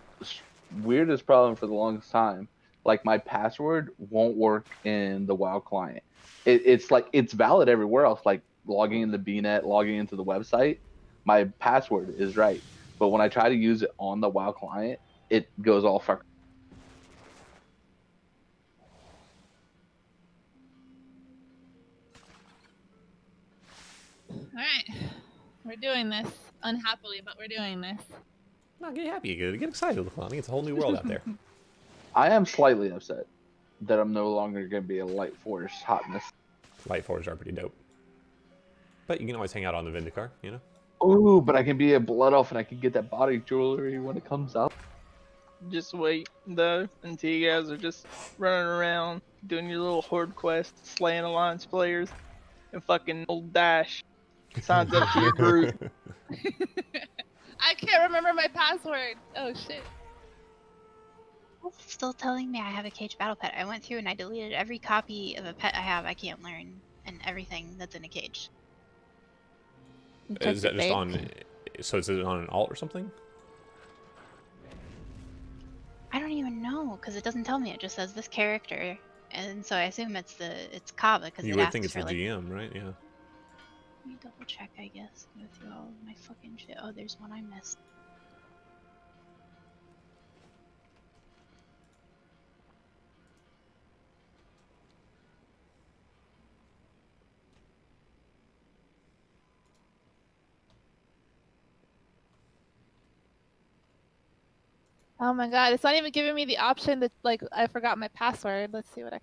weirdest problem for the longest time. Like, my password won't work in the WoW client. It's like, it's valid everywhere else, like logging into BNet, logging into the website. My password is right. But when I try to use it on the WoW client, it goes all fuck. Alright. We're doing this. Unhappily, but we're doing this. No, get happy. Get excited, Lani. It's a whole new world out there. I am slightly upset that I'm no longer going to be a Light Force hotness. Light Forges are pretty dope. But you can always hang out on the Vindicar, you know? Ooh, but I can be a Blood Elf and I can get that body jewelry when it comes out. Just wait, though, until you guys are just running around doing your little horde quest, slaying alliance players, and fucking old Dash signs up to your group. I can't remember my password. Oh, shit. It's still telling me I have a cage battle pet. I went through and I deleted every copy of a pet I have I can't learn and everything that's in a cage. Is that just on... So is it on an alt or something? I don't even know because it doesn't tell me. It just says this character, and so I assume it's Kava because You it would asks think it's for the like. GM, right? Yeah. Let me double check, I guess. Go through all of my fucking shit. Oh, there's one I missed. Oh my god, it's not even giving me the option that, like, I forgot my password. Let's see what I...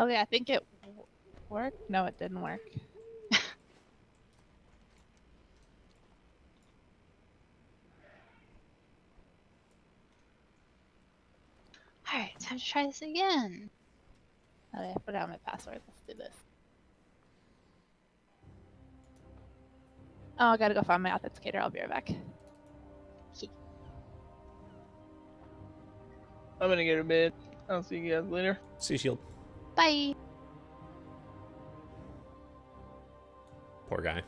Okay, I think it worked. No, it didn't work. Alright, time to try this again. Okay, I forgot my password. Let's do this. Oh, I gotta go find my authenticator. I'll be right back. I'm gonna go to bed. I'll see you guys later. See you, Shield. Bye. Poor guy.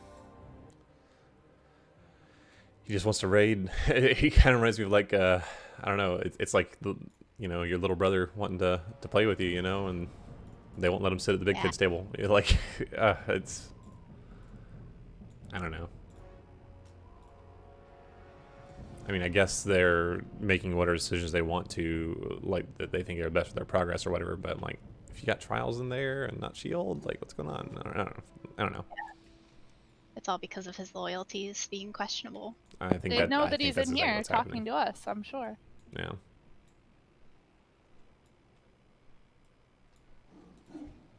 He just wants to raid. He kind of reminds me of like, I don't know. It's like your little brother wanting to play with you, and they won't let him sit at the big kids table. Like, it's, I don't know. I mean, I guess they're making whatever decisions they want to, like, that they think are best for their progress or whatever. But like, if you got trials in there and not shield, like, what's going on? I don't know. It's all because of his loyalties being questionable. I think They know I that think he's that's in exactly here what's talking happening. to us, I'm sure. Yeah.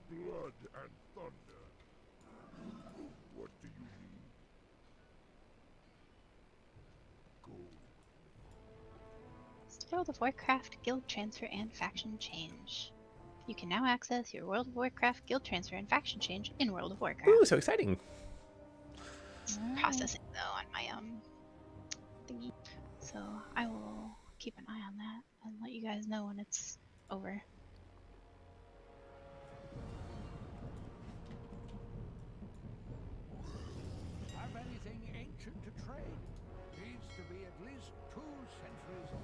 Blood and thunder. What do you need? Gold. World of Warcraft guild transfer and faction change. You can now access your World of Warcraft guild transfer and faction change in World of Warcraft. Ooh, so exciting. It's processing though on my thingy. So I will keep an eye on that and let you guys know when it's over. Have anything ancient to trade? Needs to be at least 2 centuries old.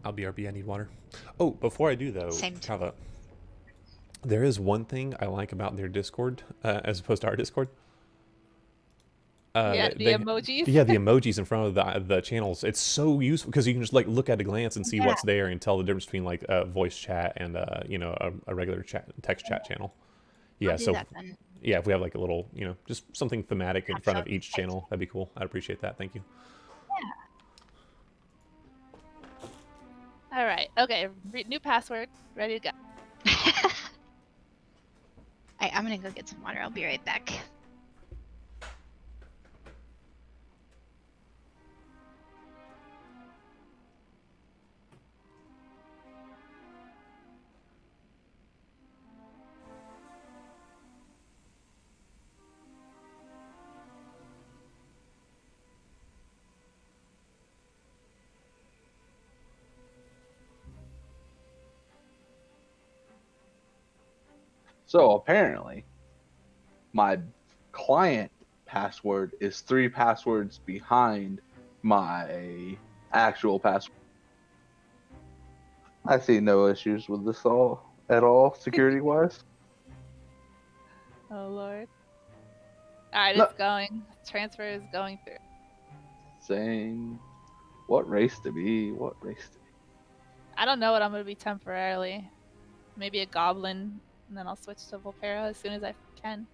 I'll BRB, I need water. Oh, before I do though, Kava, there is one thing I like about their Discord as opposed to our Discord. Yeah, the emojis. Yeah, the emojis in front of the channels. It's so useful because you can just like look at a glance and see what's there and tell the difference between like a voice chat and a regular text chat channel. Yeah, so yeah, if we have like a little, just something thematic in front of each channel, that'd be cool. I'd appreciate that. Thank you. All right. Okay. New password. Ready to go. Alright, I'm gonna go get some water. I'll be right back. So apparently, my client password is 3 passwords behind my actual password. I see no issues with this at all, security-wise. Oh lord. Alright, it's going. Transfer is going through. Saying, what race to be? What race to be? I don't know what I'm gonna be temporarily. Maybe a goblin, and then I'll switch to Volpera as soon as I can.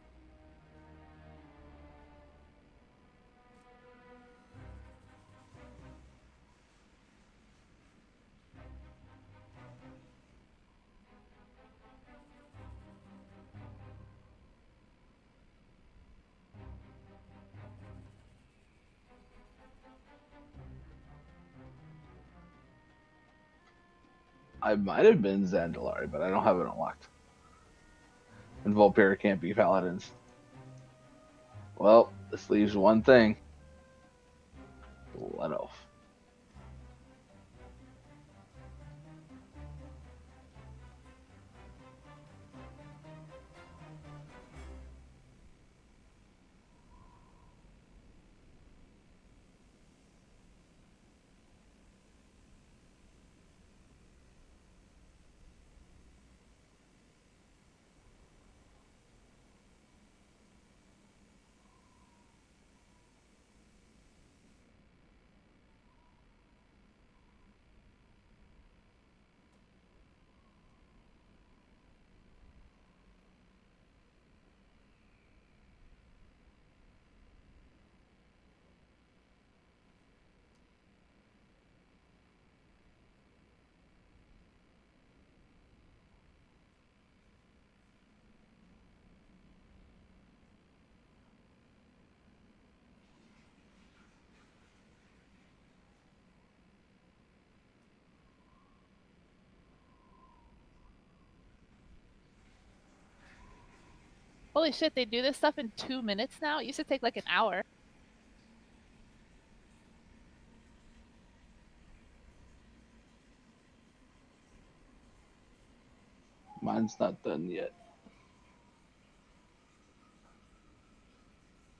I might have been Zandalari, but I don't have it unlocked. And Volpera can't be paladins. Well, this leaves one thing. Let off. Holy shit, they do this stuff in 2 minutes now? It used to take like an hour. Mine's not done yet.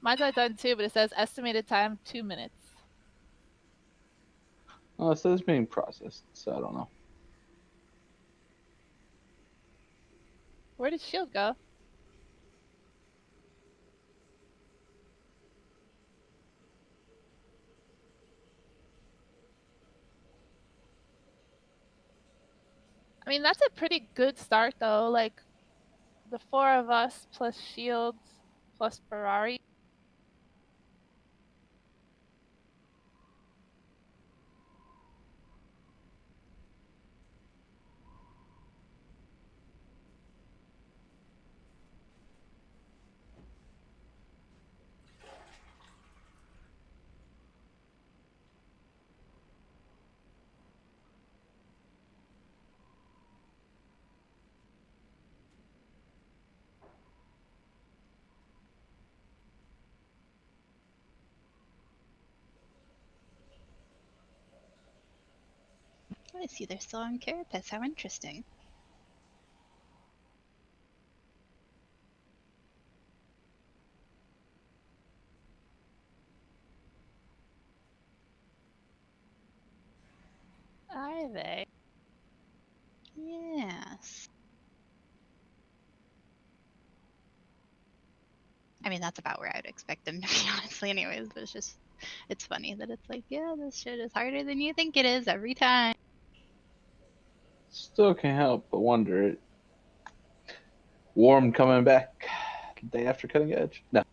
Mine's not done too, but it says estimated time 2 minutes. Oh, it says being processed, so I don't know. Where did Shield go? I mean, that's a pretty good start though. Like, the 4 of us plus Shields plus Ferrari. I see they're still on Carapace. How interesting. Are they? Yes. I mean, that's about where I would expect them to be, honestly, anyways. But it's funny that it's like, yeah, this shit is harder than you think it is every time. Still can't help but wonder it. Warm coming back the day after Cutting Edge? No.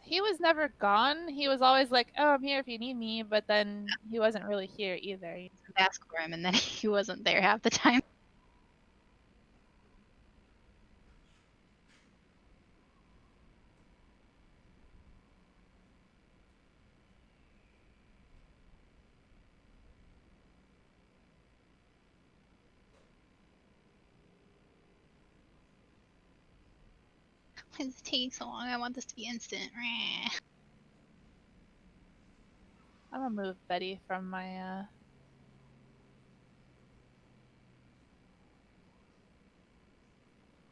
He was never gone. He was always like, oh, I'm here if you need me. But then he wasn't really here either. Ask for him, and then he wasn't there half the time. Why does it take so long? I want this to be instant. I'm gonna move Betty from my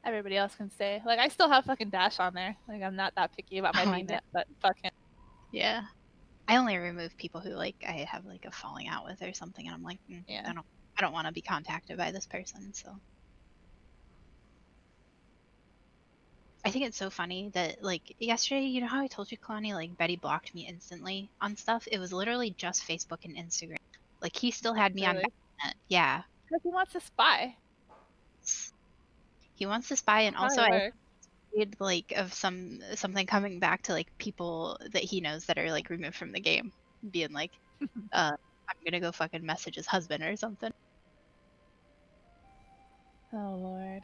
Everybody else can stay. Like, I still have fucking Dash on there. Like, I'm not that picky about my main net, but fuck him. Yeah. I only remove people who, like, I have, like, a falling out with or something, and I'm like, yeah. I don't want to be contacted by this person, so. I think it's so funny that, like, yesterday, you know how I told you, Kalani, like, Betty blocked me instantly on stuff? It was literally just Facebook and Instagram. Like, he still had me on Battle.net. Yeah. Because he wants to spy. He wants to spy, and also I afraid, like, of something coming back to, like, people that he knows that are, like, removed from the game. Being like, I'm gonna go fucking message his husband or something. Oh, Lord.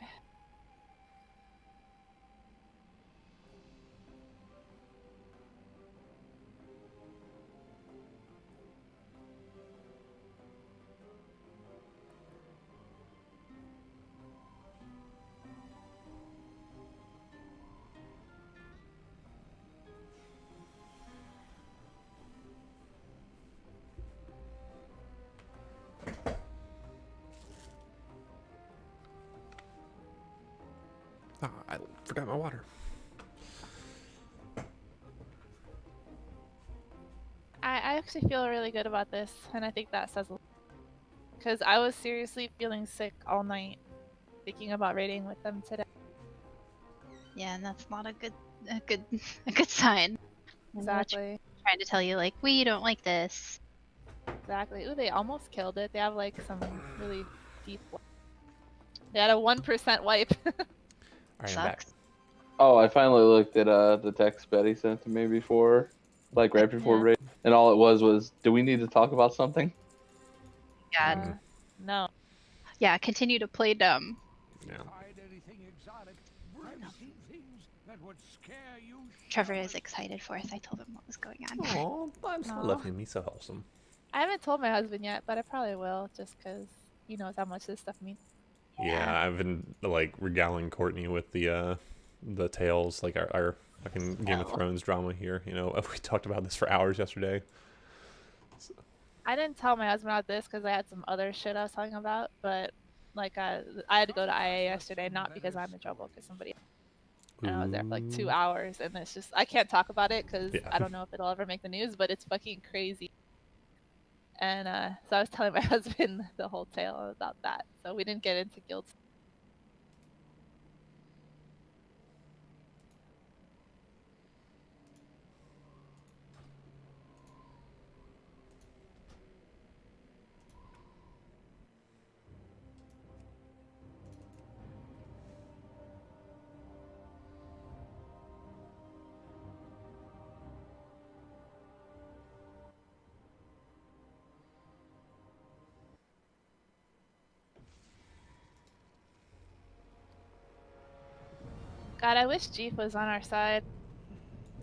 Oh, I forgot my water. I actually feel really good about this, and I think that says a lot. Because I was seriously feeling sick all night, thinking about raiding with them today. Yeah, and that's not a good sign. Exactly. Trying to tell you, like, we don't like this. Exactly. Ooh, they almost killed it. They have, like, some really deep. They had a 1% wipe. Alright, I'm back. Oh, I finally looked at the text Betty sent to me before, like right before raid, and all it was, do we need to talk about something? Yeah. No. Yeah, continue to play dumb. Yeah. Trevor is excited for us. I told him what was going on. Oh, I'm so lovely. He's so wholesome. I haven't told my husband yet, but I probably will, just because he knows how much this stuff means. Yeah, I've been like regaling Courtney with the the tales, like our fucking Game of Thrones drama here. You know, we talked about this for hours yesterday. So. I didn't tell my husband about this because I had some other shit I was talking about, but like I had to go to IA yesterday, not because I'm in trouble, because somebody. And I was there for like 2 hours, and it's just I can't talk about it because I don't know if it'll ever make the news, but it's fucking crazy. And so I was telling my husband the whole tale about that. So we didn't get into guild. God, I wish Jeef was on our side.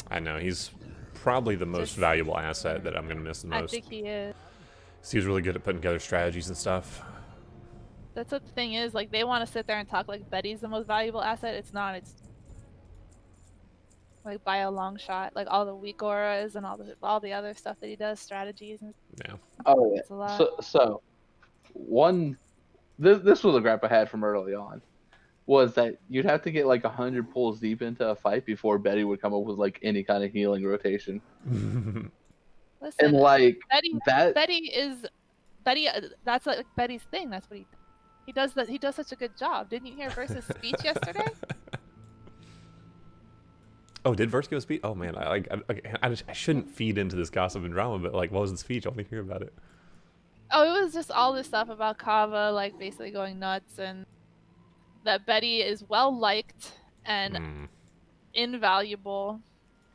I know, he's probably the most valuable asset that I'm going to miss the most. I think he is. He's really good at putting together strategies and stuff. That's what the thing is, like, they want to sit there and talk like Betty's the most valuable asset. It's not. It's like by a long shot. Like all the weak auras and all the other stuff that he does, strategies and Oh yeah. It's a lot. So one, this was a gripe I had from early on, was that you'd have to get like 100 pulls deep into a fight before Betty would come up with like any kind of healing rotation. Listen, and like Betty. That's like Betty's thing. That's what he does. That he does such a good job. Didn't you hear Versus speech yesterday? Oh, did Verse give a speech? Oh man, I shouldn't feed into this gossip and drama, but like, what was the speech? I want to hear about it. Oh, it was just all this stuff about Kava, like basically going nuts, and that Betty is well liked and invaluable,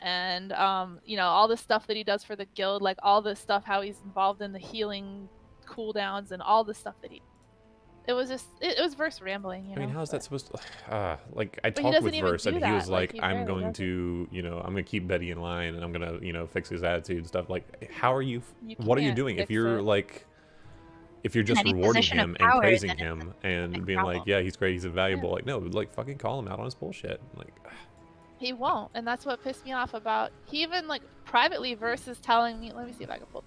and you know, all the stuff that he does for the guild, like all the stuff how he's involved in the healing cooldowns and all the stuff that he. It was just it was Verse rambling, you know. I mean, how's that supposed to? Like, I But talked with Verse, and he was like, I'm going to, you know, I'm going to keep Betty in line, and I'm going to, you know, fix his attitude and stuff. Like, how are you? What are you doing if you're like? If you're just rewarding him and praising him and being like, yeah, he's great, he's invaluable, like, no, like, fucking call him out on his bullshit. Like, he won't, and that's what pissed me off about. He even like privately Versus telling me, let me see if I can pull.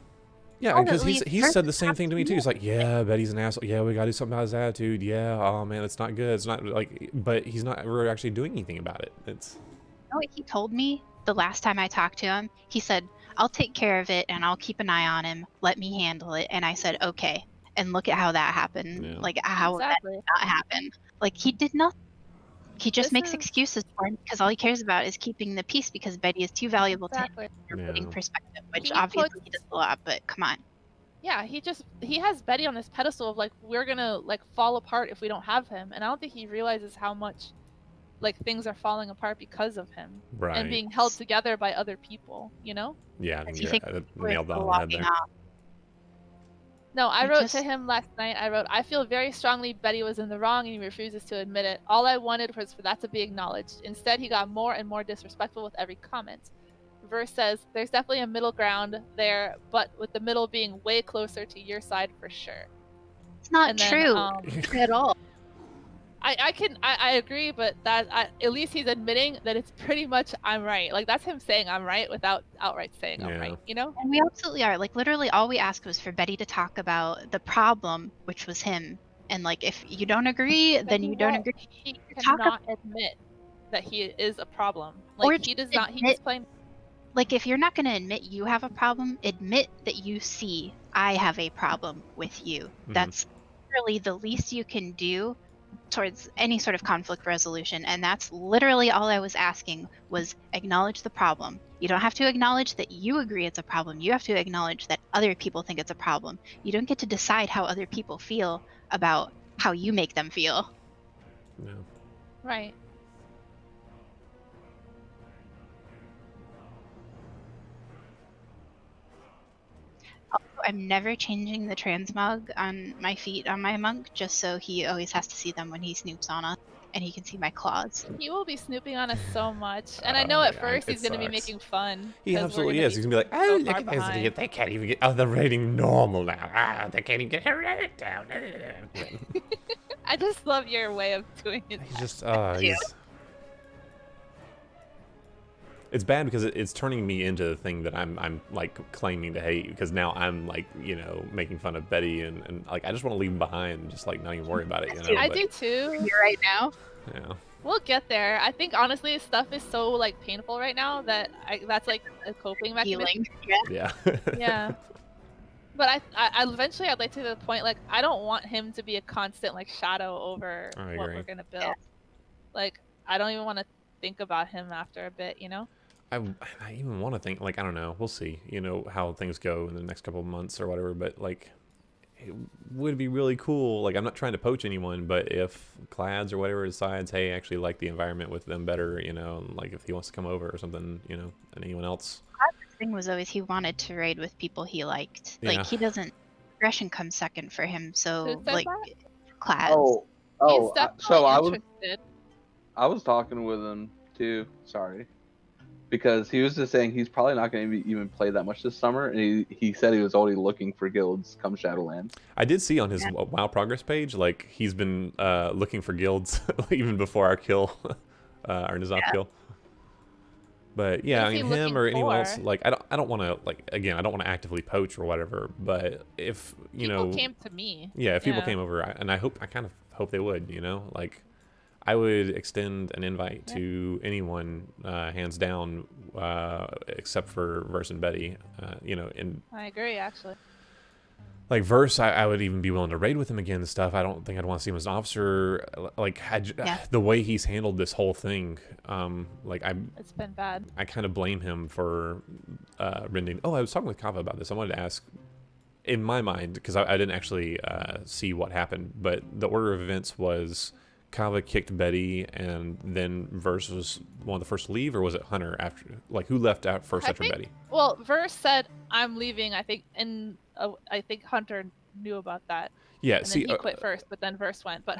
Yeah, because he's said the same thing to me too. He's like, yeah, Betty's an asshole. Yeah, we gotta do something about his attitude. Yeah, oh man, it's not good. It's not like, but he's not really actually doing anything about it. It's. You know what he told me the last time I talked to him? He said, "I'll take care of it and I'll keep an eye on him. Let me handle it." And I said, "Okay." And look at how that happened. Yeah. Like how that did not happen. Like he did nothing. He just makes excuses for him because all he cares about is keeping the peace because Betty is too valuable to him from a putting perspective, which obviously he does a lot, but come on. Yeah, he has Betty on this pedestal of like, we're gonna like fall apart if we don't have him, and I don't think he realizes how much like things are falling apart because of him and being held together by other people, you know? Yeah, I think nailed that on the head there. No, I wrote to him last night. I wrote, I feel very strongly Betty was in the wrong and he refuses to admit it. All I wanted was for that to be acknowledged. Instead, he got more and more disrespectful with every comment. Verse says, there's definitely a middle ground there, but with the middle being way closer to your side for sure. It's not true at all. I agree, but at least he's admitting that it's pretty much I'm right. Like that's him saying I'm right without outright saying I'm right, you know? And we absolutely are. Like literally all we asked was for Betty to talk about the problem, which was him. And like if you don't agree, then you don't agree. He cannot admit that he is a problem. Like he does not he's playing. Like if you're not gonna admit you have a problem, admit that you see I have a problem with you. That's really the least you can do towards any sort of conflict resolution, and that's literally all I was asking was acknowledge the problem. You don't have to acknowledge that you agree it's a problem. You have to acknowledge that other people think it's a problem. You don't get to decide how other people feel about how you make them feel. No. Right. I'm never changing the transmog on my feet on my monk, just so he always has to see them when he snoops on us, and he can see my claws. He will be snooping on us so much, and I know at first he's going to be making fun. He absolutely is. He's going to be like, oh, look at this idiot. They can't even get, they're rating normal now. They can't even get her rated down. I just love your way of doing it. He's just, It's bad because it's turning me into the thing that I'm like claiming to hate, because now I'm like, you know, making fun of Betty and like I just want to leave him behind and just like not even worry about it, you know. I but, do too. You're right now. Yeah. We'll get there. I think honestly, stuff is so like painful right now that that's like a coping mechanism. Healing. Yeah. Yeah. But I eventually I'd like to the point like I don't want him to be a constant like shadow over I what agree. we're gonna build. Like I don't even want to think about him after a bit, you know. I even want to think, like, I don't know, we'll see, you know, how things go in the next couple of months or whatever, but like it would be really cool. Like, I'm not trying to poach anyone, but if Clads or whatever decides, hey, I actually like the environment with them better, you know, and like if he wants to come over or something, you know, and anyone else. The thing was always he wanted to raid with people he liked. Yeah. Like he doesn't, aggression comes second for him. So said like, that? Clads. He's definitely interested. I was talking with him too. Sorry, because he was just saying he's probably not going to even play that much this summer, and he said he was already looking for guilds come Shadowlands. I did see on his WoW progress page, like he's been looking for guilds even before our kill, our N'Zoth kill. But yeah, I mean, him or anyone else, like I don't want to, like, again, I don't want to actively poach or whatever. But if you know, people came to me. Yeah, if people came over, and I kind of hope they would, you know, like I would extend an invite to anyone, hands down, except for Verse and Betty, you know. And I agree, actually. like Verse, I would even be willing to raid with him again and stuff. I don't think I'd want to see him as an officer. Like the way he's handled this whole thing, like it's been bad. I kind of blame him for rending. Oh, I was talking with Kava about this. I wanted to ask, in my mind, because I didn't actually see what happened, but the order of events was Kava kicked Betty, and then Verse was one of the first to leave, or was it Hunter after? Like, who left out first after Betty? Well, Verse said, "I'm leaving." I think, and I think Hunter knew about that. Yeah, and then he quit first, but then Verse went. But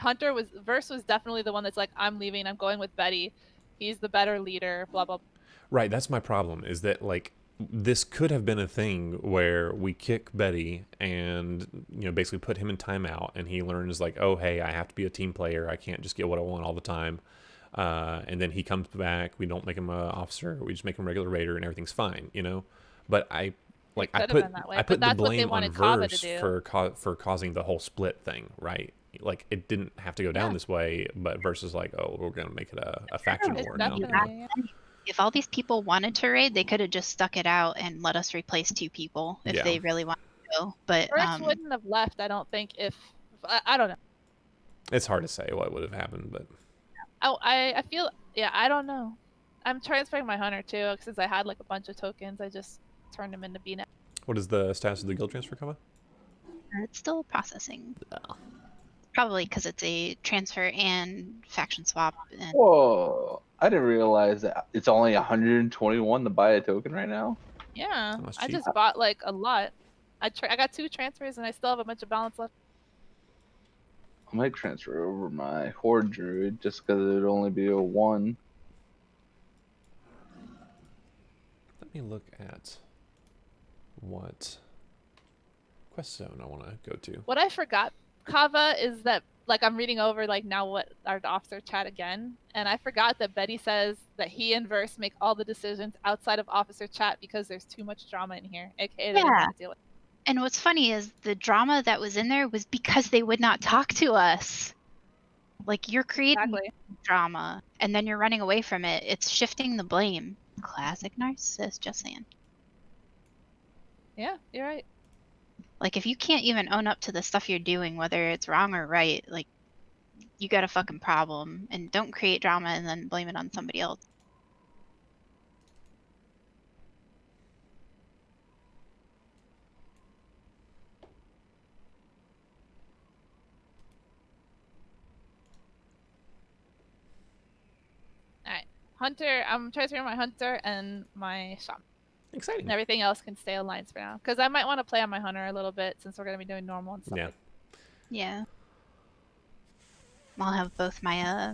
Verse was definitely the one that's like, "I'm leaving. I'm going with Betty. He's the better leader." Blah blah. Right, that's my problem. Is that like this could have been a thing where we kick Betty and, you know, basically put him in timeout, and he learns like, oh, hey, I have to be a team player. I can't just get what I want all the time. And then he comes back. We don't make him an officer. We just make him a regular raider, and everything's fine, you know. But I put the blame on Verse for causing the whole split thing, right? Like, it didn't have to go down this way, but Verse is like, oh, we're gonna make it a faction war now. If all these people wanted to raid, they could have just stuck it out and let us replace 2 people if they really wanted to go. But Verse wouldn't have left, I don't think. If I don't know. It's hard to say what would have happened, but I feel, I don't know. I'm transferring my Hunter too, since I had like a bunch of tokens. I just turned them into BNet. What is the status of the guild transfer, Kava? It's still processing. Probably because it's a transfer and faction swap. And whoa! I didn't realize that it's only 121 to buy a token right now. Yeah, I just bought like a lot. I got 2 transfers and I still have a bunch of balance left. I might transfer over my Horde Druid just because it would only be a 1. Let me look at what quest zone I want to go to. What I forgot, Kava, is that like I'm reading over like now what our officer chat again, and I forgot that Betty says that he and Verse make all the decisions outside of officer chat because there's too much drama in here. AKA they don't want to deal with. And what's funny is the drama that was in there was because they would not talk to us. Like, you're creating drama and then you're running away from it. It's shifting the blame. Classic narcissist, just saying. Yeah, you're right. Like, if you can't even own up to the stuff you're doing, whether it's wrong or right, like, you got a fucking problem. And don't create drama and then blame it on somebody else. Alright. Hunter, I'm transferring my Hunter and my Shaman. Exciting. And everything else can stay alliance for now. Because I might want to play on my Hunter a little bit since we're going to be doing normal and stuff. Yeah. Yeah. I'll have both my,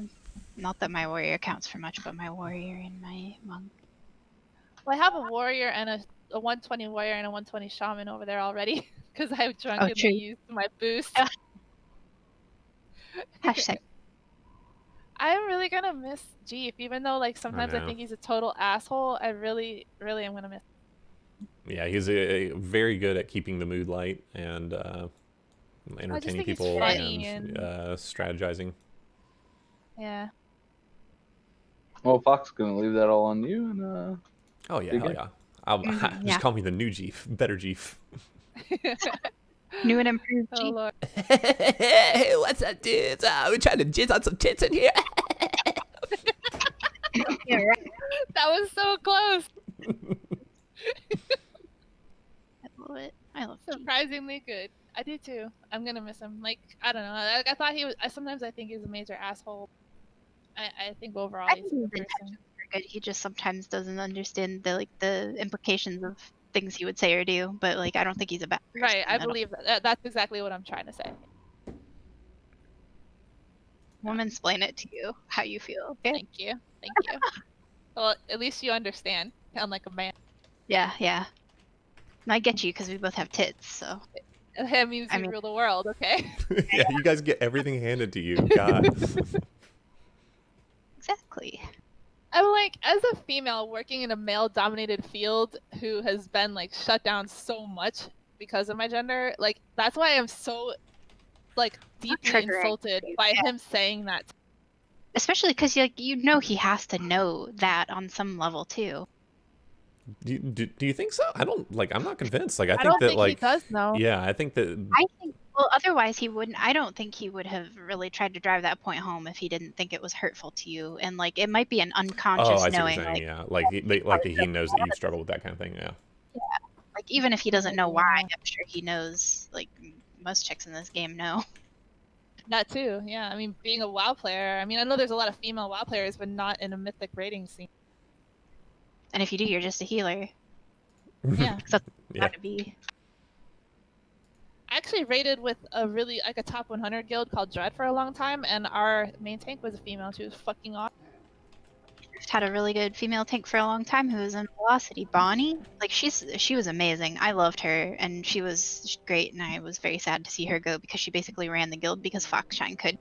not that my warrior counts for much, but my warrior and my monk. Well, I have a warrior and a 120 warrior and a 120 shaman over there already. Because I drunkenly used my boost. Hashtag. I'm really gonna miss Jeep, even though like sometimes I know. think he's a total asshole. I really, really am gonna miss. Yeah, he's very good at keeping the mood light and I just entertaining think he's people funny and and strategizing. yeah. Well, Fox gonna leave that all on you, and Oh yeah, Big hell game. yeah. I'll Yeah. just call me the new Jeef, better Jeef. New and improved Oh Jeep. lord. Hey, what's up, dudes? We're trying to jizz on some tits in here. Yeah, right. That was so close. I love it. I love Jeep. Surprisingly good. I do too. I'm gonna miss him. Like I don't know. I thought he was. Sometimes I think he's a major asshole. I think overall I he's think a his good person. intentions are good. He just sometimes doesn't understand the implications of things he would say or do. But like, I don't think he's a bad person. Right. I don't- believe that. That's exactly what I'm trying to say. Woman, explain it to you how you feel. Okay. Thank you. Thank you. Well, at least you understand. Unlike a man. Yeah, yeah. And I get you because we both have tits. So That means you rule the world. Okay. Yeah, you guys get everything handed to you. God. exactly. I'm like, as a female working in a male-dominated field who has been like shut down so much because of my gender, like that's why I'm so like deeply triggering insulted you, by yeah. him saying that. Especially because you know he has to know that on some level too. Do you think so? I don't like. I'm not convinced. Like I think don't that think like he does know. Yeah, I think that. I think well, otherwise he wouldn't. I don't think he would have really tried to drive that point home if he didn't think it was hurtful to you. And like it might be an unconscious Oh, I see what knowing. you're saying. Like, Yeah, like he knows that you struggle with that kind of thing. Yeah. yeah, like even if he doesn't know why, I'm sure he knows. Like most chicks in this game know. That too, yeah. I mean, being a WoW player, I mean, I know there's a lot of female WoW players, but not in a mythic raiding scene. And if you do, you're just a healer. Yeah. That's Yeah. got to be. I actually raided with a really like a top 100 guild called Druid for a long time, and our main tank was a female. She was fucking awesome. Had a really good female tank for a long time who was in Velocity, Bonnie. Like she was amazing. I loved her and she was great, and I was very sad to see her go because she basically ran the guild because Foxshine could.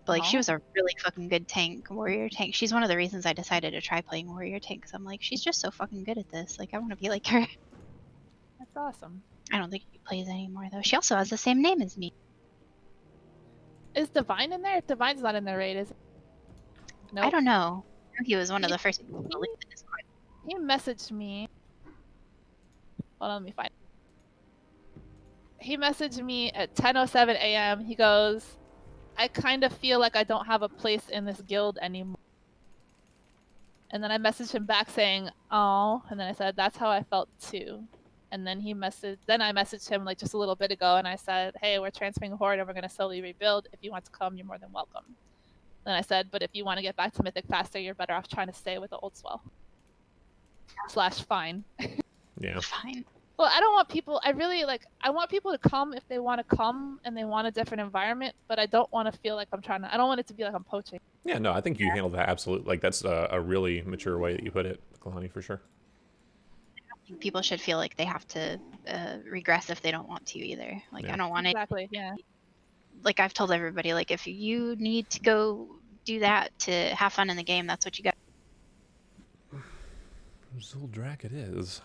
But like she was a really fucking good tank, warrior tank. She's one of the reasons I decided to try playing warrior tank because I'm like, she's just so fucking good at this. Like I want to be like her. That's awesome. I don't think she plays anymore though. She also has the same name as me. Is Divine in there? Divine's not in the raid, is it? I don't know. I know he was one of the first people to leave the Discord. He messaged me. Hold on, let me find it. He messaged me at 10:07 a.m. He goes, I kind of feel like I don't have a place in this guild anymore. And then I messaged him back saying, oh, and then I said, that's how I felt too. And then I messaged him like just a little bit ago and I said, hey, we're transferring Horde and we're going to slowly rebuild. If you want to come, you're more than welcome. Then I said, but if you want to get back to Mythic faster, you're better off trying to stay with the old swell. / fine. Yeah. Fine. Well, I don't want people, I want people to come if they want to come and they want a different environment, but I don't want to feel like I don't want it to be like I'm poaching. Yeah, no, I think you handled that absolutely. Like that's a really mature way that you put it, Kalani, for sure. I don't think people should feel like they have to regress if they don't want to either. Like Yeah. I don't want it. Exactly, yeah. Like I've told everybody, like if you need to go do that to have fun in the game, that's what you got. Zuldrak it is.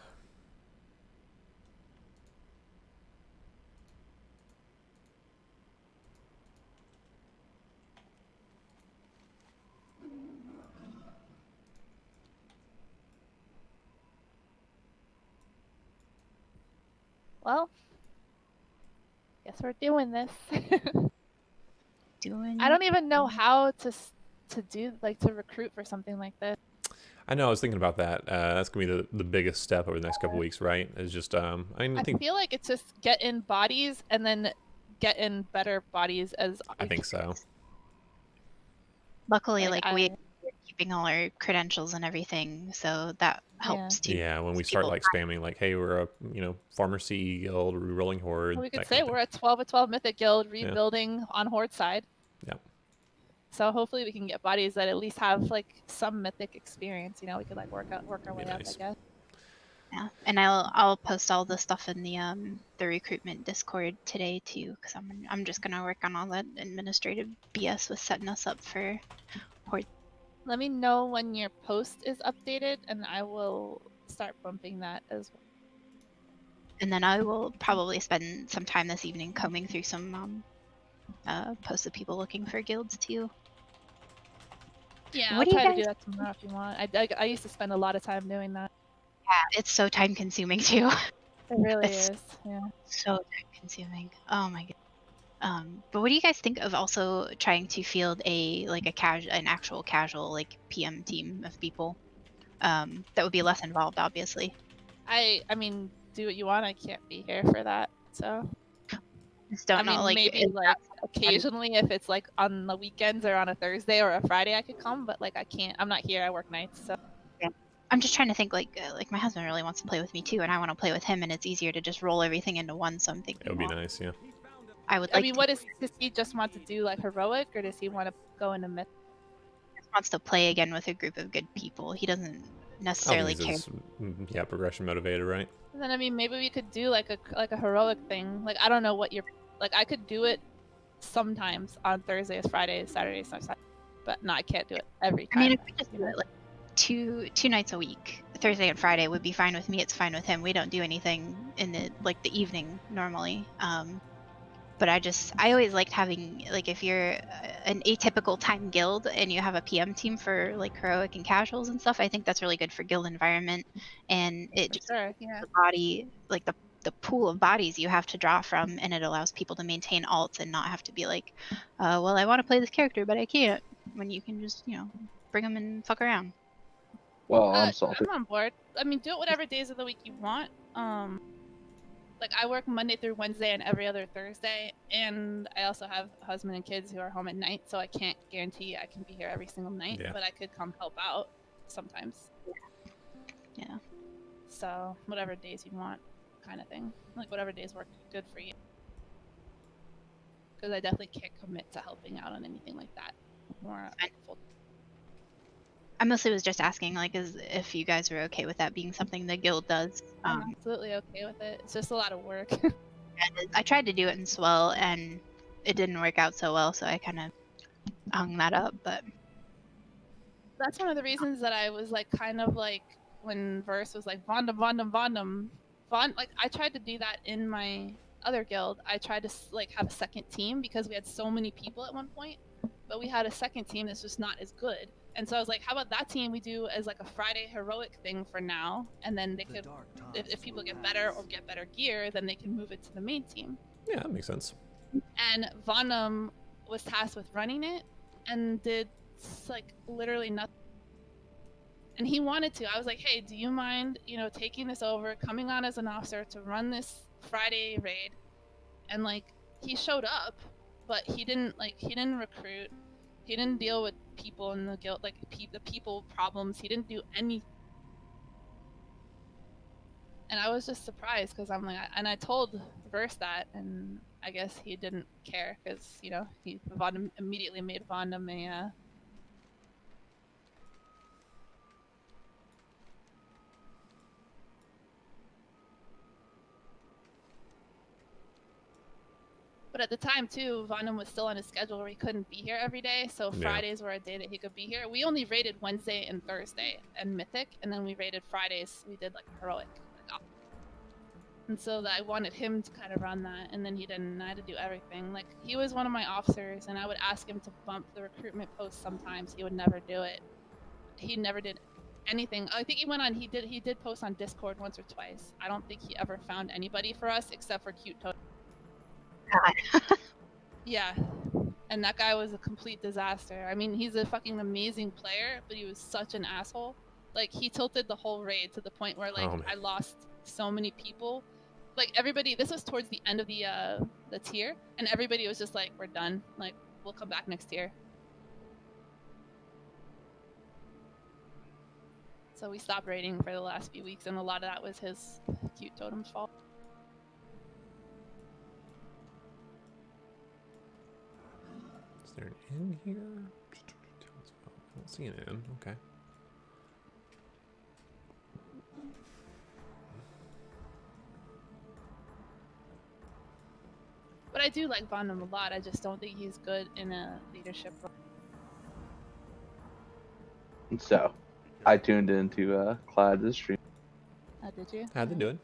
Well, guess we're doing this. Doing. I don't even know how to do to recruit for something like this. I know. I was thinking about that. That's gonna be the biggest step over the next couple weeks, right? It's just I think feel like it's just get in bodies and then get in better bodies as. I think so. Luckily, we're keeping all our credentials and everything, so that helps too. Yeah, when we start spamming hey, we're a farmer CE guild, rerolling Horde. Well, we could say we're a 12/12 mythic guild rebuilding on Horde side. Yeah. So hopefully we can get bodies that at least have some mythic experience. We could work our way up, I guess. Yeah, and I'll post all the stuff in the recruitment Discord today too, because I'm just gonna work on all that administrative BS with setting us up for Horde Let me know when your post is updated, and I will start bumping that as well. And then I will probably spend some time this evening combing through some posts of people looking for guilds too. Yeah, What I'll do you try to guys? do that tomorrow if you want. I used to spend a lot of time doing that. Yeah, it's so time consuming too. It really It's is. Yeah. so time consuming. Oh my god. But what do you guys think of also trying to field an actual casual like PM team of people? That would be less involved, obviously. I mean, do what you want. I can't be here for that. So Just don't I know, mean, like, maybe is like that occasionally if it's like on the weekends or on a Thursday or a Friday, I could come. But like I can't. I'm not here. I work nights. So yeah. I'm just trying to think like my husband really wants to play with me too, and I want to play with him, and it's easier to just roll everything into one. So I'm thinking, It would be well, nice, yeah. I would I like mean, to. what does he just want to do? Like heroic, or does he want to go into myth? Wants to play again with a group of good people. He doesn't I don't necessarily think care. he's as progression motivated, right? And then I mean, maybe we could do like a heroic thing. Like I don't know what you're like. I could do it sometimes on Thursdays, Fridays, Saturdays, sometimes, but no, I can't do it every time. I mean, if we just do it like two nights a week, Thursday and Friday would be fine with me. It's fine with him. We don't do anything in the evening normally. But I always liked having, like, if you're an atypical time guild and you have a PM team for like heroic and casuals and stuff, I think that's really good for guild environment, and it just Sure, yeah. the body, like the pool of bodies you have to draw from, and it allows people to maintain alts and not have to be like, well, I want to play this character but I can't, when you can just bring them and fuck around. Well, I'm salty. I'm on board. I mean, do it whatever days of the week you want. Like I work Monday through Wednesday and every other Thursday, and I also have a husband and kids who are home at night, so I can't guarantee I can be here every single night, Yeah. but I could come help out sometimes. Yeah. So whatever days you want, kind of thing. Like whatever days work good for you. Because I definitely can't commit to helping out on anything like that. More full. I mostly was just asking, like, if you guys were okay with that being something the guild does. I'm absolutely okay with it. It's just a lot of work. I tried to do it in Swell, and it didn't work out so well, so I kind of hung that up. But that's one of the reasons that I was like, kind of like, when Verse was like, Vondum. Like, I tried to do that in my other guild. I tried to like have a second team because we had so many people at one point, but we had a second team that's just not as good. And so I was like, how about that team we do as like a Friday heroic thing for now, and then they could, if people get better or get better gear, then they can move it to the main team. Yeah, that makes sense. And Vondum was tasked with running it and did like literally nothing. And he wanted to. I was like, hey, do you mind, taking this over, coming on as an officer to run this Friday raid? And like, he showed up, but he didn't recruit. He didn't deal with people in the guild, like the people problems. He didn't do any. And I was just surprised because I'm like, and I told Verse that, and I guess he didn't care because he immediately made Vondum a. But at the time too, Vondum was still on his schedule where he couldn't be here every day. So Fridays were a day that he could be here. We only raided Wednesday and Thursday and Mythic, and then we raided Fridays. We did like heroic. And so I wanted him to kind of run that, and then he didn't. I had to do everything. Like, he was one of my officers, and I would ask him to bump the recruitment post sometimes. He would never do it. He never did anything. I think he went on. He did post on Discord once or twice. I don't think he ever found anybody for us except for Cute Toad. God. Yeah, and that guy was a complete disaster. I mean, he's a fucking amazing player, but he was such an asshole. Like, he tilted the whole raid to the point where like I lost so many people. Like, everybody, this was towards the end of the tier, and everybody was just like, we're done. Like, we'll come back next tier. So we stopped raiding for the last few weeks, and a lot of that was his Cute Totem's fault. Is there an inn here? I don't see an inn. Okay. But I do like Vondum a lot. I just don't think he's good in a leadership role. So, I tuned into Clad's stream. Oh, did you? How'd they doing?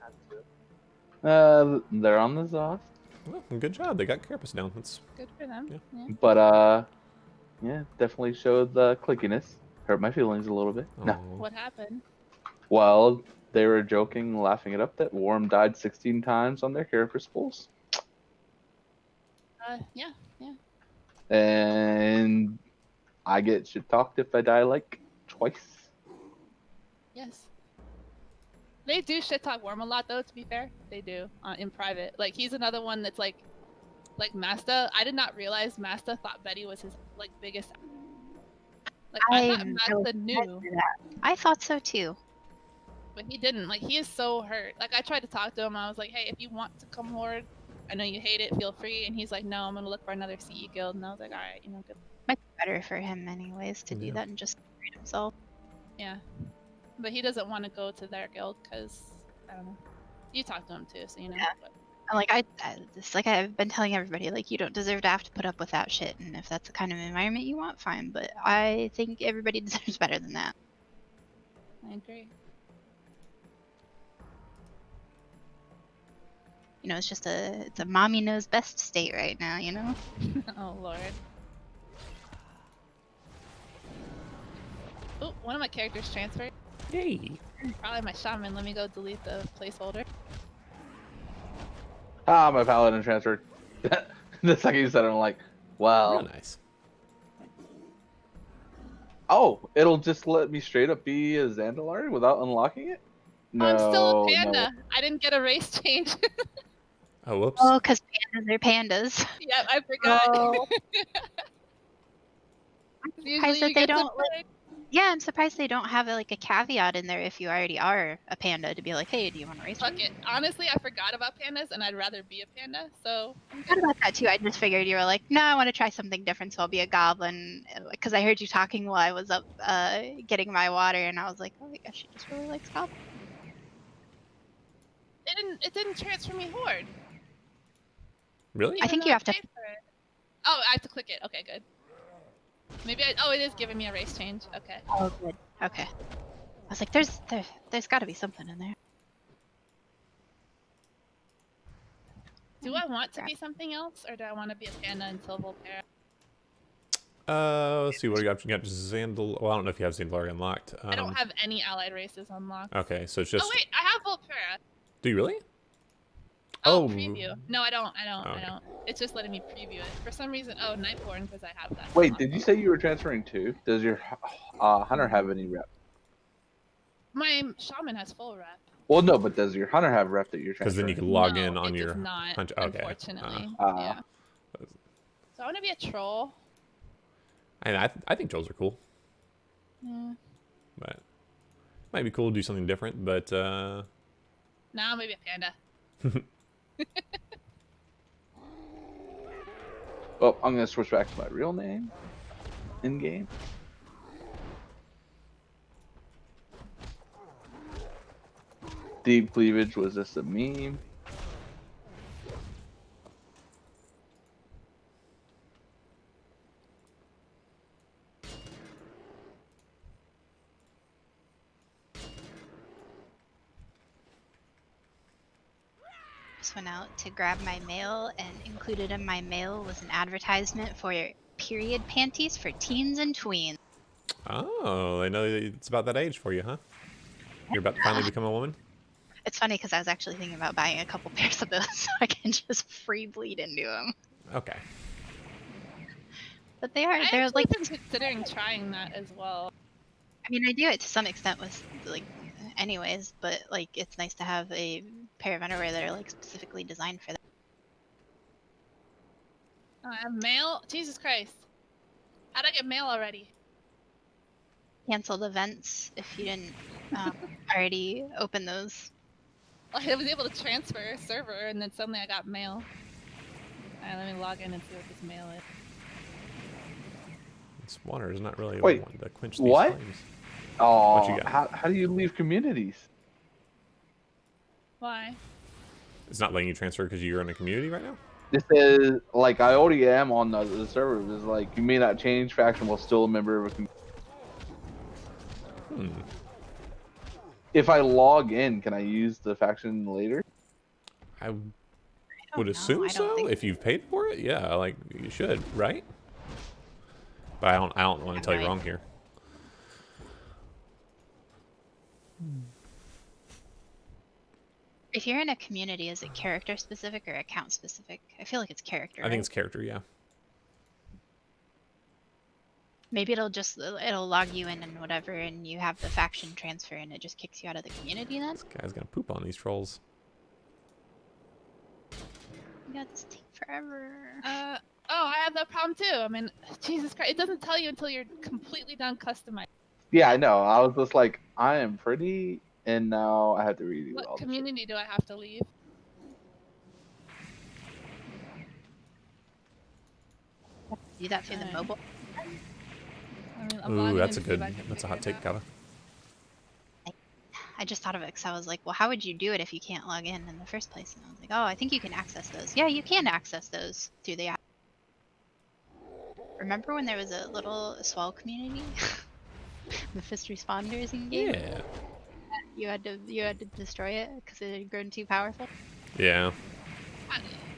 They're on the Zoth. Well, good job. They got Carapace down. That's Good for them. Yeah. Yeah. But yeah, definitely showed the clickiness. Hurt my feelings a little bit. No. What happened? Well, they were joking, laughing it up that Worm died 16 times on their Carapace pulls. Yeah. And I get shit talked if I die like twice. Yes. They do shit talk Worm a lot, though. To be fair, they do in private. Like he's another one that's like Masta. I did not realize Masta thought Betty was his like biggest. Like I thought Masta knew. I thought so too. But he didn't. Like he is so hurt. Like I tried to talk to him. I was like, hey, if you want to come Horde, I know you hate it. Feel free. And he's like, no, I'm gonna look for another CE guild. And I was like, all right, good. Might be better for him anyways to do that and just create himself. Yeah. But he doesn't want to go to their guild because I don't know. You talked to him too, so you know. Yeah. But... And like just like I've been telling everybody, like you don't deserve to have to put up with that shit. And if that's the kind of environment you want, fine. But I think everybody deserves better than that. I agree. You know, it's a mommy knows best state right now, you know? Oh lord. Oh, one of my characters transferred. Yay. Probably my shaman. Let me go delete the placeholder. Ah, my paladin transferred. The second you said it, I'm like, wow. Real nice. Oh, it'll just let me straight up be a Zandalari without unlocking it? No, I'm still a panda. no. I didn't get a race change. Oh, whoops. Oh, because pandas are pandas. Yeah, I forgot. Oh. Usually Surprised that you they get to don't. pick. Yeah, I'm surprised they don't have like a caveat in there if you already are a panda to be like, hey, do you want to race? Fuck it. Honestly, I forgot about pandas, and I'd rather be a panda. So. I forgot about that too. I just figured you were like, no, I want to try something different, so I'll be a goblin. Because I heard you talking while I was up getting my water, and I was like, oh, I guess she just really likes goblins. It didn't transfer me Horde. Really? I think you have to. Oh, I have to click it. Okay, good. Maybe oh, it is giving me a race change. Okay. Oh, good. Okay. I was like, there's got to be something in there. Do I want to be something else, or do I want to be a panda until Volterra? Let's see, what do you got? You got Zandal. Well, I don't know if you have Zandalari unlocked. I don't have any allied races unlocked. Okay, so it's just. Oh wait, I have Volterra. Do you really? Oh, preview. No, I don't. Okay. I don't. It's just letting me preview it. For some reason, oh, Nightborn, because I have that. Wait, did you say you were transferring too? Does your hunter have any rep? My shaman has full rep. Well, no, but does your hunter have rep that you're transferring? Because then you can log in No, on it your does not, hunter. Okay. unfortunately. Yeah. So I want to be a troll. And I think trolls are cool, Yeah. but might be cool to do something different. But No, maybe a panda. Well, I'm gonna switch back to my real name in game. Deep cleavage was just a meme. Just went out to grab my mail, and included in my mail was an advertisement for period panties for teens and tweens. oh, I know it's about that age for you, huh? You're about to finally become a woman. It's funny because I was actually thinking about buying a couple pairs of those so I can just free bleed into them. Okay. But they're like. been considering trying that as well. I mean, I do it to some extent with like, anyways, but like it's nice to have a pair of underwear that are like specifically designed for that. Oh, I have mail. Jesus Christ! How'd I get mail already? Canceled events if you didn't already open those. Well, I was able to transfer a server, and then suddenly I got mail. Alright, let me log in and see what this mail is. This water is not really Wait, one to quench these what? flames. Oh, What you got? how do you leave communities? Why? It's not letting you transfer because you're in a community right now? This is like I already am on the server. It's like you may not change faction while still a member of a community. If I log in, can I use the faction later? I would know. assume I don't so. think If you've paid for it, yeah, like you should, right? But I don't want to tell you wrong here. If you're in a community, is it character specific or account specific? I feel like it's character. I think it's character, yeah. Maybe it'll log you in and whatever, and you have the faction transfer, and it just kicks you out of the community then. This guy's gonna poop on these trolls. Yeah, this take forever. Oh, I have that problem too. I mean, Jesus Christ, it doesn't tell you until you're completely done customizing. Yeah, I know. I was just like, I am pretty, and now I have to redo all What this community do I have to leave? Do that through the mobile. I mean, I'm Ooh, logging that's in a to see if good. I can That's a figure hot it take, out. Kava. I just thought of it because I was like, well, how would you do it if you can't log in the first place? And I was like, oh, I think you can access those. Yeah, you can access those through the app. Remember when there was a little swell community? The fist responders in game? Yeah. You had to destroy it because it had grown too powerful? Yeah.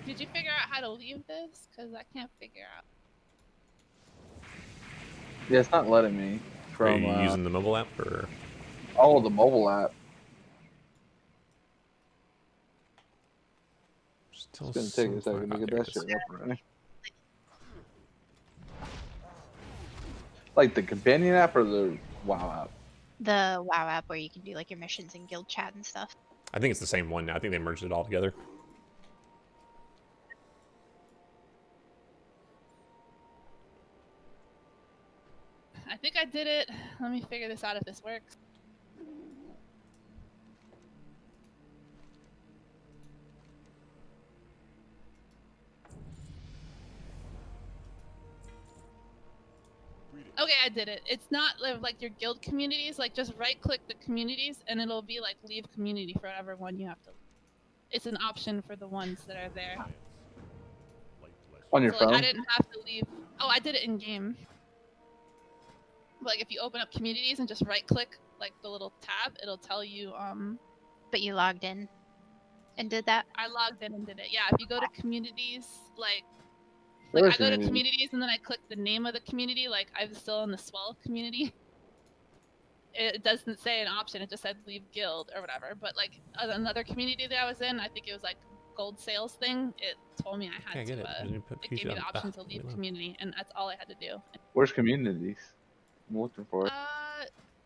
Did you figure out how to leave this? Because I can't figure out. Yeah, it's not letting me. Are From you using the mobile app or? oh, the mobile app. Still It's gonna take a so far second to out get there, that it is. shit up, right? Like the companion app or the WoW app? The WoW app where you can do like your missions and guild chat and stuff. I think it's the same one now. I think they merged it all together. I think I did it. Let me figure this out if this works. Okay, I did it. It's not like your guild communities. Like, just right-click the communities, and it'll be like leave community for whatever one you have to. It's an option for the ones that are there. On your So, phone? like, I didn't have to leave. Oh, I did it in game. Like, if you open up communities and just right-click like the little tab, it'll tell you. But you logged in and did that? I logged in and did it. Yeah, if you go to communities, like Where I is go to community? communities and then I click the name of the community, like I'm still in the Swell community. It doesn't say an option, it just said leave guild or whatever. But like another community that I was in, I think it was like gold sales thing, it told me I had Yeah, I get to, it. Didn't you put it gave me PC the on? option to Ah, leave leave it. community, and that's all I had to do. Where's communities? I'm looking for it.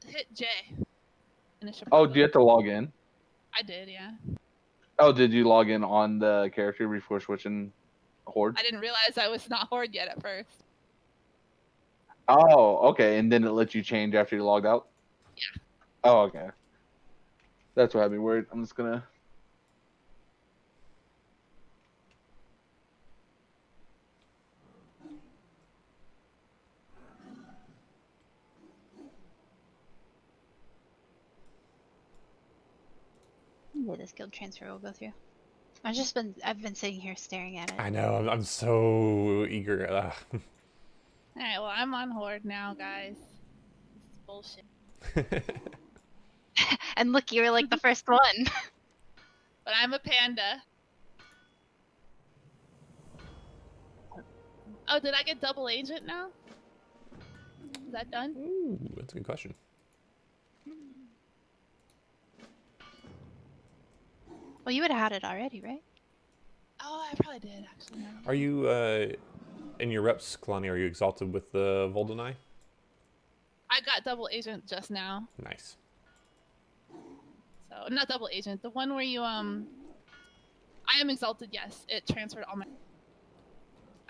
Hit J. And it should Oh, pop do you up. have to log in? I did, yeah. Oh, did you log in on the character before switching Horde? I didn't realize I was not Horde yet at first. Oh, okay. And then it lets you change after you logged out? Yeah. Oh, okay. That's what had me worried. I'm just gonna... Yeah, this guild transfer will go through. I've been sitting here staring at it. I know. I'm so eager. Alright, well, I'm on Horde now, guys. This is bullshit. And look, you were like the first one. But I'm a panda. Oh, did I get double agent now? Is that done? Ooh, that's a good question. Well, you would have had it already, right? Oh, I probably did, actually. Are you, in your reps, Kalani, are you exalted with the Voldenai? I got double agent just now. Nice. So, not double agent. The one where you, I am exalted, yes. It transferred all my...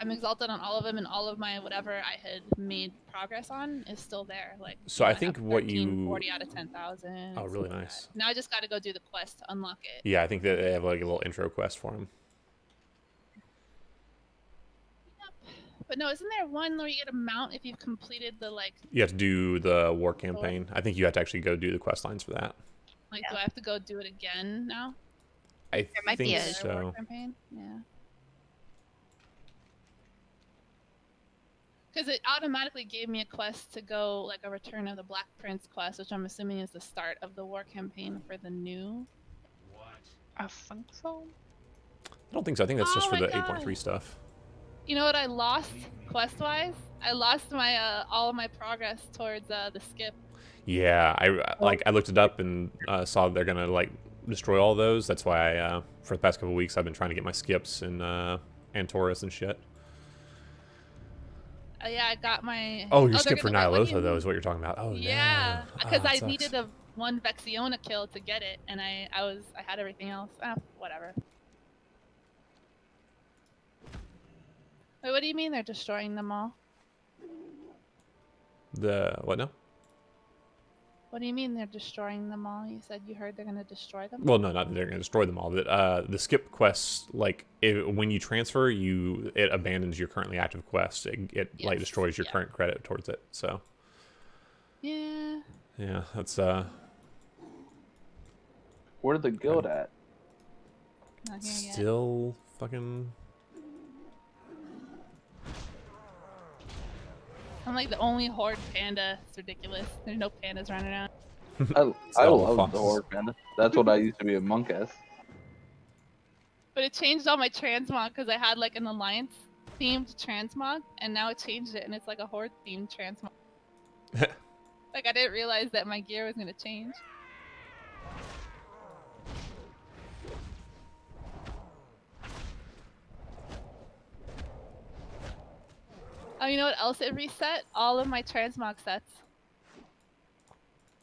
I'm exalted on all of them, and all of my whatever I had made progress on is still there. Like, So I think what 13, you... 40 out of 10,000. Oh, really nice. Now I just got to go do the quest to unlock it. Yeah, I think that they have like a little intro quest for him. But no, isn't there one where you get a mount if you've completed the, like... You have to do the war campaign. I think you have to actually go do the quest lines for that. Like, do I have to go do it again now? I might be think a- so. War campaign? Yeah. Because it automatically gave me a quest to go, like a Return of the Black Prince quest, which I'm assuming is the start of the war campaign for the new. I think so. I don't think so. I think that's just Oh for my the God. 8.3 stuff. You know what I lost quest-wise? I lost my all of my progress towards the skip. Yeah, I looked it up and saw they're gonna like destroy all those. That's why for the past couple weeks I've been trying to get my skips in Antorus and shit. Yeah, I got my. Oh, your they're skip for gonna. What do you Nyalotha though mean? is what you're talking about. Oh Yeah, no. because That I sucks. needed a one Vexiona kill to get it, and I had everything else. Whatever. Wait, what do you mean they're destroying them all? The what now? What do you mean they're destroying them all? You said you heard they're gonna destroy them. Well, no, not that they're gonna destroy them all. But the skip quests, like when you transfer, it abandons your currently active quest. It Yes, like destroys your current credit towards it. So Yeah. yeah, that's Where's the guild at? Not here yet. still fucking. I'm like the only horde panda. It's ridiculous. There's no pandas running around. I all love foxes. the horde panda. That's what I used to be a monk as. But it changed all my transmog because I had like an alliance themed transmog, and now it changed it, and it's like a horde themed transmog. Like I didn't realize that my gear was gonna change. Oh, you know what else it reset? All of my transmog sets.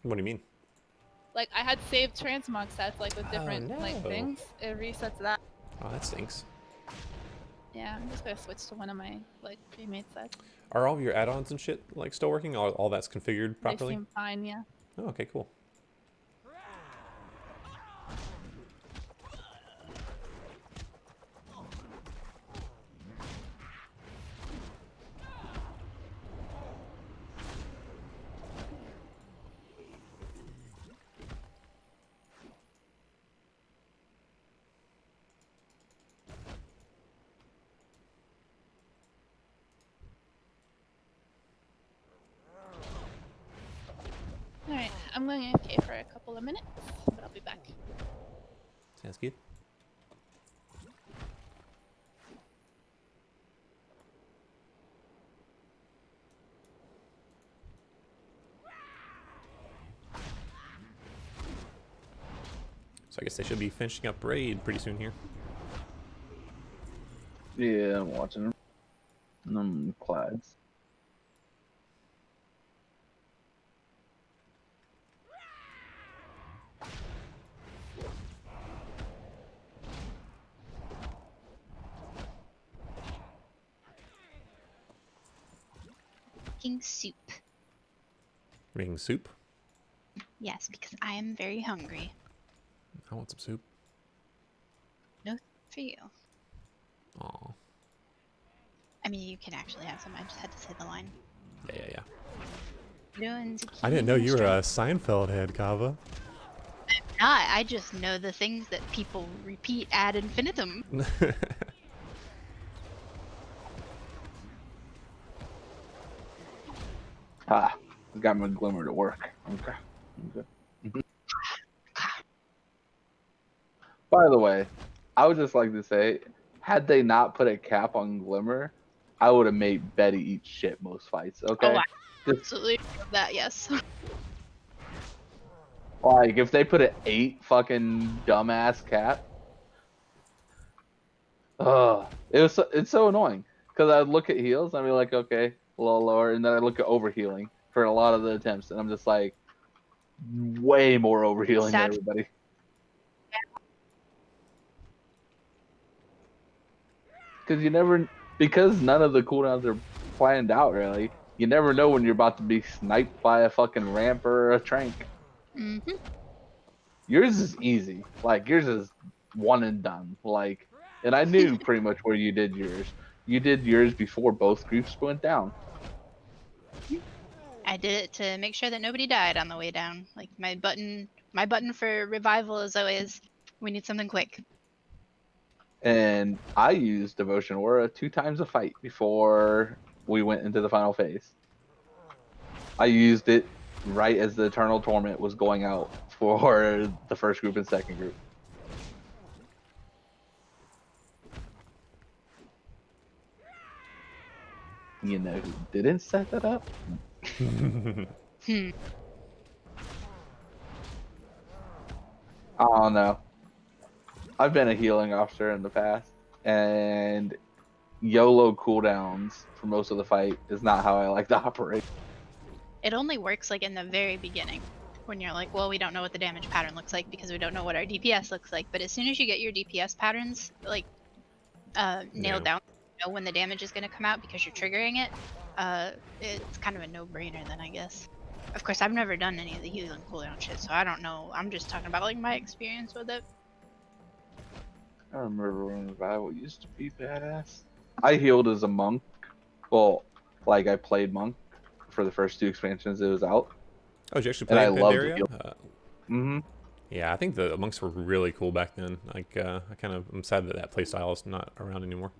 What do you mean? Like I had saved transmog sets like with different like no. things. It resets that. Oh, that stinks. Yeah, I'm just gonna switch to one of my like pre-made sets. Are all of your add-ons and shit like still working? All that's configured properly? They seem fine, yeah. Oh, okay, cool. Alright, I'm going AFK for a couple of minutes, but I'll be back. Sounds good. So I guess they should be finishing up raid pretty soon here. Yeah, I'm watching them. Clads. Making soup. Making soup? Yes, because I am very hungry. I want some soup. No, for you. Aw. I mean, you can actually have some. I just had to say the line. Yeah. Doing I didn't know you were a zucchini Seinfeld head, Kava. not. I just know the things that people repeat ad infinitum. Ah, got my glimmer to work. Okay. By the way, I would just like to say, had they not put a cap on glimmer, I would have made Betty eat shit most fights. Okay. Oh, I absolutely love that. Yes. Like if they put an 8 fucking dumbass cap. It's so annoying because I'd look at heals and I'd be like, okay, a little lower, and then I look at overhealing for a lot of the attempts, and I'm just like, way more overhealing than everybody. Because none of the cooldowns are planned out really. You never know when you're about to be sniped by a fucking ramp or a trank. Mm-hmm. Yours is easy. Like yours is one and done. Like, and I knew pretty much where you did yours. You did yours before both groups went down. I did it to make sure that nobody died on the way down. Like my button for revival is always, we need something quick. And I used Devotion Aura 2 times a fight before we went into the final phase. I used it right as the Eternal Torment was going out for the first group and second group. You know who didn't set that up? Hmm. I don't know. I've been a healing officer in the past, and YOLO cooldowns for most of the fight is not how I like to operate. It only works like in the very beginning when you're like, well, we don't know what the damage pattern looks like because we don't know what our DPS looks like. But as soon as you get your DPS patterns like nailed down, you know when the damage is going to come out because you're triggering it, it's kind of a no-brainer then, I guess. Of course, I've never done any of the healing cooldown shit, so I don't know. I'm just talking about like my experience with it. I remember when Vale used to be badass. I healed as a monk. Well, like I played monk for the first 2 expansions it was out. Oh, did you actually And play I in loved Pandaria? Mm-hmm. Yeah, I think the monks were really cool back then. Like, I'm sad that playstyle is not around anymore.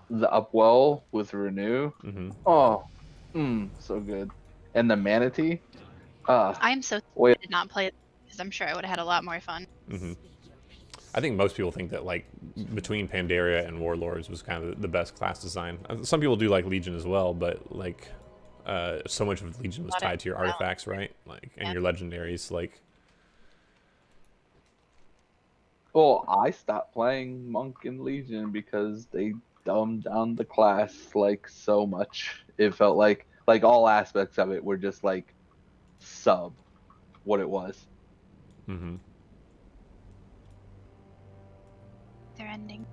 The Upwell with Renew. Mm-hmm. Oh, so good. And the Manatee. I'm so sorry I did not play it because I'm sure I would have had a lot more fun. Mm-hmm. I think most people think that like between Pandaria and Warlords was kind of the best class design. Some people do like Legion as well, but like so much of Legion was tied to your artifacts, right? Like and your legendaries, like. Well, I stopped playing Monk and Legion because they dumbed down the class like so much. It felt like all aspects of it were just like sub what it was. Mm-hmm. They're ending.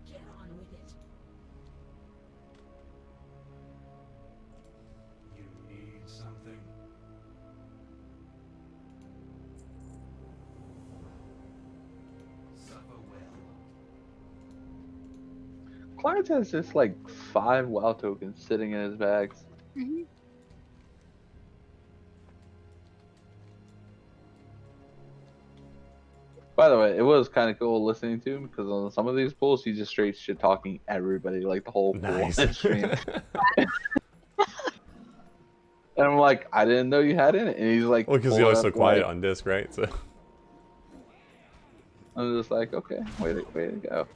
Get on with it. You need something? Suffer well. Clarence has just like 5 WoW tokens sitting in his bags. Mm-hmm. By the way, it was kind of cool listening to him because on some of these pulls, he just straight shit talking everybody, like the whole pool on his stream. And I'm like, I didn't know you had it. And he's like, Well, because he's always so quiet on disc, right? So I'm just like, okay, way to go.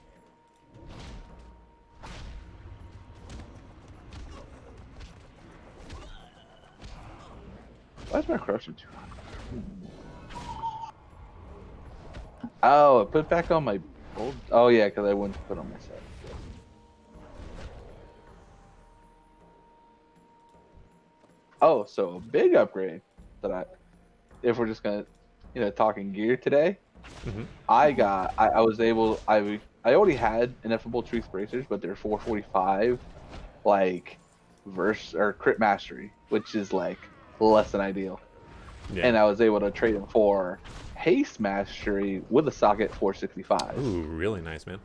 Why's my crusher 200? Oh, I put back on my old. Oh yeah, because I wouldn't put on my set. Oh, so a big upgrade that if we're just gonna, talking gear today, I was able, I already had ineffable truth bracers, but they're 445, like, verse or crit mastery, which is like less than ideal. Yeah. And I was able to trade them for haste mastery with a socket 465. Ooh, really nice, man.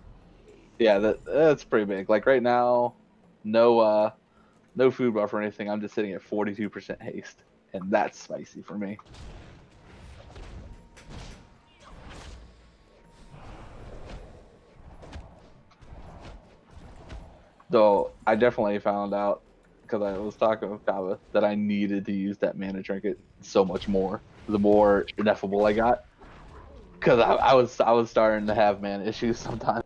Yeah, that's pretty big. Like right now, no food buff or anything. I'm just sitting at 42% haste, and that's spicy for me. Though I definitely found out because I was talking with Kava that I needed to use that mana trinket so much more. The more ineffable I got, because I was starting to have mana issues sometimes.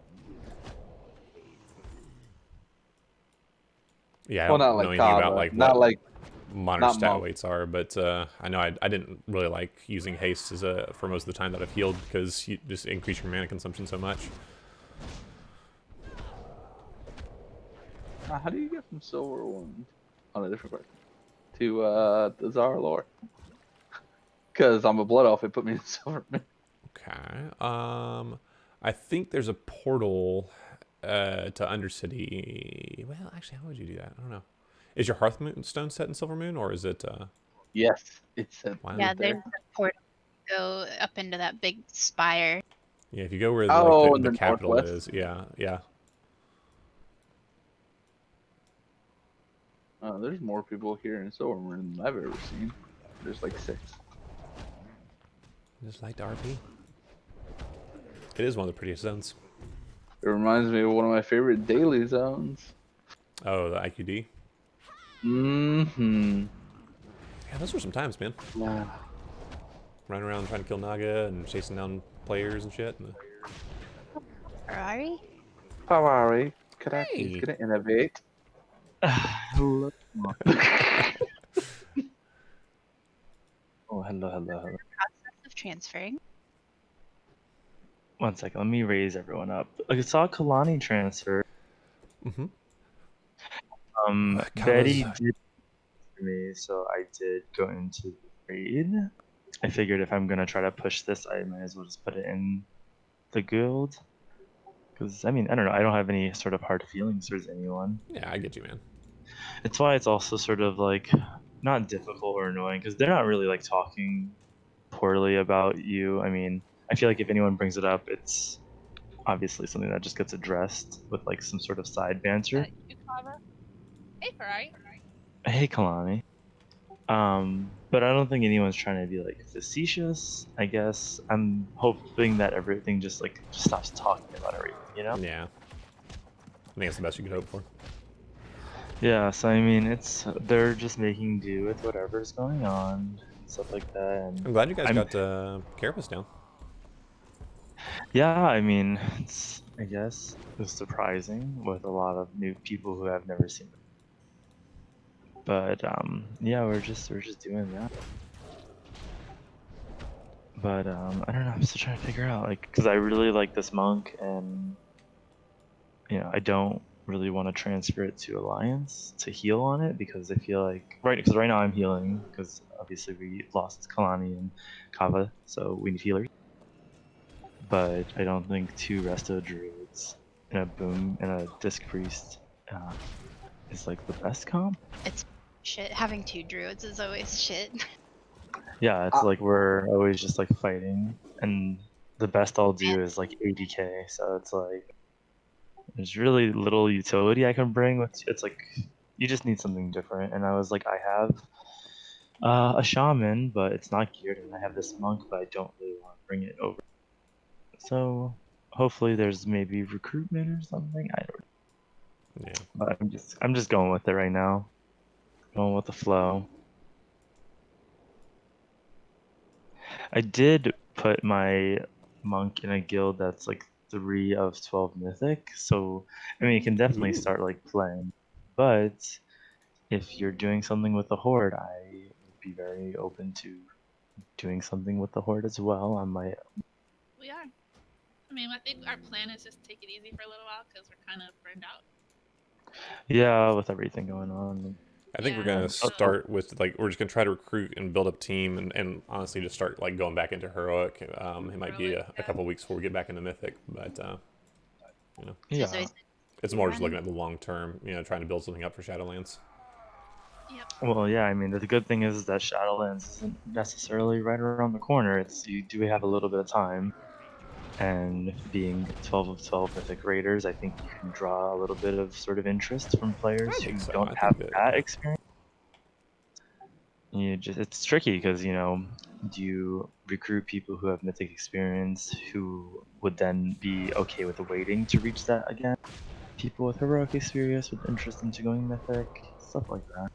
Yeah, I don't know anything about like not what like modern stat weights are, but I know I didn't really like using haste for most of the time that I've healed because you just increase your mana consumption so much. How do you get from Silver Wound on a different part to the Zara lore? Because I'm a Blood Elf, it put me in Silver Moon. Okay. I think there's a portal to Undercity. Well, actually, how would you do that? I don't know. Is your Hearthstone set in Silver Moon, or is it? Yes, it's set. Yeah, there's a portal to go up into that big spire. Yeah, if you go where the capital northwest. is, yeah. There's more people here in Silver Moon than I've ever seen. There's like 6. Just like the RP. It is one of the prettiest zones. It reminds me of one of my favorite daily zones. Oh, the IQD. Mm-hmm. Yeah, those were some times, man. Yeah. Running around trying to kill Naga and chasing down players and shit. Ferrari? Ferrari, could I Hey. please get an innovate? Hello. Oh, hello. Process of transferring. One second, let me raise everyone up. I saw Kalani transfer. Mm-hmm. Betty did for me, so I did go into the raid. I figured if I'm gonna try to push this, I might as well just put it in the guild. Because, I mean, I don't know, I don't have any sort of hard feelings towards anyone. Yeah, I get you, man. It's why it's also sort of like not difficult or annoying, because they're not really like talking poorly about you. I mean, I feel like if anyone brings it up, it's obviously something that just gets addressed with like some sort of side banter. Hey, Ferrari. Hey, Kalani. But I don't think anyone's trying to be like facetious. I guess I'm hoping that everything just stops talking about everything, you know? Yeah. I think that's the best you could hope for. Yeah. So I mean, they're just making do with whatever's going on and stuff like that. And I'm glad you guys got Carapace down. Yeah, I mean, I guess it was surprising with a lot of new people who have never seen it. But yeah, we're just doing that. But I don't know. I'm still trying to figure out, like, because I really like this monk, and you know, I don't really want to transfer it to Alliance to heal on it because I feel like right now I'm healing because obviously we lost Kalani and Kava, so we need healers. But I don't think 2 resto druids and a boom and a disc priest is like the best comp. It's shit. Having 2 druids is always shit. Yeah, it's like we're always just like fighting, and the best I'll do is like 80k. So it's like there's really little utility I can bring with. It's like you just need something different. And I was like, I have a shaman, but it's not geared, and I have this monk, but I don't really want to bring it over. So hopefully there's maybe recruitment or something. I don't know. Yeah. But I'm just going with it right now. Going with the flow. I did put my monk in a guild that's like 3 of 12 mythic. So I mean you can definitely start like playing. But if you're doing something with the horde, I would be very open to doing something with the horde as well. I might. We are. I mean, I think our plan is just take it easy for a little while because we're kind of burned out. Yeah, with everything going on. I think we're gonna start with like we're just gonna try to recruit and build up team and honestly just start like going back into heroic. It might be a couple weeks before we get back into mythic, but you know, yeah, it's more just looking at the long term. You know, trying to build something up for Shadowlands. Yep. Well, yeah, I mean the good thing is that Shadowlands isn't necessarily right around the corner. You do have a little bit of time. And being 12 of 12 mythic raiders, I think you can draw a little bit of sort of interest from players who don't have that experience. It's tricky because, you know, do you recruit people who have mythic experience who would then be okay with waiting to reach that again? People with heroic experience with interest into going mythic, stuff like that.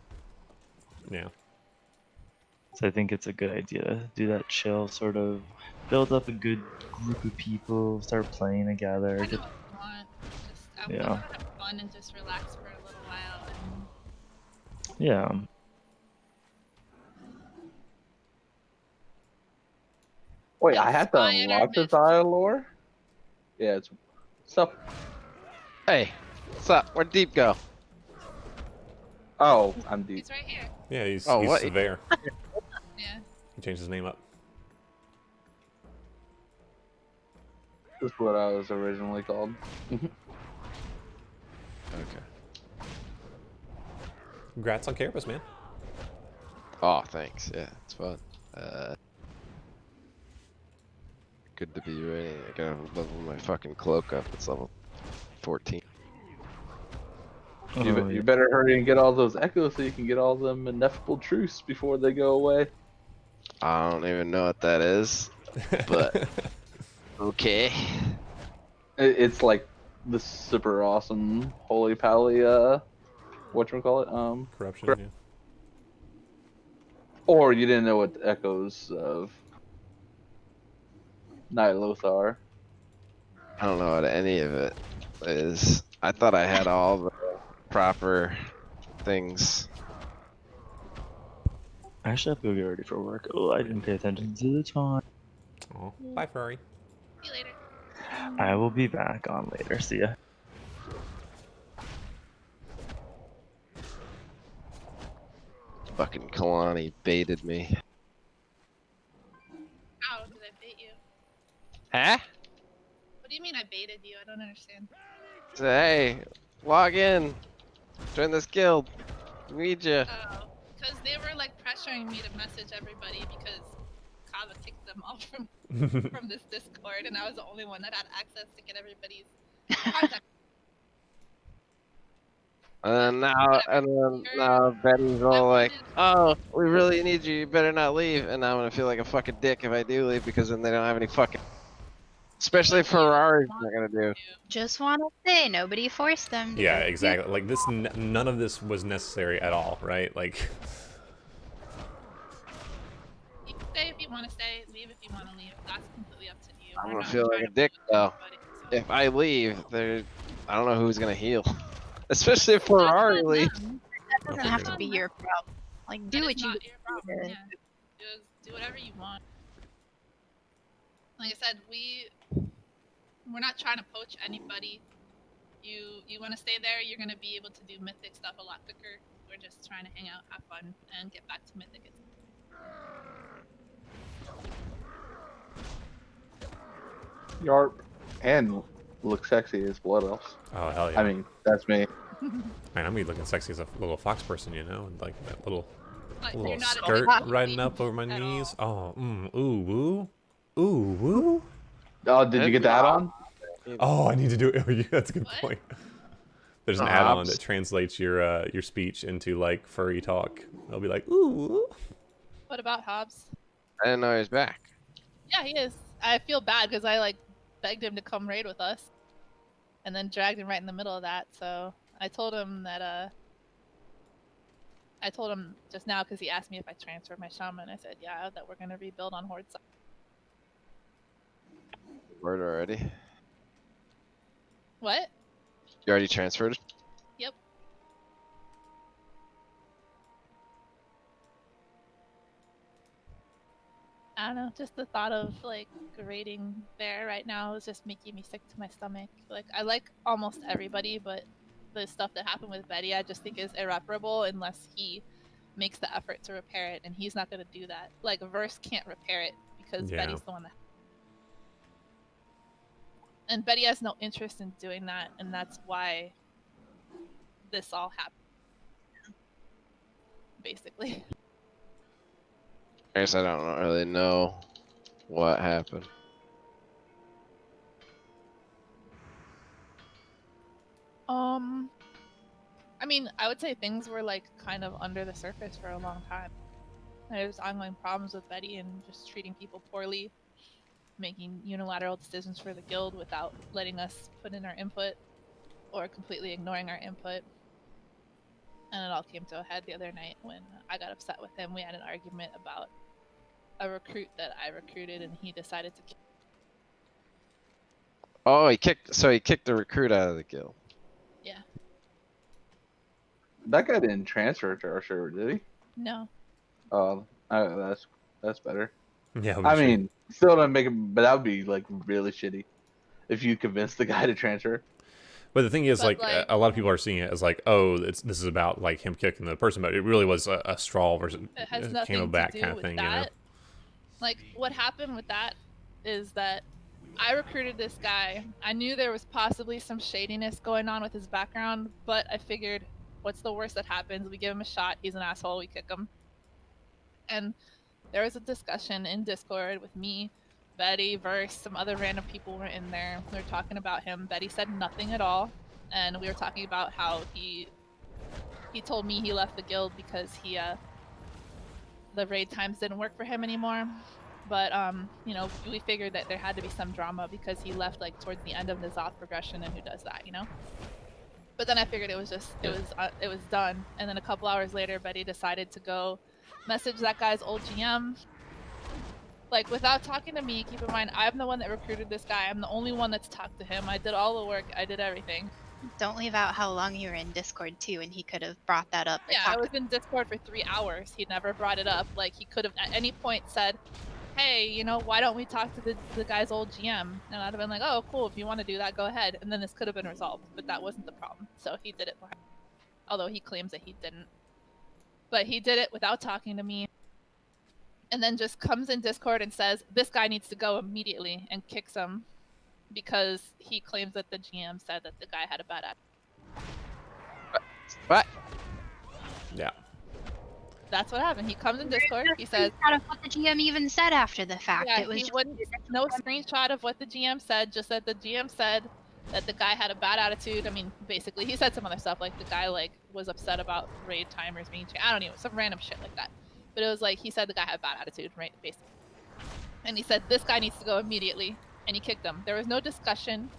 Yeah. So I think it's a good idea to do that chill sort of, build up a good group of people, start playing together. I know what you want. I want to have fun and just relax for a little while. Yeah. Wait, I have to unlock the Zaya lore? Yeah, it's so. Hey, what's up? Where'd Deep go? Oh, I'm Deep. He's right here. Yeah, he's what? Severe. Yeah. He changed his name up. That's what I was originally called. Okay. Congrats on Carapace, man. Oh, thanks. Yeah, it's fun. Good to be ready. I gotta level my fucking cloak up. It's level 14. You better hurry and get all those echoes so you can get all them ineffable truths before they go away. I don't even know what that is. But okay. It's like the super awesome Holy Pally, whatchamacallit? Corruption, yeah. Or you didn't know what the echoes of Nyloth are. I don't know what any of it is. I thought I had all the proper things. I actually have to go get ready for work. Oh, I didn't pay attention to the time. Oh, bye, Ferrari. See you later. I will be back on later. See ya. Fucking Kalani baited me. How did I bait you? Huh? What do you mean I baited you? I don't understand. So, hey, log in. Join this guild. We need you. Oh, because they were like pressuring me to message everybody because Kava kicked them off from this Discord, and I was the only one that had access to get everybody's contact. And now Betty's all like, "Oh, we really need you. You better not leave." And now I'm gonna feel like a fucking dick if I do leave because then they don't have any fucking. Especially Ferrari's not gonna do. Just want to say, nobody forced them. To Yeah, exactly. Like this, none of this was necessary at all, right? Like. You can stay if you want to stay, leave if you want to leave. That's completely up to you. I'm gonna feel like a dick though. If I leave, I don't know who's gonna heal. Especially if Ferrari leaves. That doesn't have to be your problem. Like, do what you Not your problem. Yeah. Just do whatever you want. Like I said, we're not trying to poach anybody. You want to stay there, you're gonna be able to do mythic stuff a lot quicker. We're just trying to hang out, have fun, and get back to mythic. Yarp. And look sexy as Blood Elves. Oh, hell yeah. I mean, that's me. Man, I'm gonna be looking sexy as a little fox person, you know, and like that little you're not skirt a fox riding up over my knees. Oh, ooh, woo, ooh, woo. Oh, did you get the add-on? Oh, I need to do it. That's a good point. There's an add-on that translates your speech into like furry talk. I'll be like, ooh. What about Hobbs? I didn't know he was back. Yeah, he is. I feel bad because I like begged him to come raid with us, and then dragged him right in the middle of that. So I told him that I told him just now because he asked me if I transferred my shaman. I said, yeah, that we're gonna rebuild on Horde side. Word already. What? You already transferred? Yep. I don't know, just the thought of like raiding there right now is just making me sick to my stomach. Like I like almost everybody, but the stuff that happened with Betty I just think is irreparable unless he makes the effort to repair it, and he's not gonna do that. Like Verse can't repair it because Betty's the one that, and Betty has no interest in doing that, and that's why this all happened. Basically. I guess I don't really know what happened. I mean, I would say things were like kind of under the surface for a long time. There's ongoing problems with Betty and just treating people poorly, making unilateral decisions for the guild without letting us put in our input, or completely ignoring our input. And it all came to a head the other night when I got upset with him. We had an argument about a recruit that I recruited, and he decided to kill. Oh, he kicked the recruit out of the guild. Yeah. That guy didn't transfer to our server, did he? No. Oh, that's better. Yeah. I mean, still don't make it, but that would be like really shitty if you convince the guy to transfer. But the thing is, like, a lot of people are seeing it as like, oh, this is about like him kicking the person, but it really was a straw versus it has nothing camelback to do kind of with thing, that. you know. Like what happened with that is that I recruited this guy. I knew there was possibly some shadiness going on with his background, but I figured, what's the worst that happens? We give him a shot. He's an asshole. We kick him. And there was a discussion in Discord with me, Betty, Verse, some other random people were in there. We were talking about him. Betty said nothing at all, and we were talking about how he told me he left the guild because the raid times didn't work for him anymore. But you know, we figured that there had to be some drama because he left like towards the end of the Zoth progression, and who does that, you know? But then I figured it was just it was done. And then a couple hours later, Betty decided to go message that guy's old GM, like without talking to me. Keep in mind, I'm the one that recruited this guy. I'm the only one that's talked to him. I did all the work. I did everything. Don't leave out how long you were in Discord too, and he could have brought that up. Or Yeah, I was in Discord for 3 hours. He never brought it up. Like, he could have at any point said, hey, you know, why don't we talk to the guy's old GM? And I'd have been like, oh, cool, if you want to do that, go ahead. And then this could have been resolved, but that wasn't the problem. So he did it for him. Although he claims that he didn't. But he did it without talking to me. And then just comes in Discord and says, this guy needs to go immediately, and kicks him because he claims that the GM said that the guy had a bad attitude. What? Yeah. That's what happened. He comes in Discord. He says, of what the GM even said after the fact. yeah, It was he wouldn't. No screenshot of what the GM said. Just that the GM said that the guy had a bad attitude. I mean, basically, he said some other stuff like the guy like was upset about raid timers being changed. I don't know, some random shit like that. But it was like he said the guy had a bad attitude, right? Basically, and he said this guy needs to go immediately, and he kicked him. There was no discussion,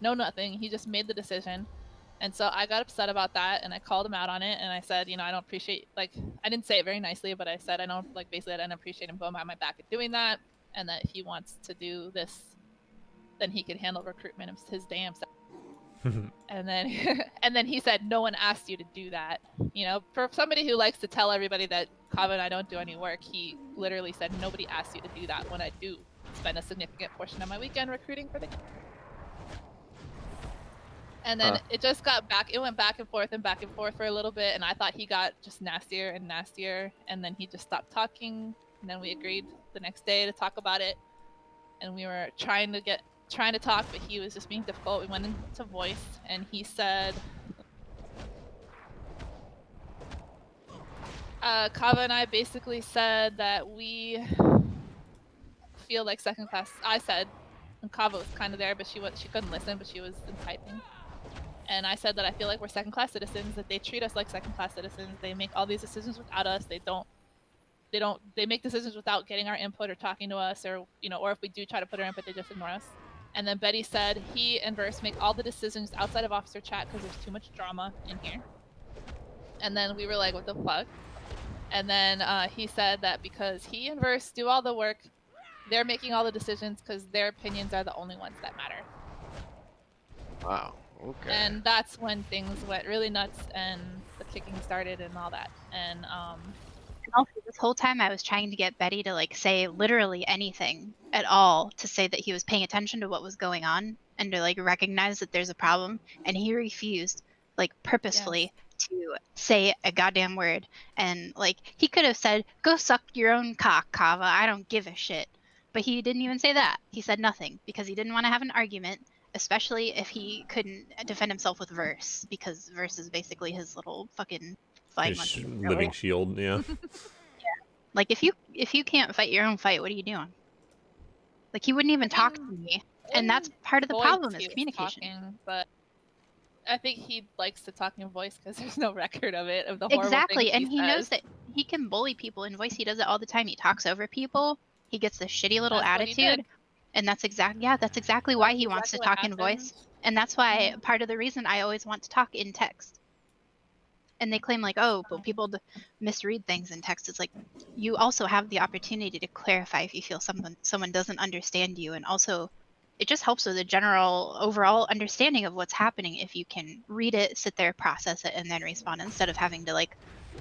no nothing. He just made the decision. And so I got upset about that, and I called him out on it, and I said, you know, I don't appreciate, like, I didn't say it very nicely, but I said I don't, like, basically I didn't appreciate him going behind my back and doing that, and that if he wants to do this, then he could handle recruitment his damn self. And then he said, no one asked you to do that. You know, for somebody who likes to tell everybody that Kava and I don't do any work, he literally said, nobody asked you to do that when I do spend a significant portion of my weekend recruiting for the game. And then it just got back, it went back and forth for a little bit, and I thought he got just nastier and nastier, and then he just stopped talking, and then we agreed the next day to talk about it, and we were trying to talk, but he was just being difficult. We went into voice, and he said, Kava and I basically said that we feel like second class. I said, and Kava was kind of there, but she couldn't listen, but she was typing. And I said that I feel like we're second-class citizens, that they treat us like second-class citizens. They make all these decisions without us. They make decisions without getting our input or talking to us, or, you know, or if we do try to put our input, they just ignore us. And then Betty said he and Verse make all the decisions outside of officer chat because there's too much drama in here. And then we were like, what the fuck? And then he said that because he and Verse do all the work, they're making all the decisions because their opinions are the only ones that matter. Wow. Okay. And that's when things went really nuts and the kicking started and all that. And also, this whole time I was trying to get Betty to like say literally anything at all to say that he was paying attention to what was going on and to like recognize that there's a problem, and he refused, like purposefully, to say a goddamn word. And like he could have said, go suck your own cock, Kava, I don't give a shit. But he didn't even say that. He said nothing because he didn't want to have an argument, especially if he couldn't defend himself with Verse, because Verse is basically his little fucking flying monkey. Living shield, yeah. Like if you can't fight your own fight, what are you doing? Like he wouldn't even talk to me, and that's part of the problem is communication. Talking, but I think he likes to talk in voice because there's no record of it, of the horrible exactly, things and he knows that he can bully people in voice. He does it all the time. He talks over people. He gets this shitty little attitude. And that's exactly why he wants to talk in voice. And that's why part of the reason I always want to talk in text. And they claim like, oh, but people misread things in text. It's like, you also have the opportunity to clarify if you feel someone doesn't understand you. And also, it just helps with a general overall understanding of what's happening if you can read it, sit there, process it, and then respond instead of having to like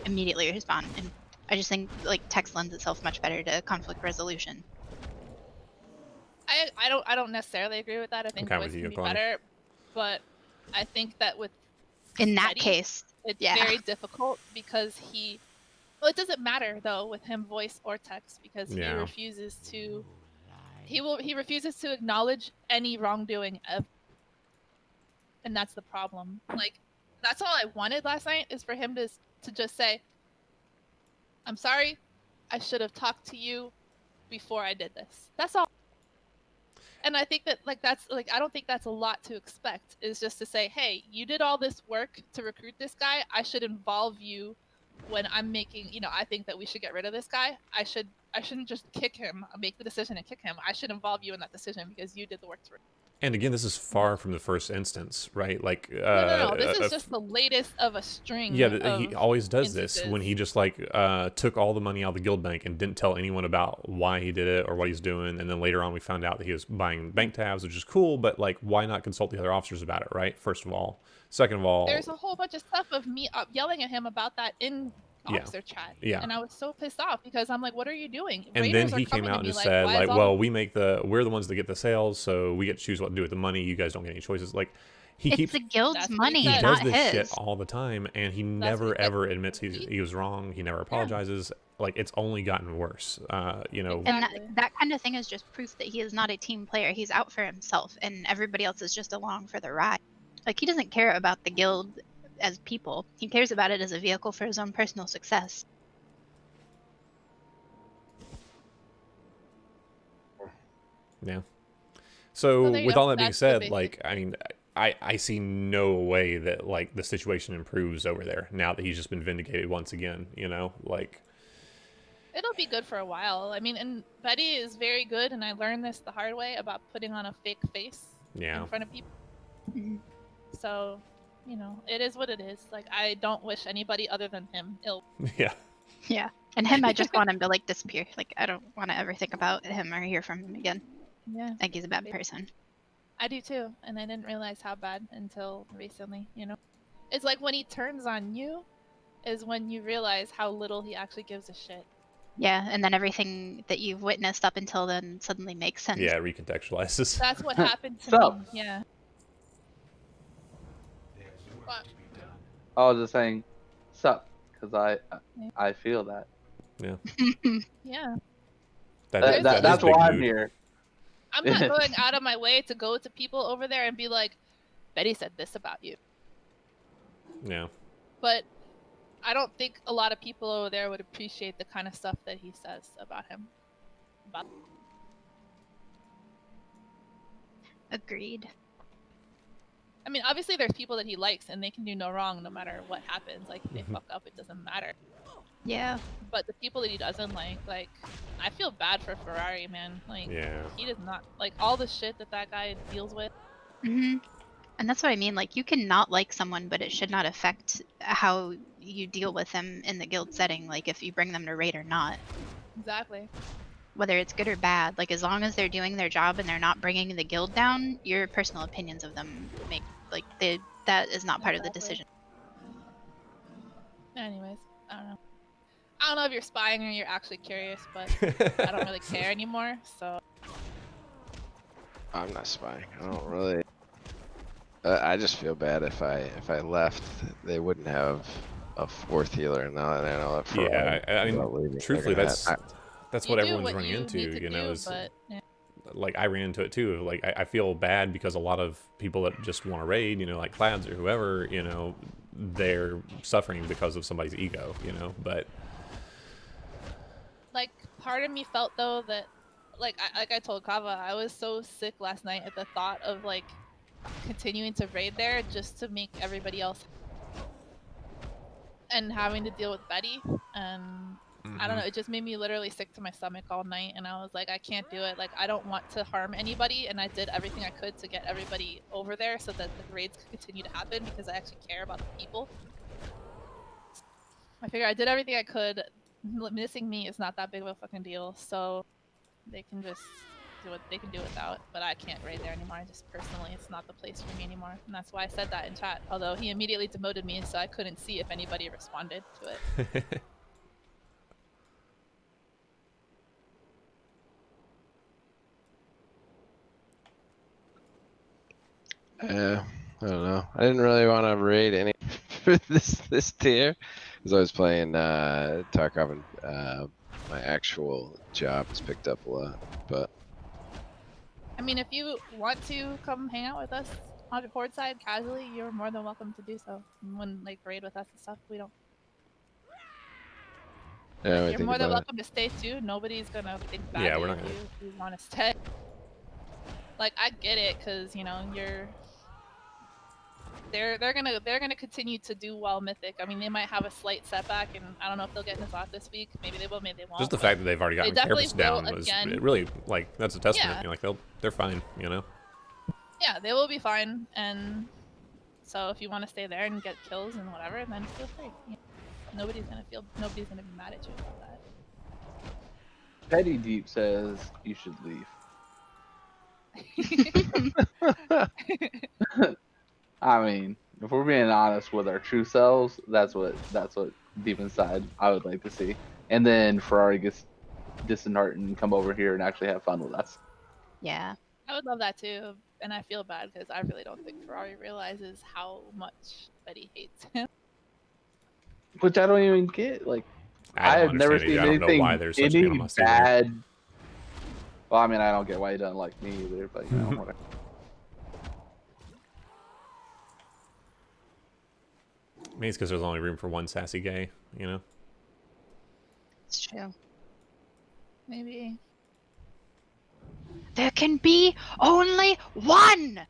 immediately respond. And I just think like text lends itself much better to conflict resolution. I don't necessarily agree with that. I think voice can be better, but I think that in that case, it's very difficult because it doesn't matter though with him voice or text because he refuses to he refuses to acknowledge any wrongdoing ever. And that's the problem. Like that's all I wanted last night is for him to just say, I'm sorry, I should have talked to you before I did this. That's all. And I think that I don't think that's a lot to expect, is just to say, hey, you did all this work to recruit this guy. I should involve you when I'm making, I think that we should get rid of this guy, I shouldn't just kick him, make the decision and kick him. I should involve you in that decision because you did the work to. And again, this is far from the first instance, right? Like, no. This is just the latest of a string. Yeah, he always does instances. this when he just like took all the money out of the guild bank and didn't tell anyone about why he did it or what he's doing. And then later on, we found out that he was buying bank tabs, which is cool. But like, why not consult the other officers about it, right? First of all, second of all, there's a whole bunch of stuff of me yelling at him about that in officer chat. Yeah. And I was so pissed off because I'm like, what are you doing? And Raiders then he came out and just said, like, well, we're the ones that get the sales, so we get to choose what to do with the money. You guys don't get any choices. Like, it's the guild's money, he does not this his. shit all the time, and he never ever admits he was wrong. He never apologizes. Like, it's only gotten worse. And that kind of thing is just proof that he is not a team player. He's out for himself, and everybody else is just along for the ride. Like, he doesn't care about the guild as people. He cares about it as a vehicle for his own personal success. Yeah. So with all that being said, like, I mean, I see no way that like the situation improves over there now that he's just been vindicated once again, like. It'll be good for a while. I mean, and Betty is very good, and I learned this the hard way about putting on a fake face in front of people. So, it is what it is. Like, I don't wish anybody other than him ill. Yeah. Yeah. And him, I just want him to like disappear. Like, I don't want to ever think about him or hear from him again. Yeah. I think he's a bad person. I do too, and I didn't realize how bad until recently, It's like when he turns on you is when you realize how little he actually gives a shit. Yeah, and then everything that you've witnessed up until then suddenly makes sense. Yeah, recontextualizes. That's what happened to me. Yeah. I was just saying, sup, because I feel that. Yeah. Yeah. That's why I'm here. I'm not going out of my way to go to people over there and be like, Betty said this about you. Yeah. But I don't think a lot of people over there would appreciate the kind of stuff that he says about him. Agreed. I mean, obviously there's people that he likes and they can do no wrong no matter what happens. Like, if they fuck up, it doesn't matter. Yeah. But the people that he doesn't like, I feel bad for Ferrari, man. Like, he does not, like, all the shit that guy deals with. Mm-hmm. And that's what I mean. Like, you can not like someone, but it should not affect how you deal with them in the guild setting. Like, if you bring them to raid or not. Exactly. Whether it's good or bad. Like, as long as they're doing their job and they're not bringing the guild down, your personal opinions of them make, like, that is not part of the decision. Anyways, I don't know. I don't know if you're spying or you're actually curious, but I don't really care anymore, so. I'm not spying. I don't really. I just feel bad if I left, they wouldn't have a fourth healer now that I know that. For I mean, truthfully, that's what everyone's running into, is like I ran into it too. Like I feel bad because a lot of people that just want to raid, like Clads or whoever, they're suffering because of somebody's ego, but. Like, part of me felt though that, like I told Kava, I was so sick last night at the thought of like continuing to raid there just to make everybody else and having to deal with Betty, and I don't know, it just made me literally sick to my stomach all night, and I was like, I can't do it. Like, I don't want to harm anybody, and I did everything I could to get everybody over there so that the raids could continue to happen because I actually care about the people. I figure I did everything I could. Missing me is not that big of a fucking deal, so they can just do what they can do without, but I can't raid there anymore. Just personally, it's not the place for me anymore, and that's why I said that in chat, although he immediately demoted me, so I couldn't see if anybody responded to it. I don't know. I didn't really want to raid any for this tier because I was playing Tarkov, and my actual job has picked up a lot. But I mean, if you want to come hang out with us on the Horde side casually, you're more than welcome to do so. When like raid with us and stuff, we don't. Yeah, you're more than welcome to stay too. Nobody's gonna think badly we're not of you if you want to stay. Like, I get it, cause you're they're gonna continue to do well Mythic. I mean, they might have a slight setback, and I don't know if they'll get Azeroth this week. Maybe they will, maybe they won't. Just the fact that they've already gotten definitely Carapace down will was again. it really, like, that's a testament. Yeah. You know, like they're fine, you know. Yeah, they will be fine, and so if you want to stay there and get kills and whatever, then feel free. You know, nobody's gonna be mad at you about that. Petty Deep says you should leave. I mean, if we're being honest with our true selves, that's what deep inside I would like to see. And then Ferrari gets disheartened and come over here and actually have fun with us. Yeah. I would love that too, and I feel bad because I really don't think Ferrari realizes how much Betty hates him. Which I don't even get. Like, I I have never understand it. seen I don't know anything why there's such any animosity there. bad. Well, I mean, I don't get why he doesn't like me either, but you know, whatever. Maybe it's because there's only room for one sassy gay, you know. It's true. Maybe. There can be only one!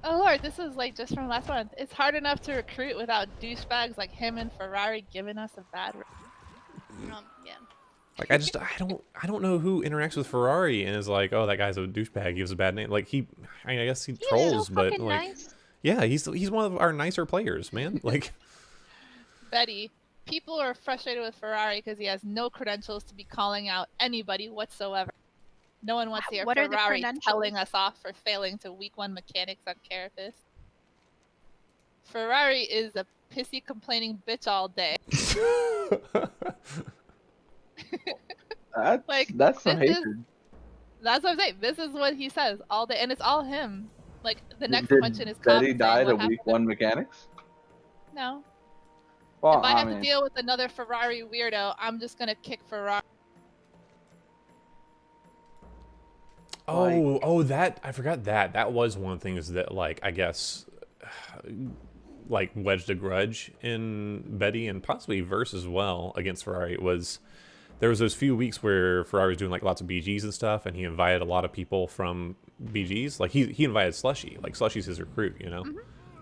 Oh lord, this is like just from last month. It's hard enough to recruit without douchebags like him and Ferrari giving us a bad. Yeah. Like I don't know who interacts with Ferrari and is like, oh, that guy's a douchebag, gives a bad name. Like I guess he trolls, but like, nice. yeah, he's one of our nicer players, man. Like, Betty, people are frustrated with Ferrari because he has no credentials to be calling out anybody whatsoever. No one wants to hear What are the Ferrari credentials? telling us off for failing to week 1 mechanics on Carapace. Ferrari is a pissy complaining bitch all day. That's some hatred. That's what I'm saying. This is what he says all day, and it's all him. Like the next Did mention is Betty Cobb die saying to what week happened. 1 mechanics? No. Well, If I have mean, to deal with another Ferrari weirdo, I'm just gonna kick Ferrari. Oh, that I forgot that. That was one of the things that, like, I guess, like, wedged a grudge in Betty and possibly Verse as well against Ferrari. There was those few weeks where Ferrari was doing like lots of BGs and stuff, and he invited a lot of people from BGs. Like he invited Slushy. Like Slushy's his recruit, you know.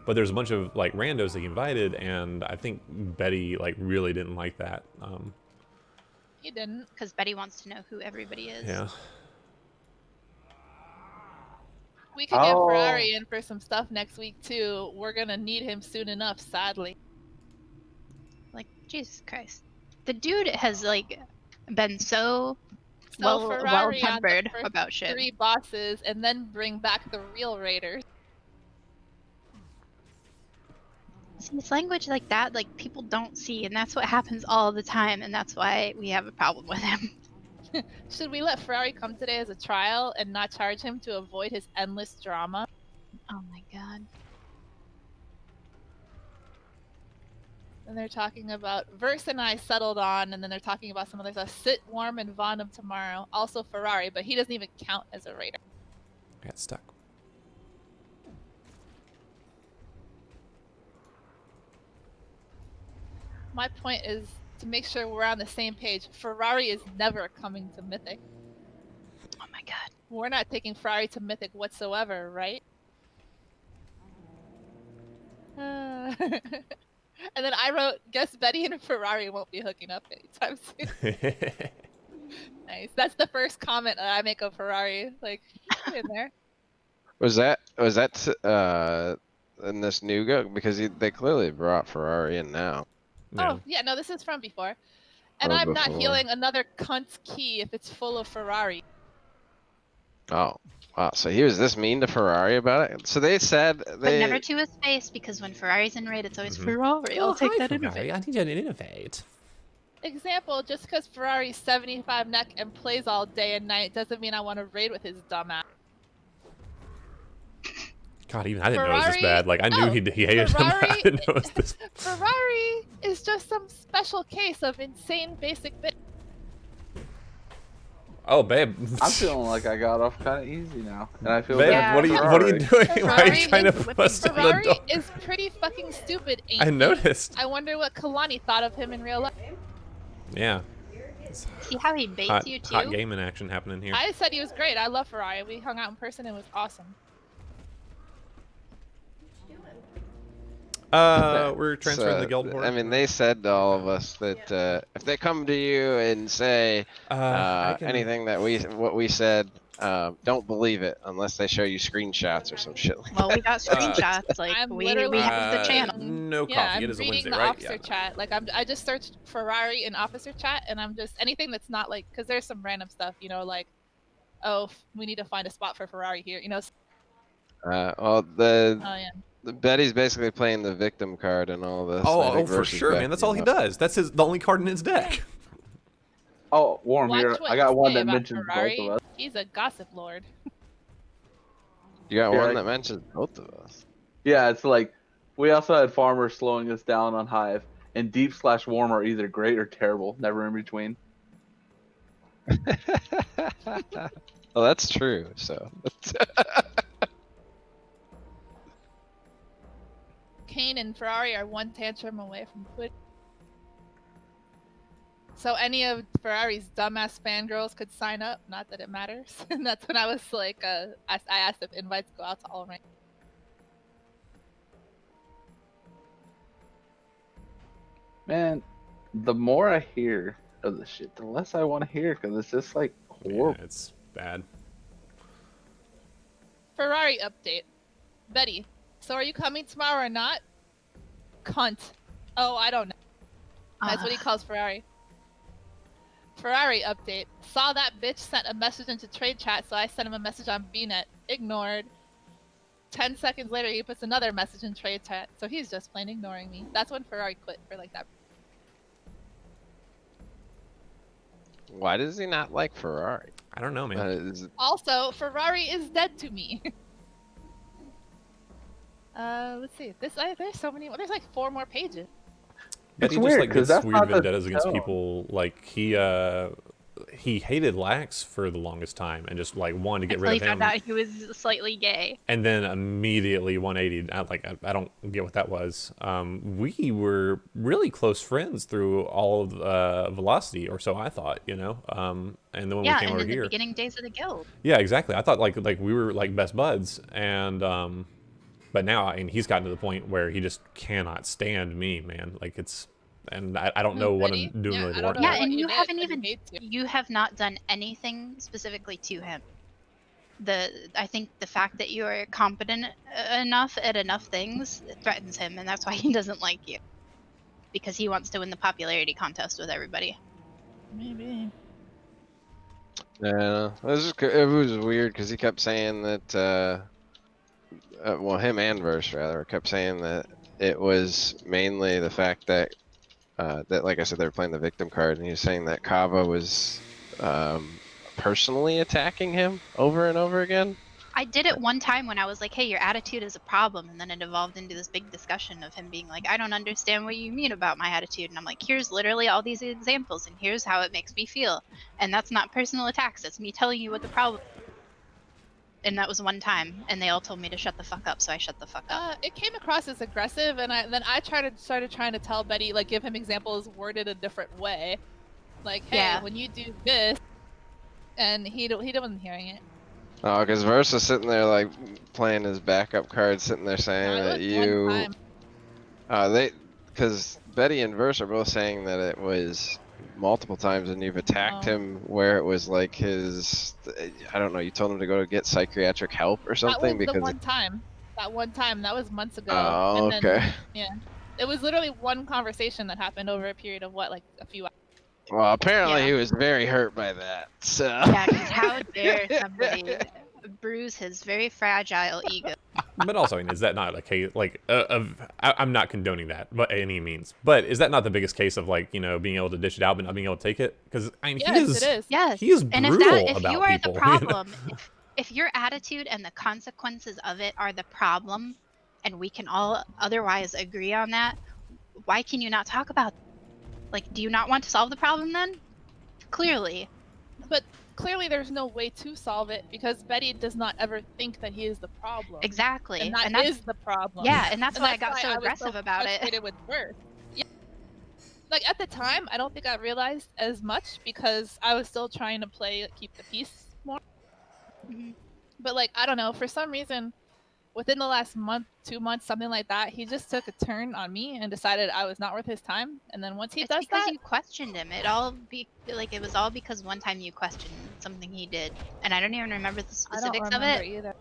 But there's a bunch of like randos that he invited, and I think Betty like really didn't like that. He didn't, because Betty wants to know who everybody is. Yeah. We can get Ferrari in for some stuff next week too. We're gonna need him soon enough, sadly. Like, Jesus Christ. The dude has, like, been so Ferrari well-tempered on the first about shit. 3 bosses, and then bring back the real raiders. See, it's language like that, like, people don't see, and that's what happens all the time, and that's why we have a problem with him. Should we let Ferrari come today as a trial and not charge him to avoid his endless drama? Oh my god. And they're talking about Verse and I settled on, and then they're talking about some other stuff. Sit warm and Vaughn tomorrow. Also Ferrari, but he doesn't even count as a raider. I got stuck. My point is to make sure we're on the same page. Ferrari is never coming to Mythic. Oh my god. We're not taking Ferrari to Mythic whatsoever, right? And then I wrote, guess Betty and Ferrari won't be hooking up anytime soon. Nice. That's the first comment that I make of Ferrari. Like, in there. Was that in this new go? Because they clearly brought Ferrari in now. Oh, yeah, no, this is from before. And I'm not healing another cunt's key if it's full of Ferrari. Oh, wow. So he was this mean to Ferrari about it? So they said But never to his face, because when Ferrari's in raid, it's always Ferrari. I'll take that innovate. I need to innovate. Example, just because Ferrari's 75 neck and plays all day and night doesn't mean I want to raid with his dumb ass. God, even I didn't know it was this bad. Like, I knew he hated him. I didn't know it was this. Ferrari is just some special case of insane basic bit. Oh, babe. I'm feeling like I got off kind of easy now, and I feel. Babe, bad what are you doing? Why are you trying to bust in the Ferrari door? is pretty fucking stupid. Ain't I he? noticed. I wonder what Kalani thought of him in real life. Yeah. See how he baits Hot, you too? hot gaming action happening here. I said he was great. I love Ferrari. We hung out in person. It was awesome. We're transferring the guild horde. I mean, they said to all of us that if they come to you and say anything that what we said, don't believe it unless they show you screenshots or some shit like Well, that. we got screenshots. Like we have the channel. No coffee. Yeah, I'm it is a reading Wednesday, the right? officer chat. Like I just searched Ferrari in officer chat, and I'm just anything that's not like because there's some random stuff, you know, like oh we need to find a spot for Ferrari here, you know. Well, Betty's basically playing the victim card and all this. Oh, for sure, man. That's all he does. That's the only card in his deck. Oh, Warm Watch here. what I got you one say that about mentions Ferrari. both of us. He's a gossip lord. You got Yeah, one that mentions both of us. Yeah, it's like we also had Farmer slowing us down on Hive, and Deep/Warm are either great or terrible, never in between. Well, that's true. So. Kane and Ferrari are one tantrum away from quit. So any of Ferrari's dumbass fangirls could sign up. Not that it matters. And that's when I was like, I asked if invites go out to all ranks. Man, the more I hear of this shit, the less I want to hear because it's just like horrible. Yeah, it's bad. Ferrari update. Betty, so are you coming tomorrow or not? Cunt. Oh, I don't know. That's what he calls Ferrari. Ferrari update. Saw that bitch sent a message into trade chat, so I sent him a message on VNet. Ignored. 10 seconds later, he puts another message in trade chat, so he's just plain ignoring me. That's when Ferrari quit for like that. Why does he not like Ferrari? I don't know, man. Also, Ferrari is dead to me. Let's see. There's so many. There's like 4 more pages. But It's he weird, just like 'cause gets that's weird not the vendettas against tone. people. Like he hated Lax for the longest time and just like wanted to get Until rid he of him. found out he was slightly gay. And then immediately 180. I don't get what that was. We were really close friends through all of Velocity, or so I thought, you know. And then when we came over in the here, beginning days of the guild. yeah, exactly. I thought like we were like best buds, and but now I mean he's gotten to the point where he just cannot stand me, man. Like it's, and I don't know what I'm doing really to warrant Yeah, that. and you haven't even you have not done anything specifically to him. I think the fact that you are competent enough at enough things threatens him, and that's why he doesn't like you. Because he wants to win the popularity contest with everybody. Maybe. Yeah, it was weird because he kept saying that. Well, him and Verse rather kept saying that it was mainly the fact that that, like I said, they were playing the victim card, and he was saying that Kava was personally attacking him over and over again. I did it one time when I was like, hey, your attitude is a problem, and then it evolved into this big discussion of him being like, I don't understand what you mean about my attitude, and I'm like, here's literally all these examples, and here's how it makes me feel, and that's not personal attacks, it's me telling you what the problem. And that was one time, and they all told me to shut the fuck up, so I shut the fuck up. It came across as aggressive, and then I started trying to tell Betty, like, give him examples worded a different way, like, hey, when you do this, and he wasn't hearing it. Oh, because Verse was sitting there like playing his backup card, sitting there saying that you, because Betty and Verse are both saying that it was multiple times, and you've attacked him where it was like his, I don't know, you told him to go get psychiatric help or something. That was because the one time. That one time. That was months ago. Oh, and then, okay. Yeah, it was literally one conversation that happened over a period of what, like a few hours. Well, apparently he was very hurt by that. So. Yeah, because how dare somebody bruise his very fragile ego. But also, I mean, is that not a case, like, I'm not condoning that by any means, but is that not the biggest case of, like, you know, being able to dish it out but not being able to take it? Because, I mean, Yes, it is. Yes. He is And brutal if about you are people. the problem, if your attitude and the consequences of it are the problem, and we can all otherwise agree on that, why can you not talk about it? Like, do you not want to solve the problem then? Clearly. But clearly there's no way to solve it because Betty does not ever think that he is the problem. Exactly. And that is the problem. Yeah, and that's why I got why so was aggressive about it. frustrated with Verse. Yeah. like at the time, I don't think I realized as much because I was still trying to play keep the peace more. But like I don't know, for some reason, within the last month, 2 months, something like that, he just took a turn on me and decided I was not worth his time. And then once he It's does because that, you questioned him. It was all because one time you questioned something he did, and I don't even remember the I don't specifics of remember it. either.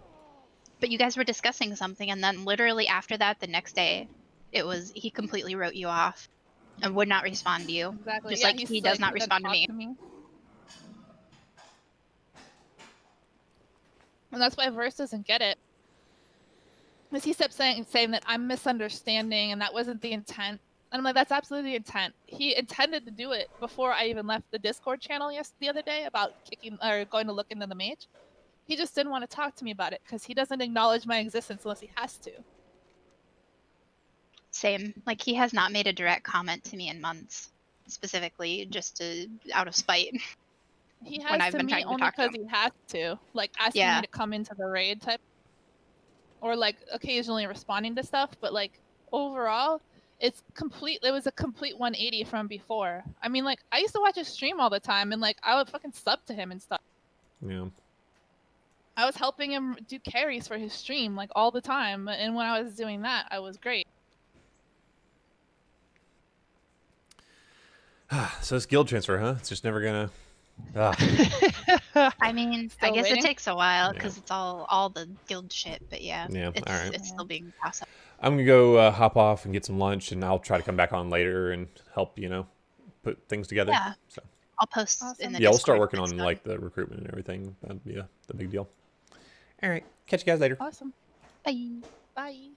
But you guys were discussing something, and then literally after that, the next day, he completely wrote you off and would not respond to you. Exactly. Just Yeah, like he's he does like not he doesn't respond to talk me. to me. And that's why Verse doesn't get it. Because he kept saying that I'm misunderstanding and that wasn't the intent. And I'm like, that's absolutely the intent. He intended to do it before I even left the Discord channel the other day about kicking or going to look into the mage. He just didn't want to talk to me about it because he doesn't acknowledge my existence unless he has to. Same. Like he has not made a direct comment to me in months, specifically just out of spite. He when has I've to been me trying to only talk to because him. he has to, like asking Yeah. me to come into the raid type, or like occasionally responding to stuff. But like overall, it was a complete 180 from before. I mean, like I used to watch his stream all the time, and like I would fucking sub to him and stuff. Yeah. I was helping him do carries for his stream like all the time, and when I was doing that, I was great. So it's guild transfer, huh? It's just never gonna. I mean, I guess it takes a while because it's all the guild shit. But yeah, Yeah. All right. it's still being processed. I'm gonna go hop off and get some lunch, and I'll try to come back on later and help put things together. Yeah. So. I'll post in the Yeah, we'll start Discord working when it's on done. like the recruitment and everything. That'd be the big deal. All right. Catch you guys later. Awesome. Bye. Bye.